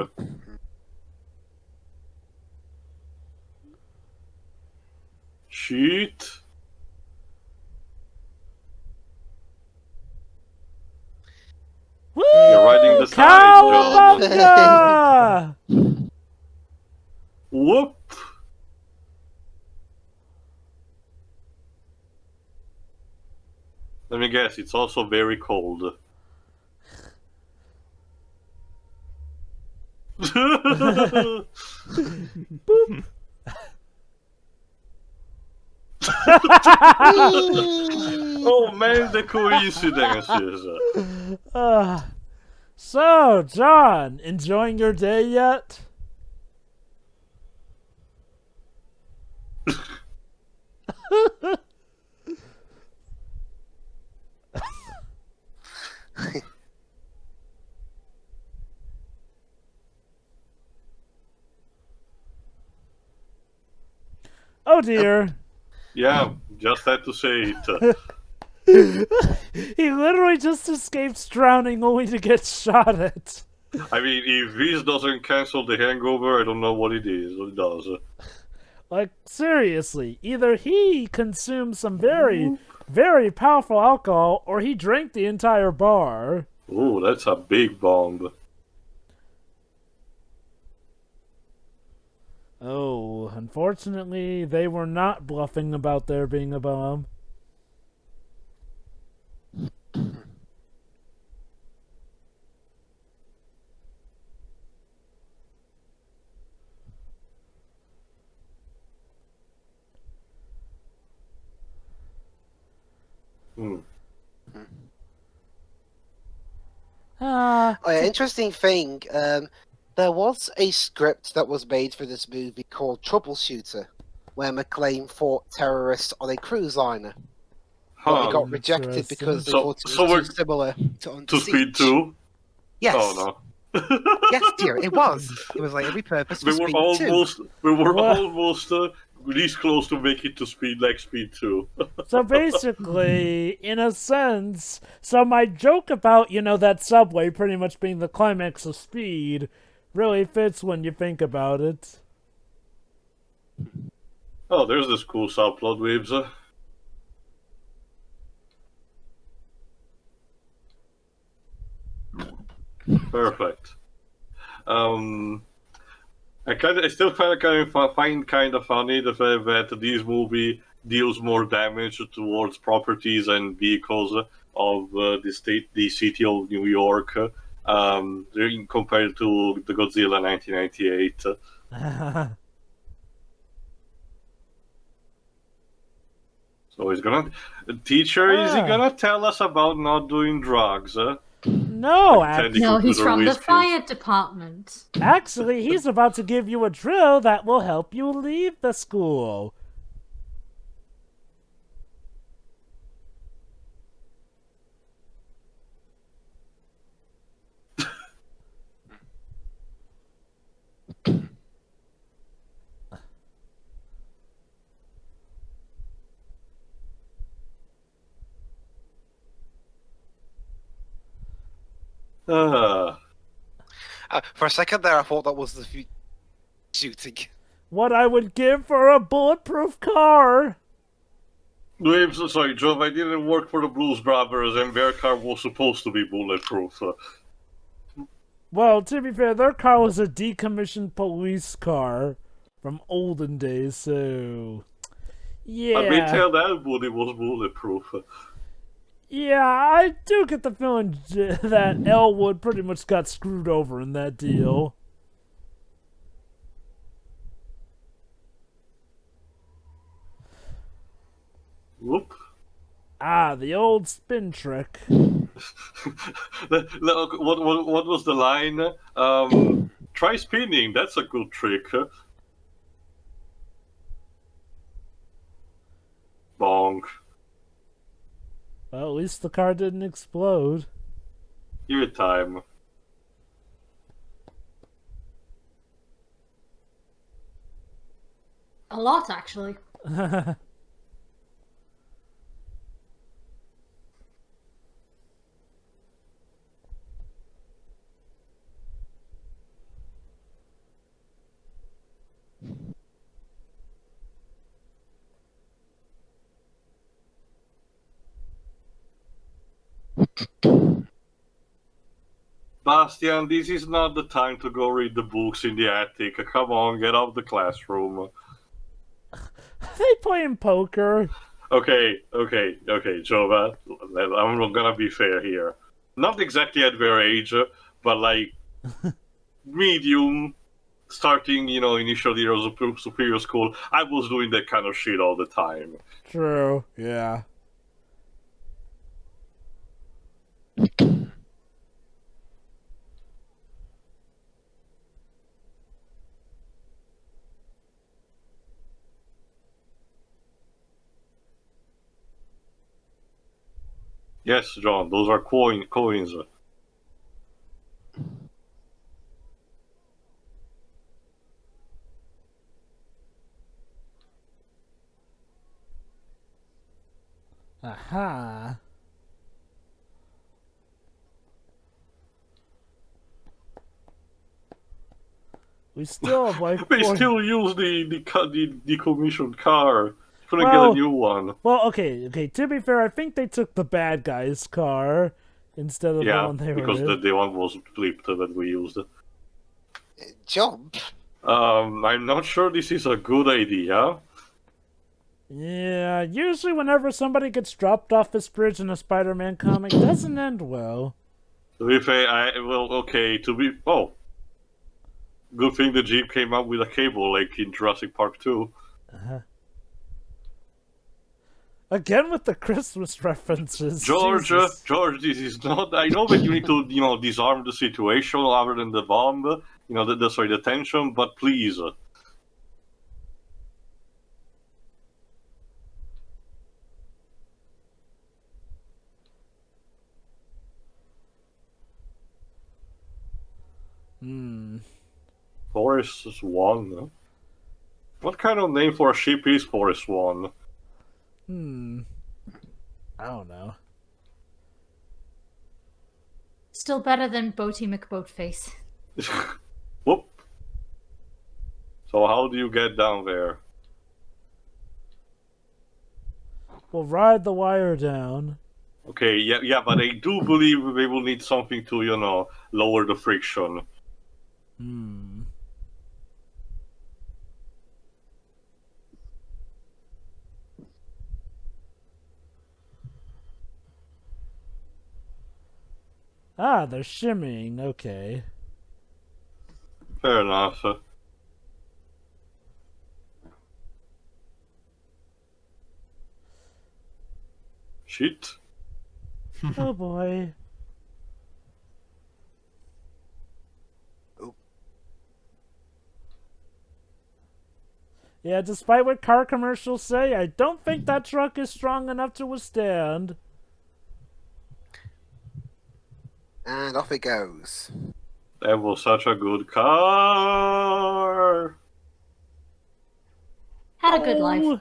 B: Shit.
C: Woo!
B: You're riding the side, John.
C: Cowabunga!
B: Whoop. Let me guess, it's also very cold.
C: Boop.
B: Oh man, the coincidences.
C: Ah, So, John, enjoying your day yet? Oh dear.
B: Yeah, just had to say it.
C: He literally just escapes drowning only to get shot at.
B: I mean, if this doesn't cancel the hangover, I don't know what it is. What it does.
C: Like, seriously, either he consumed some very, very powerful alcohol or he drank the entire bar.
B: Ooh, that's a big bomb.
C: Oh, unfortunately, they were not bluffing about there being a bomb.
B: Hmm.
C: Ah,
A: Oh, yeah, interesting thing. There was a script that was made for this movie called Troubleshooter, where McClane fought terrorists on a cruise liner. But it
B: Huh.
A: got rejected because they
B: So-
A: thought it was
B: so
A: too
B: we're-
A: similar to Under
B: To Speed
A: Siege.
B: 2?
A: Yes.
B: Oh no.
A: Yes, dear, it was. It was like repurposed for
B: We were
A: Speed 2.
C: What?
B: almost this close to make it to Speed like Speed 2.
C: so basically, in a sense, so my joke about, that subway pretty much being the climax of Speed really fits when you think about it.
B: Oh, there's this cool subplot, Waves. Perfect. I still find kind of funny the fact that this movie deals more damage towards properties and vehicles of the city of New York, compared to the Godzilla 1998. So he's gonna, teacher, is he gonna tell us about not doing drugs?
C: No,
B: Teddy
D: No, he's
B: computer
D: from the
B: whiskey.
D: fire department.
C: actually, he's about to give you a drill that will help you leave the school.
B: Ah.
A: For a second there, I thought that was the shooting.
C: What I would give for a bulletproof car.
B: Waves, sorry, Joe, I didn't work for the Blues Brothers, and their car was supposed to be bulletproof.
C: Well, to be fair, their car was a decommissioned police car from olden days, so yeah.
B: I may tell that Woody was bulletproof.
C: Yeah, I do get the feeling that Elwood pretty much got screwed over in that deal.
B: Whoop.
C: Ah, the old spin trick.
B: Look, what was the line? Try spinning, that's a good trick. Bonk.
C: Well, at least the car didn't explode.
B: Give it time.
D: A lot, actually.
B: Bastian, this is not the time to go read the books in the attic. Come on, get out of the classroom.
C: They playing poker.
B: Okay, Jova. I'm gonna be fair here. Not exactly at their age, but like medium, starting, initial years of superior school. I was doing that kind of shit all the time.
C: True, yeah.
B: Yes, John, those are coins.
C: Aha. We still have like
B: They
C: 40...
B: still use the decommissioned car. Couldn't get
C: Well-
B: a new one.
C: Well, okay. To be fair, I think they took the bad guy's car instead of the
B: Yeah,
C: one they were
B: because
C: in.
B: the one was flipped that we used.
A: Jump.
B: I'm not sure this is a good idea.
C: Yeah, usually whenever somebody gets dropped off this bridge in a Spider-Man comic, it doesn't end well.
B: To be fair, oh, good thing the Jeep came up with a cable like in Jurassic Park 2.
C: Again with the Christmas references.
B: George,
C: Jesus.
B: George, this is not. I know that you need to, disarm the situation other than the bomb. The tension. But please. Forest Swan. What kind of name for a ship is Forest Swan?
C: I don't know.
D: Still better than Boaty McBoatface.
B: Whoop. So how do you get down there?
C: We'll ride the wire down.
B: Okay, yeah, but I do believe we will need something to, lower the friction.
C: Ah, they're shimmying. Okay.
B: Fair enough. Shit.
C: Oh boy. Yeah, despite what car commercials say, I don't think that truck is strong enough to withstand.
A: And off it goes.
B: That was such a good car.
D: Had a good life.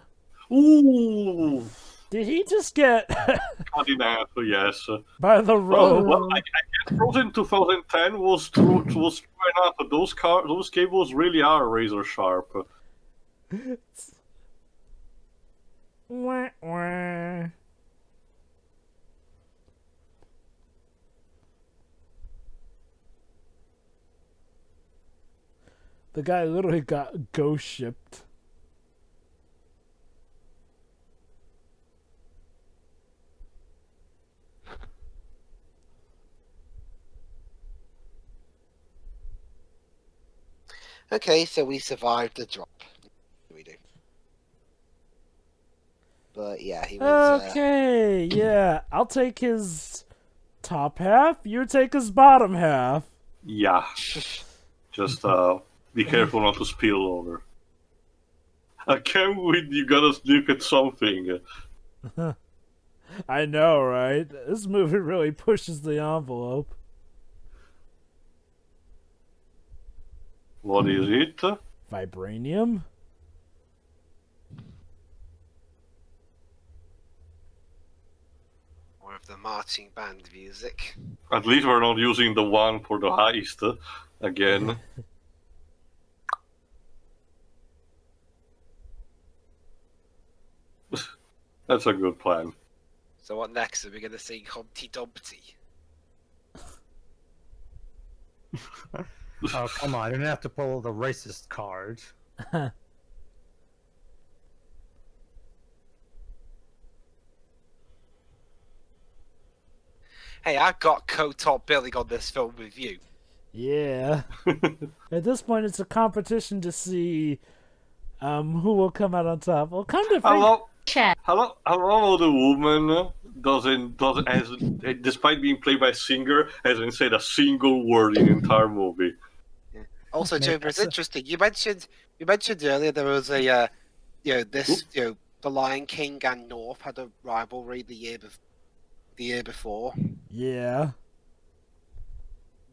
B: Ooh.
C: Did he just get
B: Cut in half, yes.
C: by the road?
B: Well, I guess Frozen 2010 was true enough. Those cables really are razor sharp.
C: Wah, wah. The guy literally got ghost shipped.
A: Okay, so we survived the drop. We do. But yeah, he was.
C: Okay, yeah. I'll take his top half. You take his bottom half.
B: Yeah. Just be careful not to spill over. I can't wait, you gotta look at something.
C: I know, right? This movie really pushes the envelope.
B: What is it?
C: Vibranium?
A: More of the marching band music.
B: At least we're not using the one for the heist again. That's a good plan.
A: So what next? Are we going to see Humpty Dumpty?
E: Oh, come on. You're going to have to pull the racist card.
A: Hey, I got co-top billing on this film with you.
C: Yeah. At this point, it's a competition to see who will come out on top. Well, come to think...
D: Chat.
B: Hello, the woman doesn't despite being played by a singer, hasn't said a single word in the entire movie.
A: Also, Joker, it's interesting. You mentioned earlier there was a, the Lion King and North had a rivalry the year before. the year before.
C: Yeah.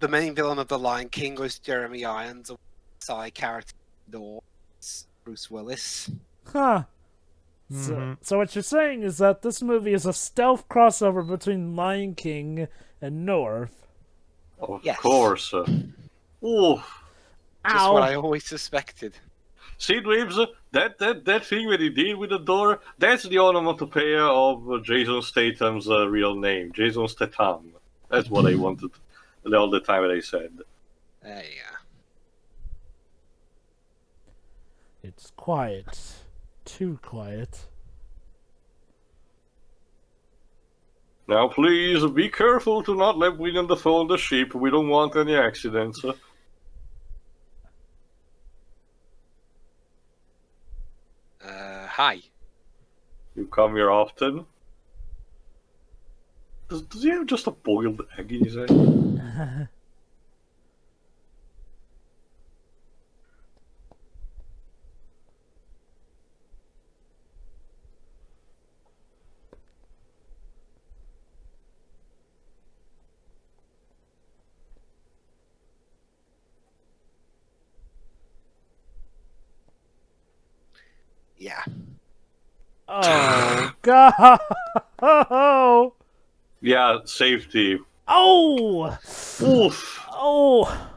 A: The main villain of The Lion King was Jeremy Irons, a side character Bruce Willis.
C: Huh. So what you're saying is that this movie is a stealth crossover between Lion King and North.
B: Of
A: Yes.
B: course. Ooh.
A: Just what I always suspected.
B: See, Dweebs, that thing that he did with the door, that's the onomatopoeia of Jason Statham's real name. Jason Statham. That's what I wanted all the time that I said.
A: There you go.
C: It's quiet. Too quiet.
B: Now, please, be careful to not let William Dafoe on the ship. We don't want any accidents.
A: Hi.
B: You come here often? Does he have just a boiled egg in his head?
A: Yeah.
C: Oh, God. Oh.
B: Yeah, safety.
C: Oh.
B: Oof.
C: Oh.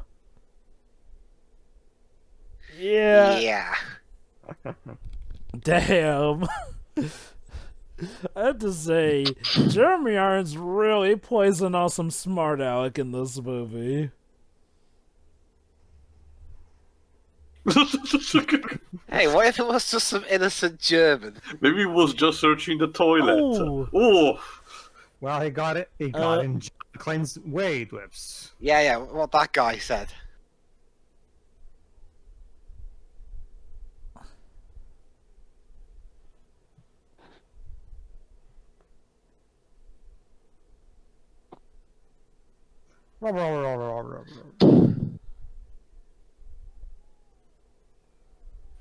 C: Yeah.
A: Yeah.
C: Damn. I have to say, Jeremy Irons really plays an awesome smart aleck in this movie.
A: Hey, what if it was just some innocent German?
B: Maybe he was just searching the toilet.
C: Oh.
B: Oh.
E: Well, he got it. He got in McClane's way, Dwips.
A: Yeah, what that guy said.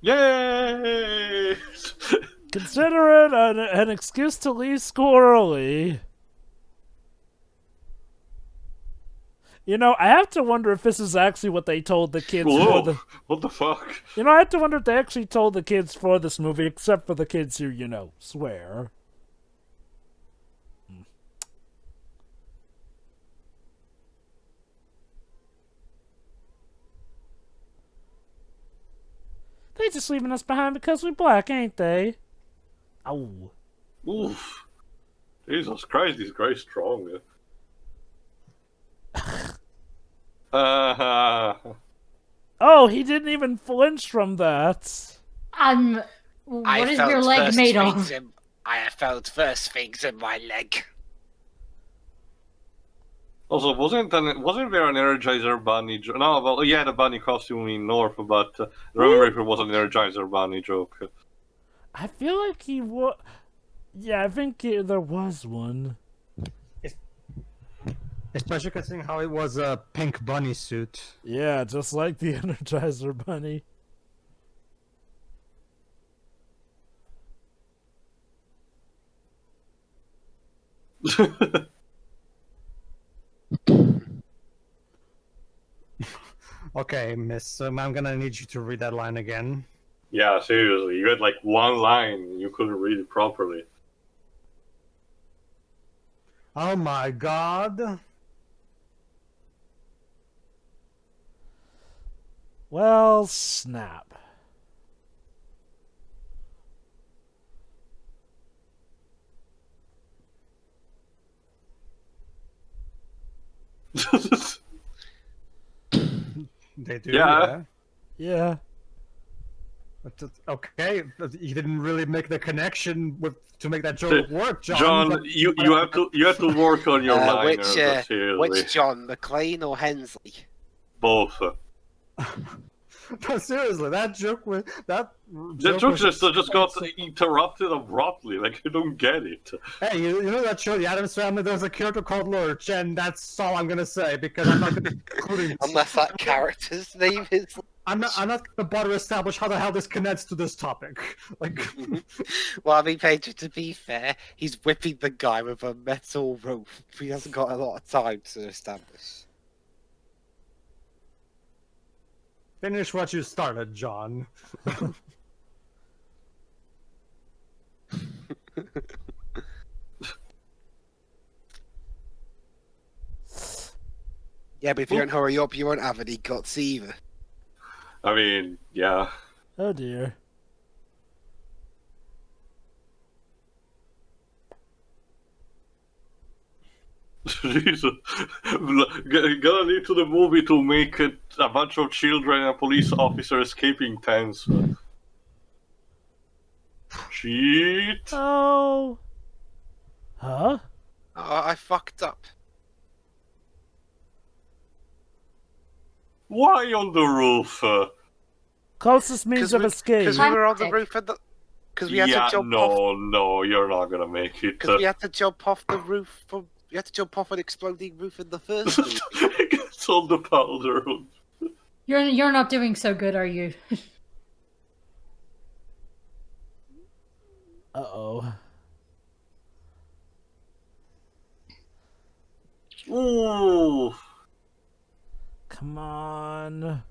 B: Yay!
C: Consider it an excuse to leave school early. You know, I have to wonder if this is actually what they told the kids
B: Whoa,
C: for the...
B: what the fuck?
C: You know, I have to wonder if they actually told the kids for this movie, except for the kids who, you know, swear. They just leaving us behind because we're black, ain't they? Oh.
B: Oof. Jesus Christ, this guy's strong.
C: Oh, he didn't even flinch from that.
D: What is your leg made of?
A: I felt first things in my leg.
B: Also, wasn't there an Energizer Bunny joke? No, well, yeah, the bunny costume in North, but remember if it was an Energizer Bunny joke.
C: I feel like he was... Yeah, I think there was one.
E: Especially considering how it was a pink bunny suit.
C: Yeah, just like the Energizer Bunny.
E: Okay, miss, I'm gonna need you to read that line again.
B: Yeah, seriously, you had like one line, you couldn't read it properly.
E: Oh my god.
C: Well, snap.
E: They do,
B: Yeah.
C: Yeah.
E: Okay, but you didn't really make the connection to make that joke work, John.
B: John,
E: but-
B: you have to work on your liners. Seriously.
A: Which John, McClane or Hensley?
B: Both.
E: But seriously, that joke was
B: The joke just got interrupted abruptly. Like, you don't get it.
E: Hey, you know that show, The Addams Family? There's a character called Lurch, and that's all I'm gonna say because I'm not gonna be including.
A: Unless that character's name is
E: I'm not gonna bother to establish how the hell this connects to this topic. Like,
A: Well, I mean, Pedro, to be fair, he's whipping the guy with a metal rope. He hasn't got a lot of time to establish.
E: finish what you started, John.
A: Yeah, but if you don't hurry up, you won't have any guts either.
B: I mean, yeah.
C: Oh dear.
B: Jesus. Gonna need to the movie to make it a bunch of children and a police officer escaping tense. Cheat.
C: Oh. Huh?
A: Oh, I fucked up.
B: Why on the roof?
C: Closest means of escape.
A: Because we were on the
D: Climactic.
A: roof of the... Because we had
B: Yeah,
A: to jump off...
B: no, you're not gonna make it.
A: Because we had to jump off the roof from... We had to jump off an exploding roof in the first movie.
B: It's on the powder.
D: You're not doing so good, are you?
C: Uh-oh.
B: Ooh.
C: Come on.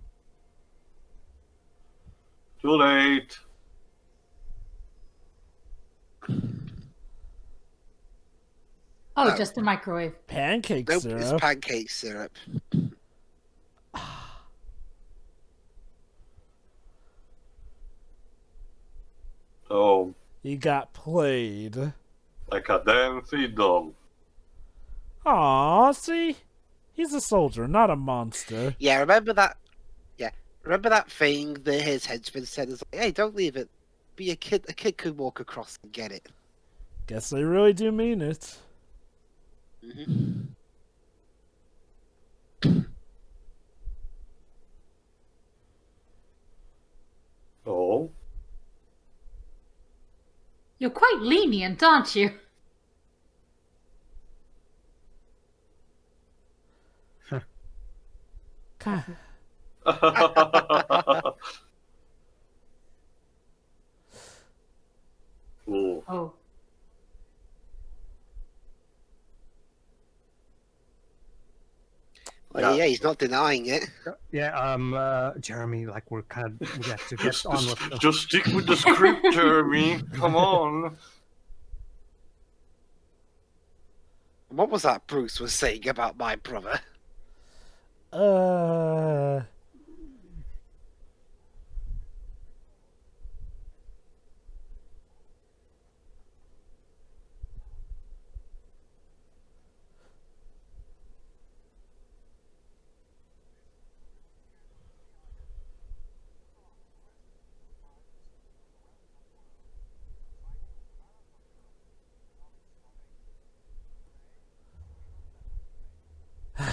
B: Too late.
D: Oh,
A: Oh.
D: just a microwave.
C: Pancake
A: Nope,
C: syrup.
A: it's pancake syrup.
B: Oh,
C: He got played.
B: like a dancing dog.
C: Aw, see? He's a soldier, not a monster.
A: Yeah, remember that... Yeah, remember that thing that his henchman said? Is like, hey, don't leave it. Be a kid. A kid could walk across and get it.
C: Guess they really do mean it.
A: Mm-hmm.
B: Oh.
D: You're quite lenient, aren't you?
C: God.
B: Ooh.
D: Oh.
A: Well, yeah, he's not denying it.
E: Yeah, Jeremy, like we have to get on with the...
B: Just stick with the script, Jeremy. Come on.
A: What was that Bruce was saying about my brother?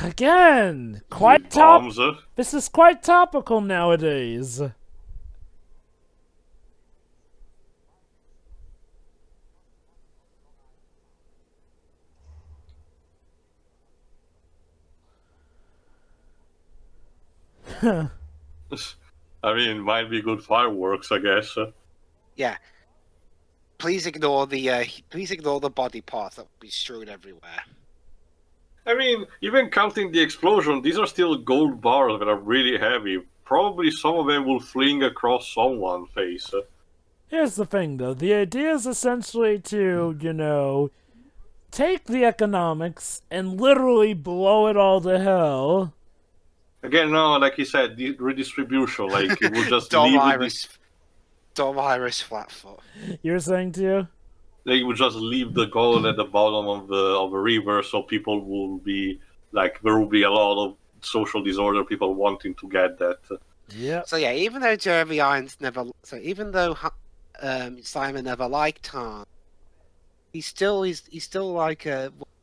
C: Again! Quite
B: Bombs.
C: This is quite topical nowadays.
B: I mean, might be good fireworks, I guess.
A: Yeah. Please ignore the body parts that will be strewn everywhere.
B: I mean, even counting the explosion, these are still gold bars that are really heavy. Probably some of them will fling across someone's face.
C: Here's the thing, though. The idea is essentially to, take the economics and literally blow it all to hell.
B: Again, no, like he said, the redistribution, like it will just
A: Dom
B: leave
A: Irish Flatfoot.
C: You're saying, too?
B: they would just leave the gold at the bottom of the river, so people will be like there will be a lot of social disorder, people wanting to get that.
C: Yep.
A: So yeah, even though Jeremy Irons even though Simon never liked Han, he's still like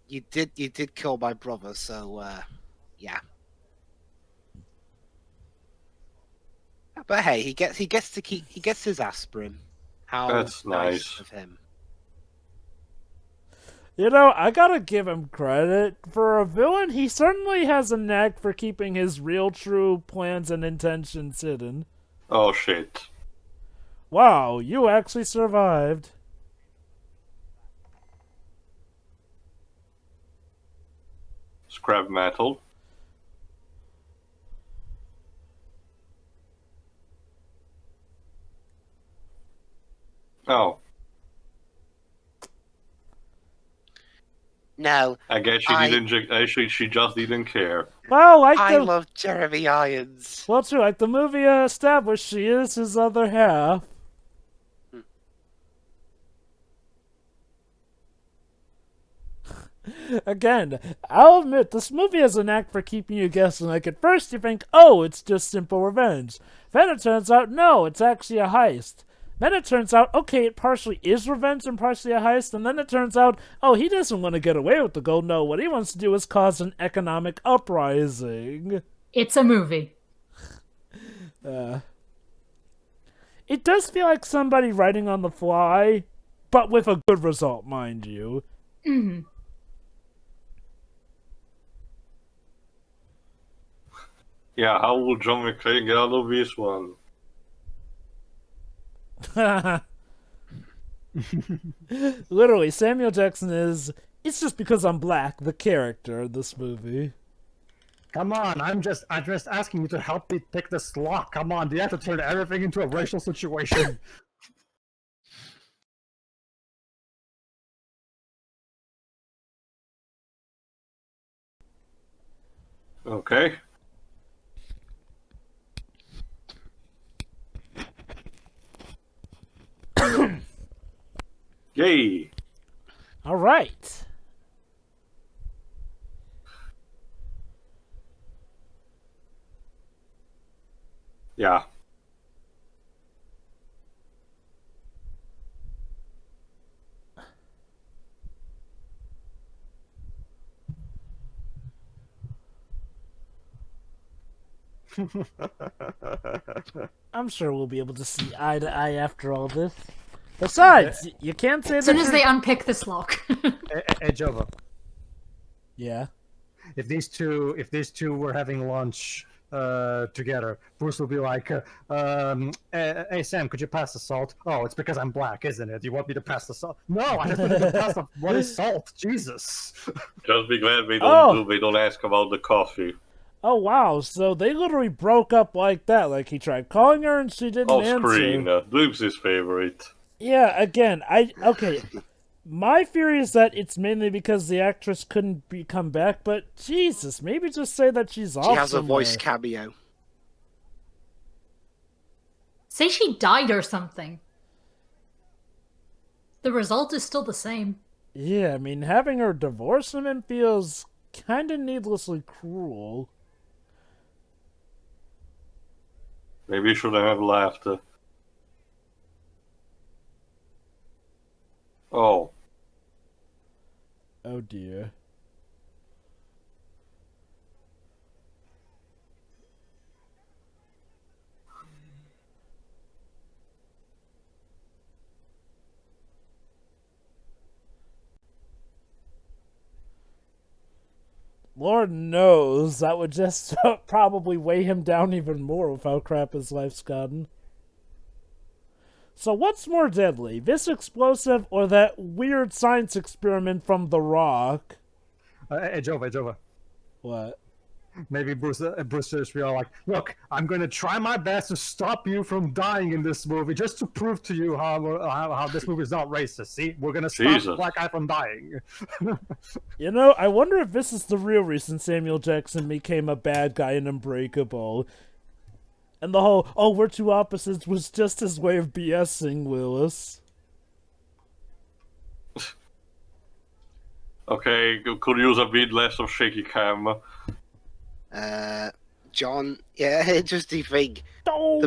A: you did kill my brother, so yeah. But hey, he gets his aspirin. How
B: That's nice
A: of him.
C: You know, I gotta give him credit. For a villain, he certainly has a knack for keeping his real true plans and intentions hidden.
B: Oh shit.
C: Wow, you actually survived.
B: Scrap metal. Oh,
A: No,
B: I guess she
A: I-
B: didn't. She just didn't care.
C: Well, like
A: I
C: the
A: love Jeremy Irons.
C: well, true, like the movie established, she is his other half. Again, I'll admit, this movie has a knack for keeping you guessing. Like, at first you think, oh, it's just simple revenge. Then it turns out, no, it's actually a heist. Then it turns out, okay, it partially is revenge and partially a heist. And then it turns out, oh, he doesn't want to get away with the gold. No, what he wants to do is cause an economic uprising.
D: It's a movie.
C: It does feel like somebody writing on the fly, but with a good result, mind you.
D: Hmm.
B: Yeah, how will John McClane get out of this one?
C: Literally, Samuel Jackson is... It's just because I'm black, the character in this movie.
E: Come on, I'm just asking you to help me pick this lock. Come on, do you have to turn everything into a racial situation?
B: Okay. Yay!
C: Alright.
B: Yeah.
C: I'm sure we'll be able to see eye to eye after all this. Besides, you can't say
D: As
C: that
D: soon as
C: you're-
D: they unpick this lock.
E: Hey, Jova,
C: Yeah.
E: if these two were having lunch together, Bruce will be like, hey Sam, could you pass the salt? Oh, it's because I'm black, isn't it? You want me to pass the salt? No, I just wanted to pass the what is salt? Jesus.
B: Just be glad they
C: Oh.
B: don't ask about the coffee.
C: Oh, wow. So they literally broke up like that. Like, he tried calling her and she didn't
B: Off
C: answer.
B: screen. Bloop's favorite.
C: Yeah, again, okay. My theory is that it's mainly because the actress couldn't come back, but Jesus, maybe just say that she's off
A: She has a
C: somewhere.
A: voice cameo.
D: Say she died or something. The result is still the same.
C: Yeah, I mean, having her divorce him feels kind of needlessly cruel.
B: Maybe you shouldn't have laughed. Oh.
C: Oh dear. Lord knows that would just probably weigh him down even more with how crap his life's gotten. So what's more deadly, this explosive or that weird science experiment from The Rock?
E: Hey, Jova.
C: What?
E: Maybe Bruce just be all like, look, I'm going to try my best to stop you from dying in this movie, just to prove to you how this movie is not racist. See, we're going to stop
B: Jesus.
E: the black guy from dying.
C: You know, I wonder if this is the real reason Samuel Jackson became a bad guy in Unbreakable. And the whole, oh, we're two opposites was just his way of BSing Willis.
B: Okay, could use a bit less of shaky cam.
A: John, yeah, interesting thing.
C: Oh!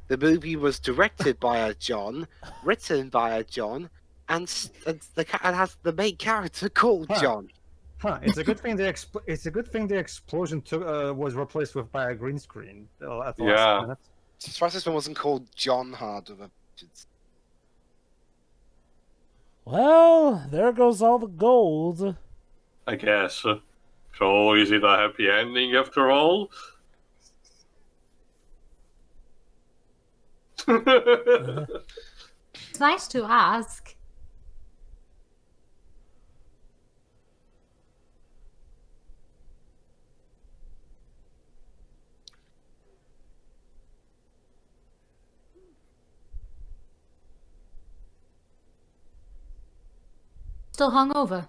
A: The movie was directed by a John, written by a John, and has the main character called
E: Huh.
A: John.
E: Huh? It's a good thing the explosion was replaced by a green screen at the
B: Yeah.
E: last minute.
A: Surprised this one wasn't called John Hard.
C: Well, there goes all the gold.
B: I guess. So, is it a happy ending after all?
D: It's nice to ask. Still hungover.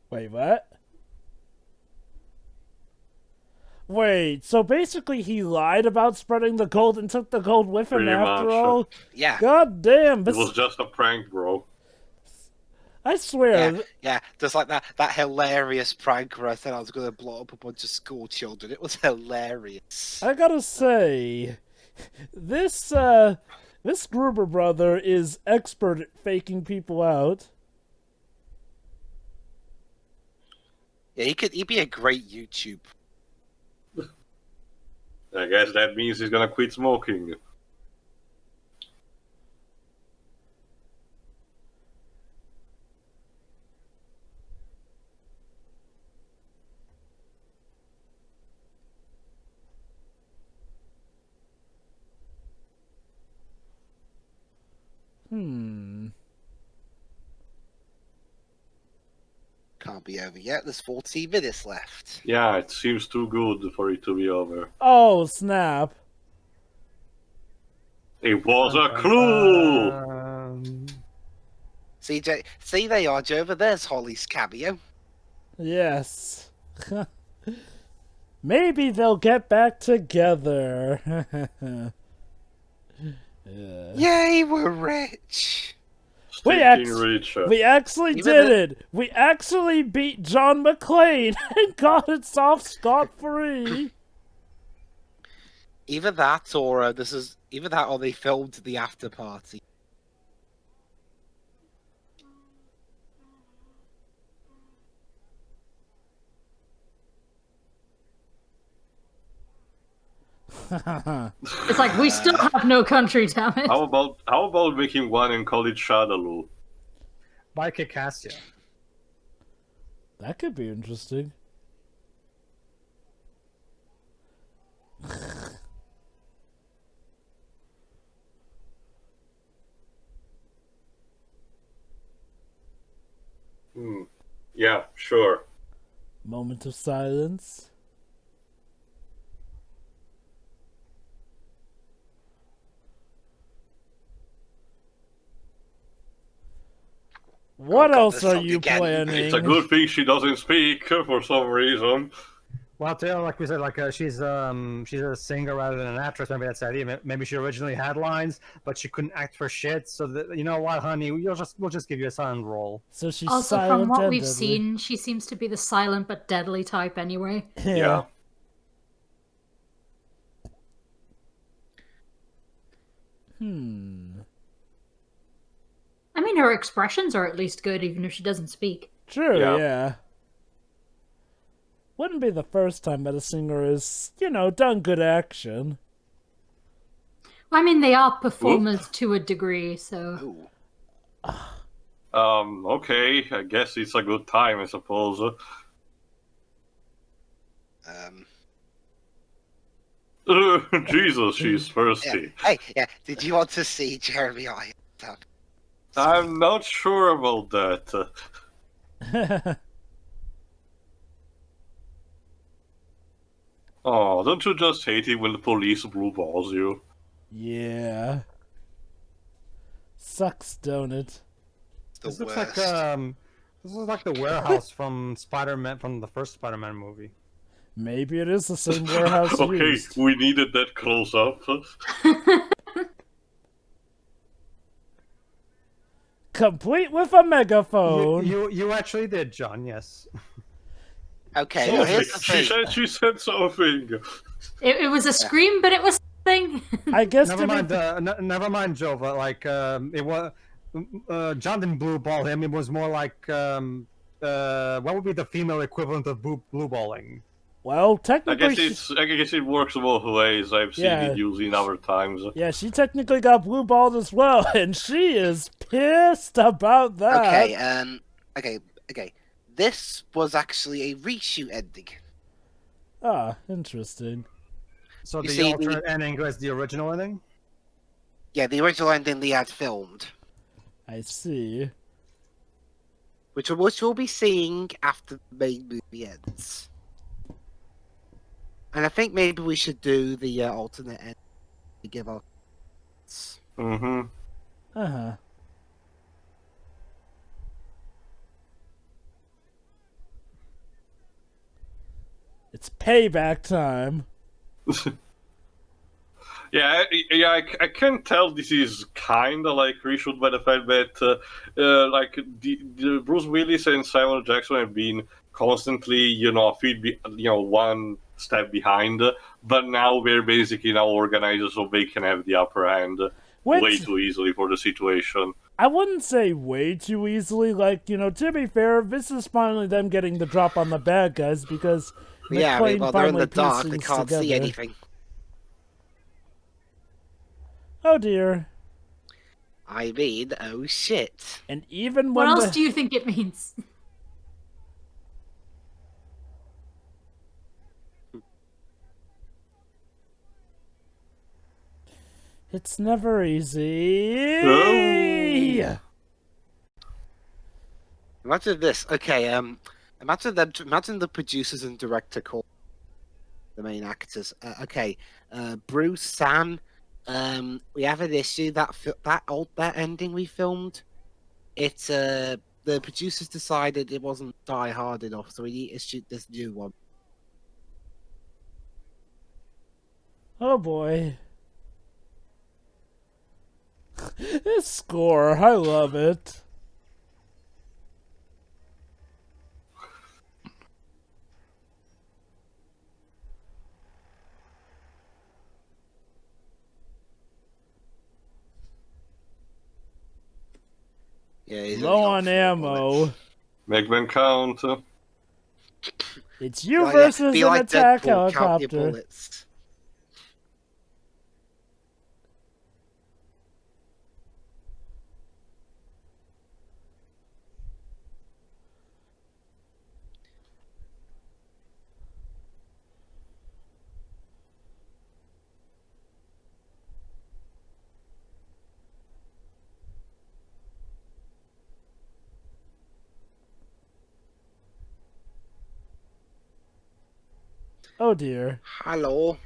C: Wait, what? Wait, so basically he lied about spreading the gold and took the gold with him
B: Pretty
C: after
B: much.
C: all?
A: Yeah.
C: God damn,
B: It
C: but
B: was just a prank, bro.
C: I swear,
A: Yeah, just like that hilarious prank where I said I was going to blow up a bunch of school children. It was hilarious.
C: I gotta say, this Gruber brother is expert at faking people out.
A: Yeah, he'd be a great YouTube.
B: I guess that means he's gonna quit smoking.
A: Can't be over yet. There's 14 minutes left.
B: Yeah, it seems too good for it to be over.
C: Oh, snap.
B: It was a clue!
A: See, they are, Jova. There's Holly's cameo.
C: Yes. Maybe they'll get back together.
A: Yay, we're rich.
B: Stinking rich.
C: We actually
A: Even
C: did
A: the-
C: it! We actually beat John McClane and got it off scot-free!
A: Either that, or they filmed the after party.
D: It's like, we still have no country, damn it.
B: How about making one and call it Shadaloo?
E: By Kikassia.
C: That could be interesting.
B: Yeah, sure.
C: Moment of silence. What
A: God,
C: else
A: this
C: are
A: song
C: you
A: again.
C: planning?
B: It's a good thing she doesn't speak for some reason.
E: Well, like we said, she's a singer rather than an actress. Maybe that's the idea. Maybe she originally had lines, but she couldn't act for shit. So you know what, honey, we'll just give you a silent role.
C: So she's
D: Also,
C: silent
D: from what
C: and
D: we've
C: deadly.
D: seen, she seems to be the silent but deadly type anyway.
B: Yeah.
D: I mean, her expressions are at least good, even if she doesn't speak.
C: True,
B: Yeah.
C: yeah. Wouldn't be the first time that a singer has, done good action.
D: Well, I mean, they are performers to a degree, so...
A: Ooh.
B: Okay, I guess it's a good time, I suppose. Jesus, she's
A: Yeah.
B: thirsty.
A: Hey, yeah. Did you want to see Jeremy Irons?
B: I'm not sure about that. Oh, don't you just hate it when the police blue balls you?
C: Yeah. Sucks, don't it?
A: The
E: This looks
A: worst.
E: like the warehouse from Spider-Man, from the first Spider-Man movie.
C: Maybe it is the same warehouse
B: Okay,
C: used.
B: we needed that close up.
C: Complete with a megaphone.
E: You actually did, John. Yes.
A: Okay,
B: Something.
A: now here's the
B: She
A: thing.
B: said something.
D: It was a scream, but it was something.
C: I guess
E: Never mind. Never mind, Jova. Like it was. John didn't blue ball him. It was more like what would be the female equivalent of blue balling?
C: Well,
B: I
C: technically,
B: guess it works both ways. I've seen
C: Yeah.
B: it used in other times.
C: yeah, she technically got blue balled as well, and she is pissed about that.
A: Okay. This was actually a reshoot ending.
C: Ah, interesting.
E: So
A: You
E: the
A: see,
E: alternate ending was the original ending?
A: Yeah, the original ending they had filmed,
C: I see.
A: which we'll be seeing after the main movie ends. And I think maybe we should do the alternate ending to give our.
B: Mm-hmm.
C: Uh-huh. It's payback time.
B: Yeah, I can tell this is kind of like reshoot by the fact that like the Bruce Willis and Samuel Jackson have been constantly, one step behind, but now we're basically now organized so they can have the upper hand way
C: Which
B: too easily for the situation.
C: I wouldn't say way too easily. Like, to be fair, this is finally them getting the drop on the bad guys because
A: Yeah,
C: McClane
A: well, they're in
C: finally
A: the dark,
C: pieced
A: they
C: things
A: can't see
C: together.
A: anything.
C: Oh dear.
A: I mean, oh shit.
C: And even
D: What
C: when
D: else do you think it means?
C: It's never easy.
B: Oh.
A: Imagine this. Okay, imagine the producers and director call the main actors. Bruce, Sam, we have an issue that ending we filmed. It's the producers decided it wasn't Die Hard enough, so we need to shoot this new one.
C: Oh boy. This score, I love it.
A: Yeah, he's
C: Low
A: only got
C: on
A: 4
C: ammo.
A: bullets.
B: Make them count.
C: It's you
A: Like,
C: versus
A: be
C: an
A: like
C: attack
A: Deadpool, count your
C: helicopter.
A: bullets.
C: Oh dear.
A: Hello.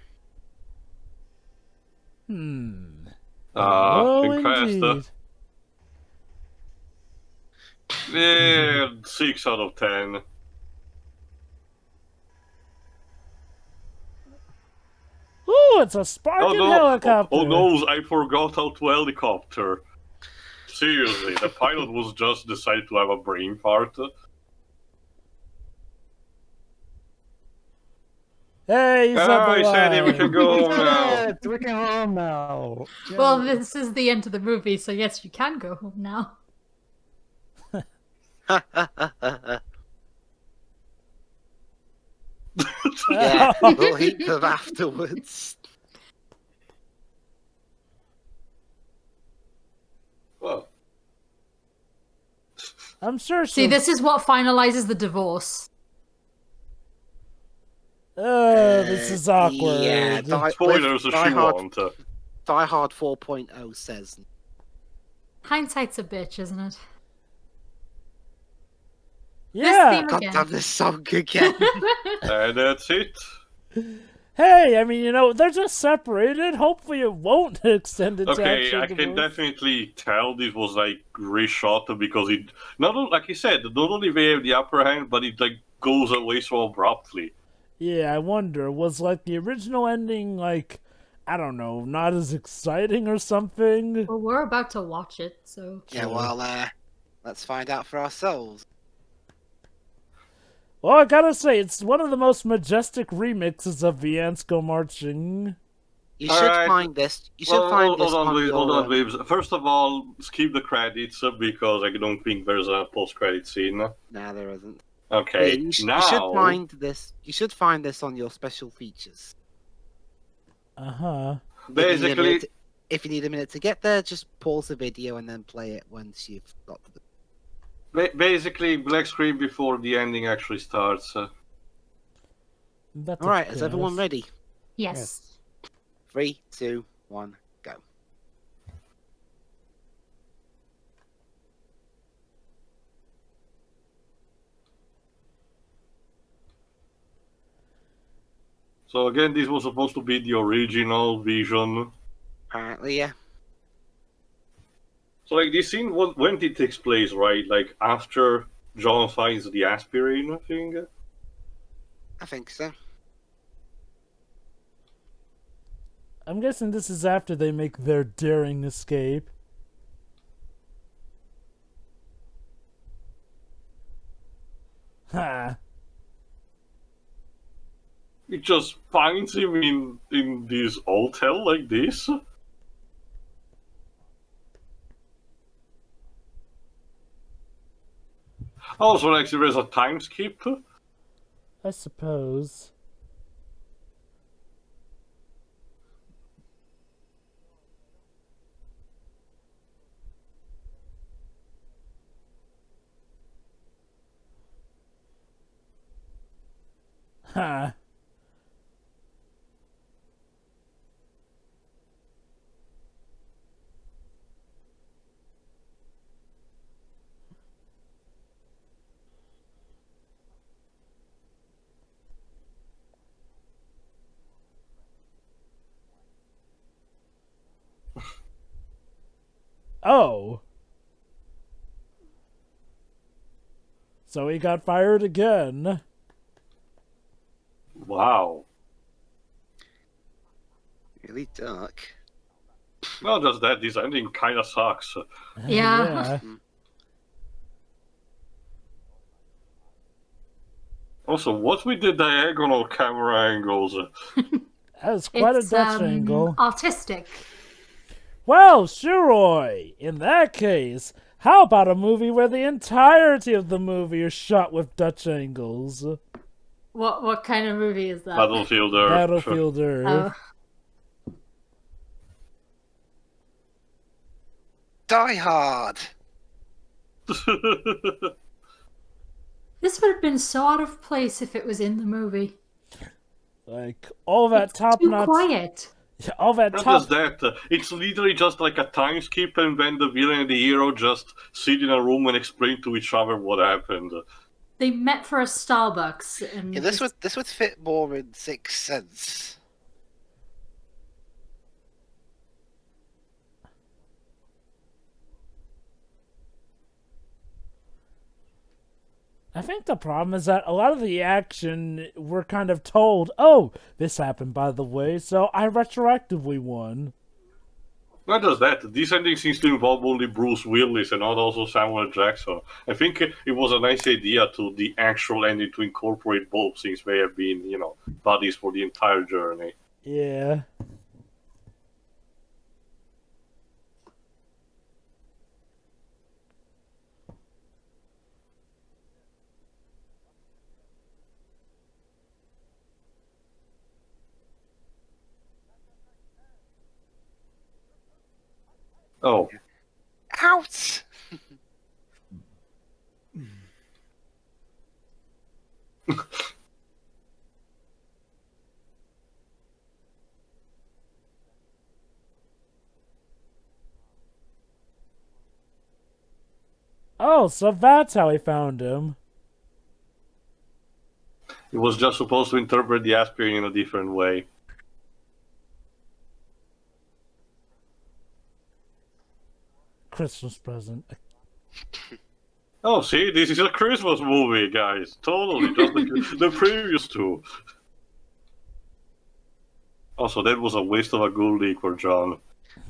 C: Oh,
B: Impressed.
C: indeed.
B: Yeah, 6 out of 10.
C: Ooh, it's a Spartan helicopter.
B: Oh no, I forgot how to helicopter. Seriously, the pilot was just decided to have a brain fart.
C: Hey, he's up
B: I said we can go home now.
E: We can go home now. Yeah.
D: Well, this is the end of the movie, so yes, you can go home now.
A: Yeah, we'll eat them afterwards.
B: Well,
C: I'm sure
D: See,
C: she'll...
D: this is what finalizes the divorce.
C: this is awkward.
A: Yeah,
B: spoilers if
A: Die
B: she
A: Hard,
B: want.
A: Die Hard 4.0 says.
D: Hindsight's a bitch, isn't it?
C: Yeah.
D: This theme
A: God
D: again.
A: damn this song again.
B: And that's it.
C: Hey, I mean, they're just separated. Hopefully it won't extend into
B: Okay,
C: actual
B: I can
C: divorce.
B: definitely tell this was like reshot because it like you said, not only they have the upper hand, but it like goes away so abruptly.
C: Yeah, I wonder, was like the original ending like, I don't know, not as exciting or something?
D: Well, we're about to watch it, so...
A: Yeah, well, let's find out for ourselves.
C: Well, I gotta say, it's one of the most majestic remixes of the Ants Go Marching.
A: You
B: All
A: should
B: right.
A: find this. You should find this
B: hold on,
A: on your...
B: hold on, Waves. First of all, skip the credits because I don't think there's a post-credit scene.
A: Nah, there isn't.
B: Okay,
A: you should
B: now
A: find this. You should find this on your special features.
C: Uh-huh.
B: basically,
A: If you need a minute to get there, just pause the video and then play it once you've got to the.
B: basically black screen before the ending actually starts.
C: That's
A: All right, is everyone
C: guess.
A: ready?
D: Yes.
A: 3, 2, 1, go.
B: So again, this was supposed to be the original vision.
A: Apparently, yeah.
B: So like this scene, when it takes place, right? Like after John finds the aspirin thing.
A: I think so.
C: I'm guessing this is after they make their daring escape. Ha!
B: It just finds him in this hotel like this. Also, actually, there's a time skip.
C: I suppose. Ha! Oh! So he got fired again.
B: Wow.
A: Really dark.
B: Not just that, this ending kind of sucks.
D: Yeah.
B: Also, what's with the diagonal camera angles?
C: That's quite
D: It's
C: a Dutch angle.
D: artistic.
C: Well, Shiroi, in that case, how about a movie where the entirety of the movie is shot with Dutch angles?
D: What kind of movie is that?
B: Battlefield Earth.
C: Battlefield Earth.
D: Oh.
A: Die Hard.
D: This would have been so out of place if it was in the movie.
C: Like, all that
D: Too
C: top-notch...
D: quiet.
C: All that
B: Not
C: top...
B: just that, it's literally just like a time skip, and then the villain and the hero just sit in a room and explain to each other what happened.
D: They met for a Starbucks and
A: Yeah, this would fit more in Sixth Sense.
C: I think the problem is that a lot of the action we're kind of told, oh, this happened by the way, so I retroactively won.
B: Not just that, this ending seems to involve only Bruce Willis and not also Samuel Jackson. I think it was a nice idea to the actual ending to incorporate both, since they have been, buddies for the entire journey.
C: Yeah.
B: Oh.
A: Out!
C: Oh, so that's how he found him.
B: It was just supposed to interpret the aspirin in a different way.
C: Christmas present.
B: Oh, see, this is a Christmas movie, guys. Totally, just like the previous two. Also, that was a waste of a good leak for John.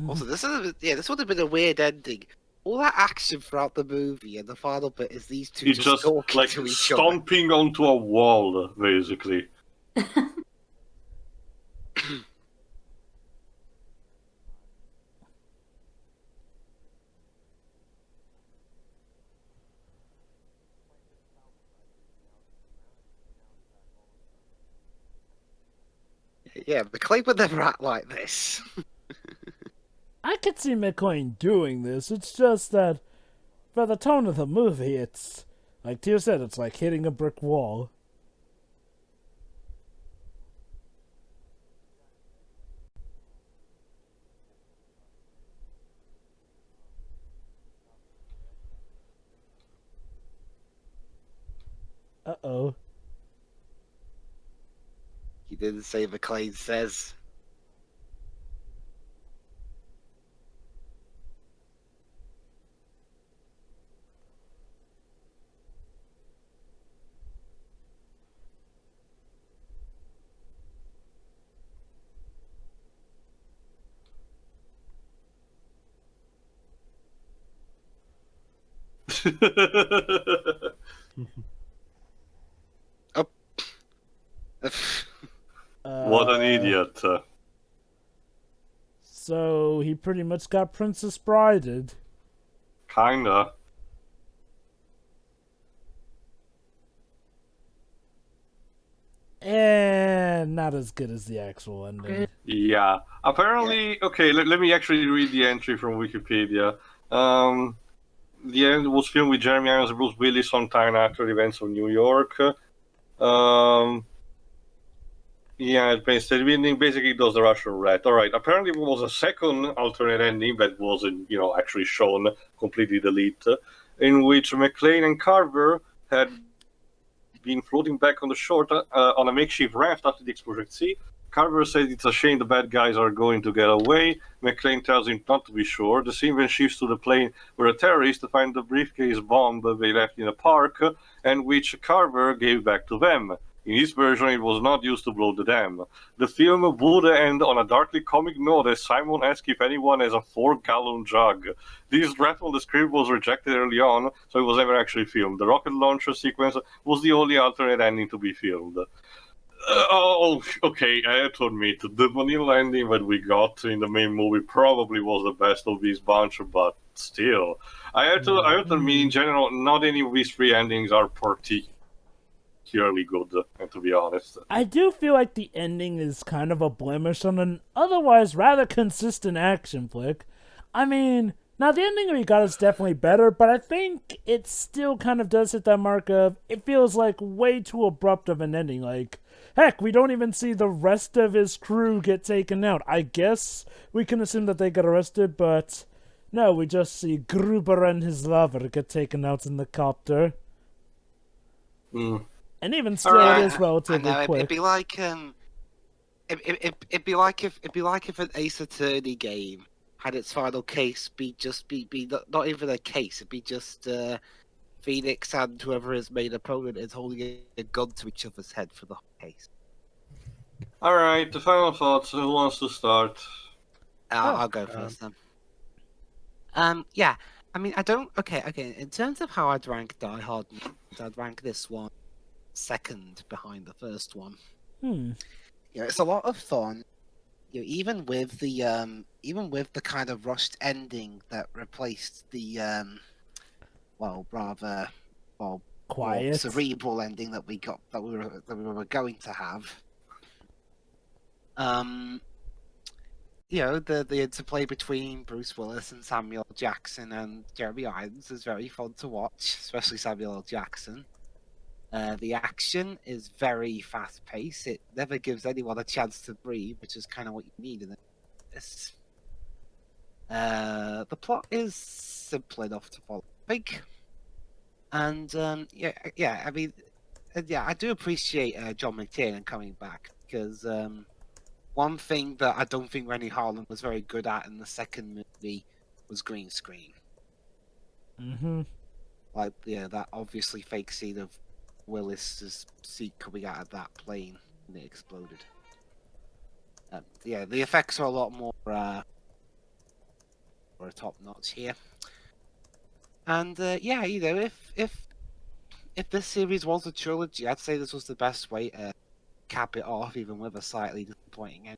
A: Also, this would have been a weird ending. All that action throughout the movie, and the final bit is these two
B: It's just
A: talking
B: like
A: to each other.
B: stomping onto a wall, basically.
A: Yeah, McClane would never act like this.
C: I could see McClane doing this. It's just that for the tone of the movie, it's like Tia said, it's like hitting a brick wall. Uh-oh.
A: He didn't say McClane says.
B: What an idiot.
C: So he pretty much got Princess Brided.
B: Kinda.
C: And not as good as the actual ending.
D: Good.
B: Yeah. Apparently, okay, let me actually read the entry from Wikipedia. The end was filmed with Jeremy Irons and Bruce Willis sometime after the events of New York. Yeah, the ending basically does the Russian roulette. All right. Apparently, there was a second alternate ending that wasn't, actually shown, completely deleted, in which McClane and Carver had been floating back on the shore on a makeshift raft after the explosion at sea. Carver said it's a shame the bad guys are going to get away. McClane tells him not to be sure. The scene then shifts to the plane where a terrorist find the briefcase bomb that they left in a park, and which Carver gave back to them. In his version, it was not used to blow the dam. The film would end on a darkly comic note as Simon asked if anyone has a 4-gallon jug. This draft on the script was rejected early on, so it was never actually filmed. The rocket launcher sequence was the only alternate ending to be filmed. Okay, I have to admit, the vanilla ending that we got in the main movie probably was the best of this bunch, but still. I have to admit, in general, not any of these 3 endings are particularly good, to be honest.
C: I do feel like the ending is kind of a blemish on an otherwise rather consistent action flick. I mean, now the ending we got is definitely better, but I think it still kind of does hit that mark of, it feels like way too abrupt of an ending. Like, heck, we don't even see the rest of his crew get taken out. I guess we can assume that they got arrested, but no, we just see Gruber and his lover get taken out in the copter. And even still, it is relatively quick.
A: It'd be like it'd be like if an Ace Attorney game had its final case be not even a case. It'd be just Phoenix and whoever his main opponent is holding a gun to each other's head for the whole case.
B: All right, the final thoughts. Who wants to start?
A: I'll go first then. Yeah. I mean, I don't. Okay. In terms of how I'd rank Die Hard, I'd rank this one second behind the first one. It's a lot of fun. Even with the kind of rushed ending that replaced the rather
C: quiet,
A: cerebral ending that we were going to have. The interplay between Bruce Willis and Samuel L. Jackson and Jeremy Irons is very fun to watch, especially Samuel L. Jackson. The action is very fast-paced. It never gives anyone a chance to breathe, which is kind of what you need in this. The plot is simple enough to follow, I think. And I do appreciate John McClane coming back, because one thing that I don't think Rennie Harlem was very good at in the second movie was green screen. That obviously fake scene of Willis's seat coming out of that plane when it exploded. The effects are a lot more top notch here. And if this series was a trilogy, I'd say this was the best way to cap it off, even with a slightly disappointing end.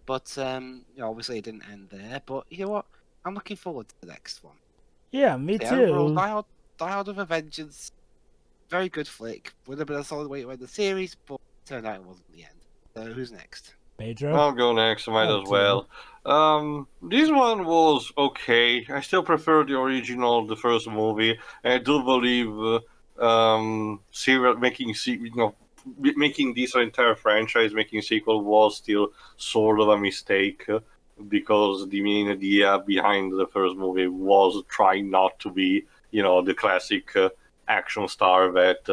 A: But obviously it didn't end there. But you know what? I'm looking forward to the next one.
C: Yeah, me too.
A: Overall, Die Hard with a Vengeance. Very good flick. Would have been a solid way to end the series, but turned out it wasn't the end. So who's next?
C: Pedro?
B: I'll go next, might
C: Oh,
B: as well. This one was okay. I still prefer the original, the first movie. I do believe making this entire franchise, making sequel was still sort of a mistake because the main idea behind the first movie was trying not to be, the classic action star that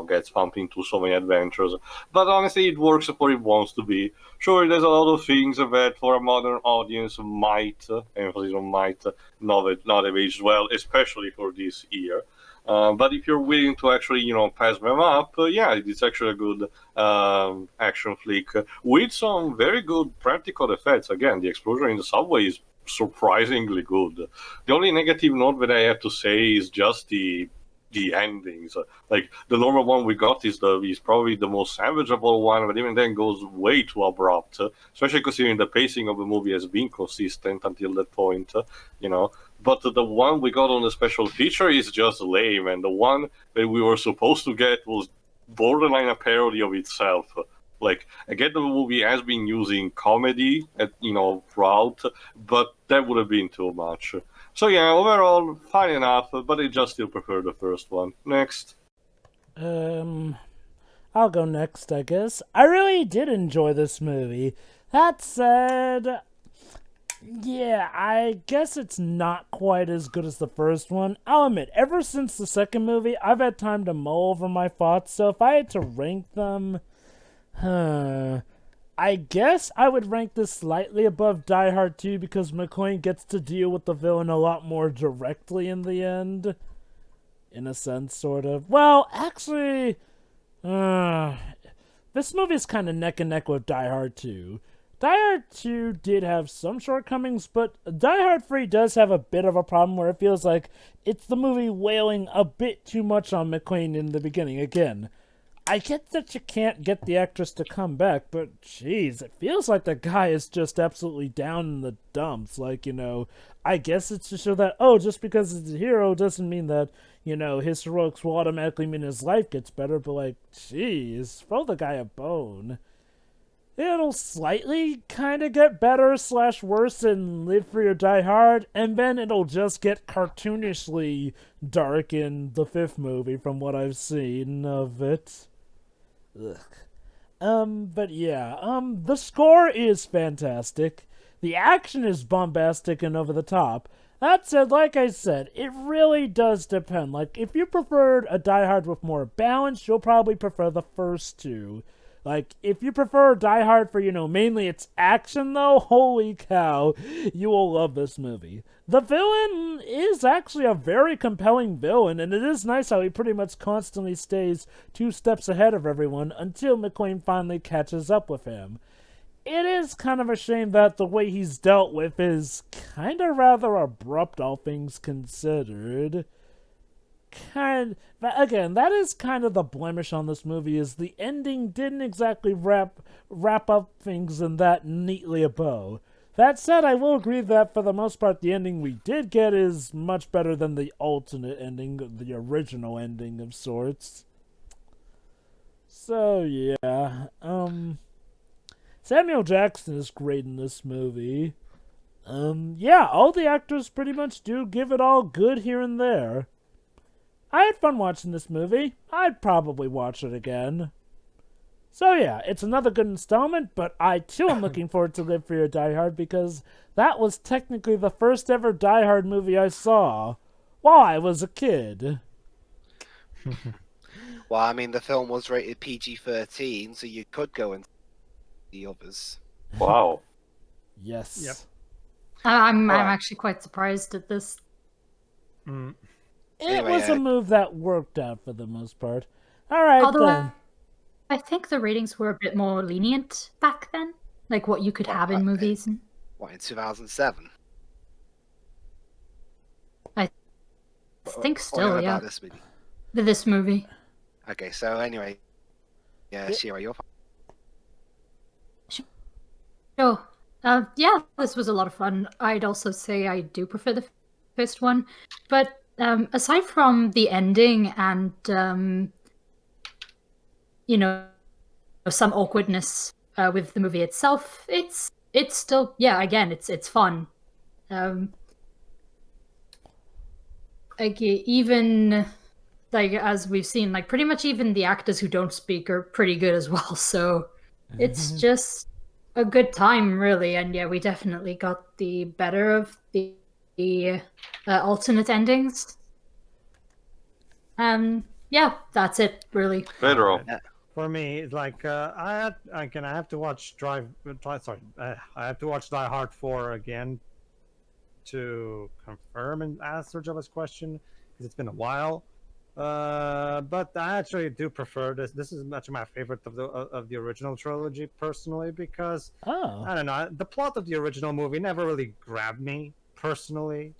B: gets pumped into so many adventures. But honestly, it works for what it wants to be. Sure, there's a lot of things that for a modern audience might, emphasis on might, not have aged well, especially for this year. But if you're willing to actually, pass them up, yeah, it's actually a good action flick with some very good practical effects. Again, the explosion in the subway is surprisingly good. The only negative note that I have to say is just the endings. Like the normal one we got is probably the most savageable one, but even then goes way too abrupt. Especially considering the pacing of the movie has been consistent until that point. But the one we got on the special feature is just lame, and the one that we were supposed to get was borderline a parody of itself. Like, I get the movie has been using comedy, throughout, but that would have been too much. So yeah, overall, fine enough, but I just still prefer the first one. Next.
C: I'll go next, I guess. I really did enjoy this movie. That said, yeah, I guess it's not quite as good as the first one. I'll admit, ever since the second movie, I've had time to mull over my thoughts, so if I had to rank them, I guess I would rank this slightly above Die Hard 2 because McClane gets to deal with the villain a lot more directly in the end. In a sense, sort of. Well, actually, this movie is kind of neck and neck with Die Hard 2. Die Hard 2 did have some shortcomings, but Die Hard 3 does have a bit of a problem where it feels like it's the movie wailing a bit too much on McClane in the beginning. Again, I get that you can't get the actress to come back, but jeez, it feels like the guy is just absolutely down in the dumps. Like, I guess it's to show that, just because he's a hero doesn't mean that, his heroics will automatically mean his life gets better, but like, jeez, throw the guy a bone. It'll slightly kind of get better / worse in Live Free or Die Hard, and then it'll just get cartoonishly dark in the fifth movie from what I've seen of it. Ugh. But yeah, the score is fantastic. The action is bombastic and over the top. That said, like I said, it really does depend. Like, if you preferred a Die Hard with more balance, you'll probably prefer the first two. Like, if you prefer Die Hard for, mainly its action, though, holy cow, you will love this movie. The villain is actually a very compelling villain, and it is nice how he pretty much constantly stays 2 steps ahead of everyone until McClane finally catches up with him. It is kind of a shame that the way he's dealt with is kind of rather abrupt, all things considered. Again, that is kind of the blemish on this movie, is the ending didn't exactly wrap up things in that neatly a bow. That said, I will agree that for the most part the ending we did get is much better than the alternate ending, the original ending of sorts. So yeah, Samuel Jackson is great in this movie. Yeah, all the actors pretty much do give it all good here and there. I had fun watching this movie. I'd probably watch it again. So yeah, it's another good installment, but I too am looking forward to Live Free or Die Hard because that was technically the first ever Die Hard movie I saw while I was a kid.
A: Well, I mean, the film was rated PG-13, so you could go and see the others.
B: Wow.
C: Yes.
E: Yep.
D: I'm actually quite surprised at this.
C: It
A: Anyway,
C: was a move that worked out for the most part. Alright
D: Although
C: then.
D: I think the ratings were a bit more lenient back then, like what you could have in movies.
A: What, in 2007?
D: I think
A: Or
D: still, yeah.
A: about this movie.
D: This movie.
A: Okay, so anyway, yeah, Shira, you're fine.
D: Oh, yeah, this was a lot of fun. I'd also say I do prefer the first one, but aside from the ending and some awkwardness with the movie itself, it's still, yeah, again, it's fun. Like even like as we've seen, like pretty much even the actors who don't speak are pretty good as well. So it's just a good time, really. And yeah, we definitely got the better of the alternate endings. Yeah, that's it, really.
B: Pedro.
E: For me, it's like I have to watch I have to watch Die Hard 4 again to confirm and answer Java's question because it's been a while. But I actually do prefer this. This is much my favorite of the original trilogy personally because I don't know, the plot of the original movie never really grabbed me personally.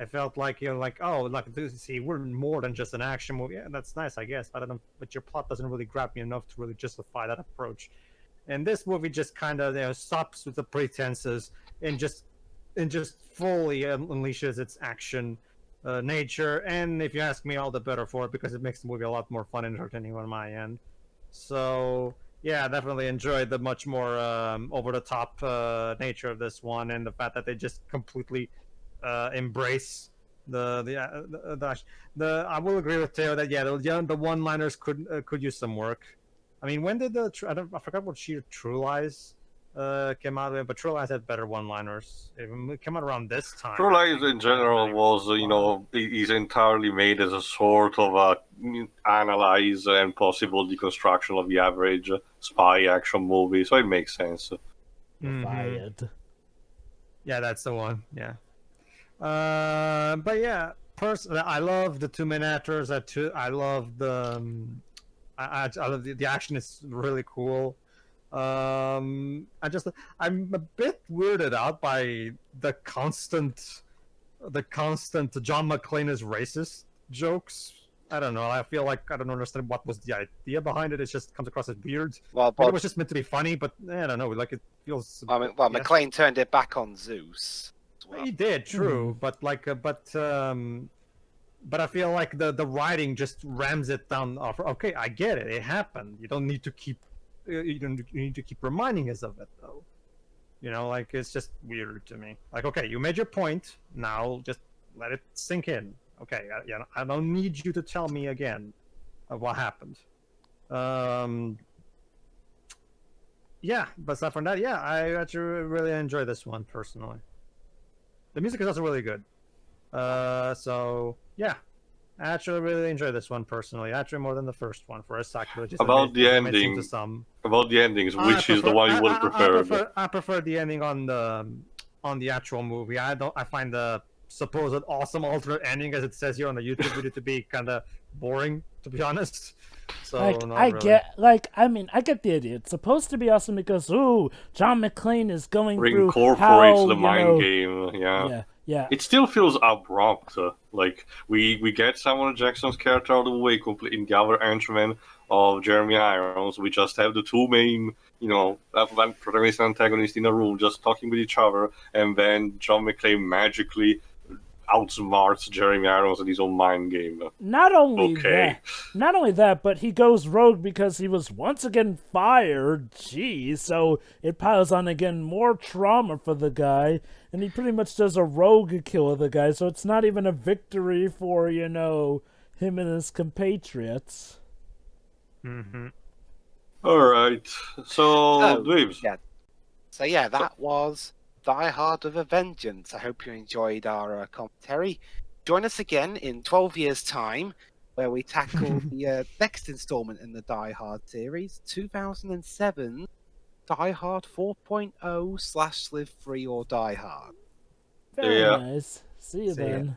E: I felt like, you know, like, oh, like, see, we're more than just an action movie. Yeah, that's nice, I guess. I don't know, but your plot doesn't really grab me enough to really justify that approach. And this movie just kind of, you know, stops with the pretenses and just fully unleashes its action nature. And if you ask me, all the better for it because it makes the movie a lot more fun and entertaining on my end. So yeah, I definitely enjoyed the much more over the top nature of this one, and the fact that they just completely embrace the I will agree with Teo that the one-liners could use some work. I mean, when did I forgot what year True Lies came out with, but True Lies had better one-liners. It came out around this time.
B: True Lies in general was, you know, is entirely made as a sort of a analyze and possible deconstruction of the average spy action movie, so it makes sense.
C: Fired.
E: Yeah, that's the one. Yeah. But yeah, personally, I love the two main actors. I love the I love the action is really cool. I'm a bit weirded out by the constant John McClane is racist jokes. I don't know. I feel like I don't understand what was the idea behind it. It just comes across as weird.
A: Well,
E: Maybe it was just meant to be funny, but I don't know. Like it feels.
A: I mean, well, McClane turned it back on Zeus. Well.
E: He did, true, but like, but I feel like the writing just rams it down. Okay, I get it. It happened. You don't need to keep you need to keep reminding us of it, though. You know, like it's just weird to me. Like, okay, you made your point. Now just let it sink in. Okay, I don't need you to tell me again of what happened. Yeah, but aside from that, yeah, I actually really enjoy this one personally. The music is also really good. So yeah, I actually really enjoy this one personally. Actually, more than the first one for a sacrilege.
B: About the ending. About the endings, which is the one you would have preferred?
E: I prefer the ending on the actual movie. I find the supposed awesome alternate ending, as it says here on the YouTube video, to be kind of boring, to be honest. So
C: like,
E: I
C: get the idea. It's supposed to be awesome because John McClane is going through
B: incorporates the mind game.
C: Yeah.
B: It still feels abrupt. Like we get Samuel Jackson's character out of the way completely in the other henchman of Jeremy Irons. We just have the two main, you know, protagonist and antagonist in a room just talking with each other, and then John McClane magically outsmarts Jeremy Irons in his own mind game.
C: Not only that, but he goes rogue because he was once again fired. Geez, so it piles on again more trauma for the guy, and he pretty much does a rogue kill of the guy. So it's not even a victory for, you know, him and his compatriots.
B: All right, so Dweebs.
A: Yeah. So yeah, that was Die Hard with a Vengeance. I hope you enjoyed our commentary. Join us again in 12 years' time, where we tackle the next installment in the Die Hard series, 2007 Die Hard 4.0 / Live Free or Die Hard.
C: Very nice. See you then.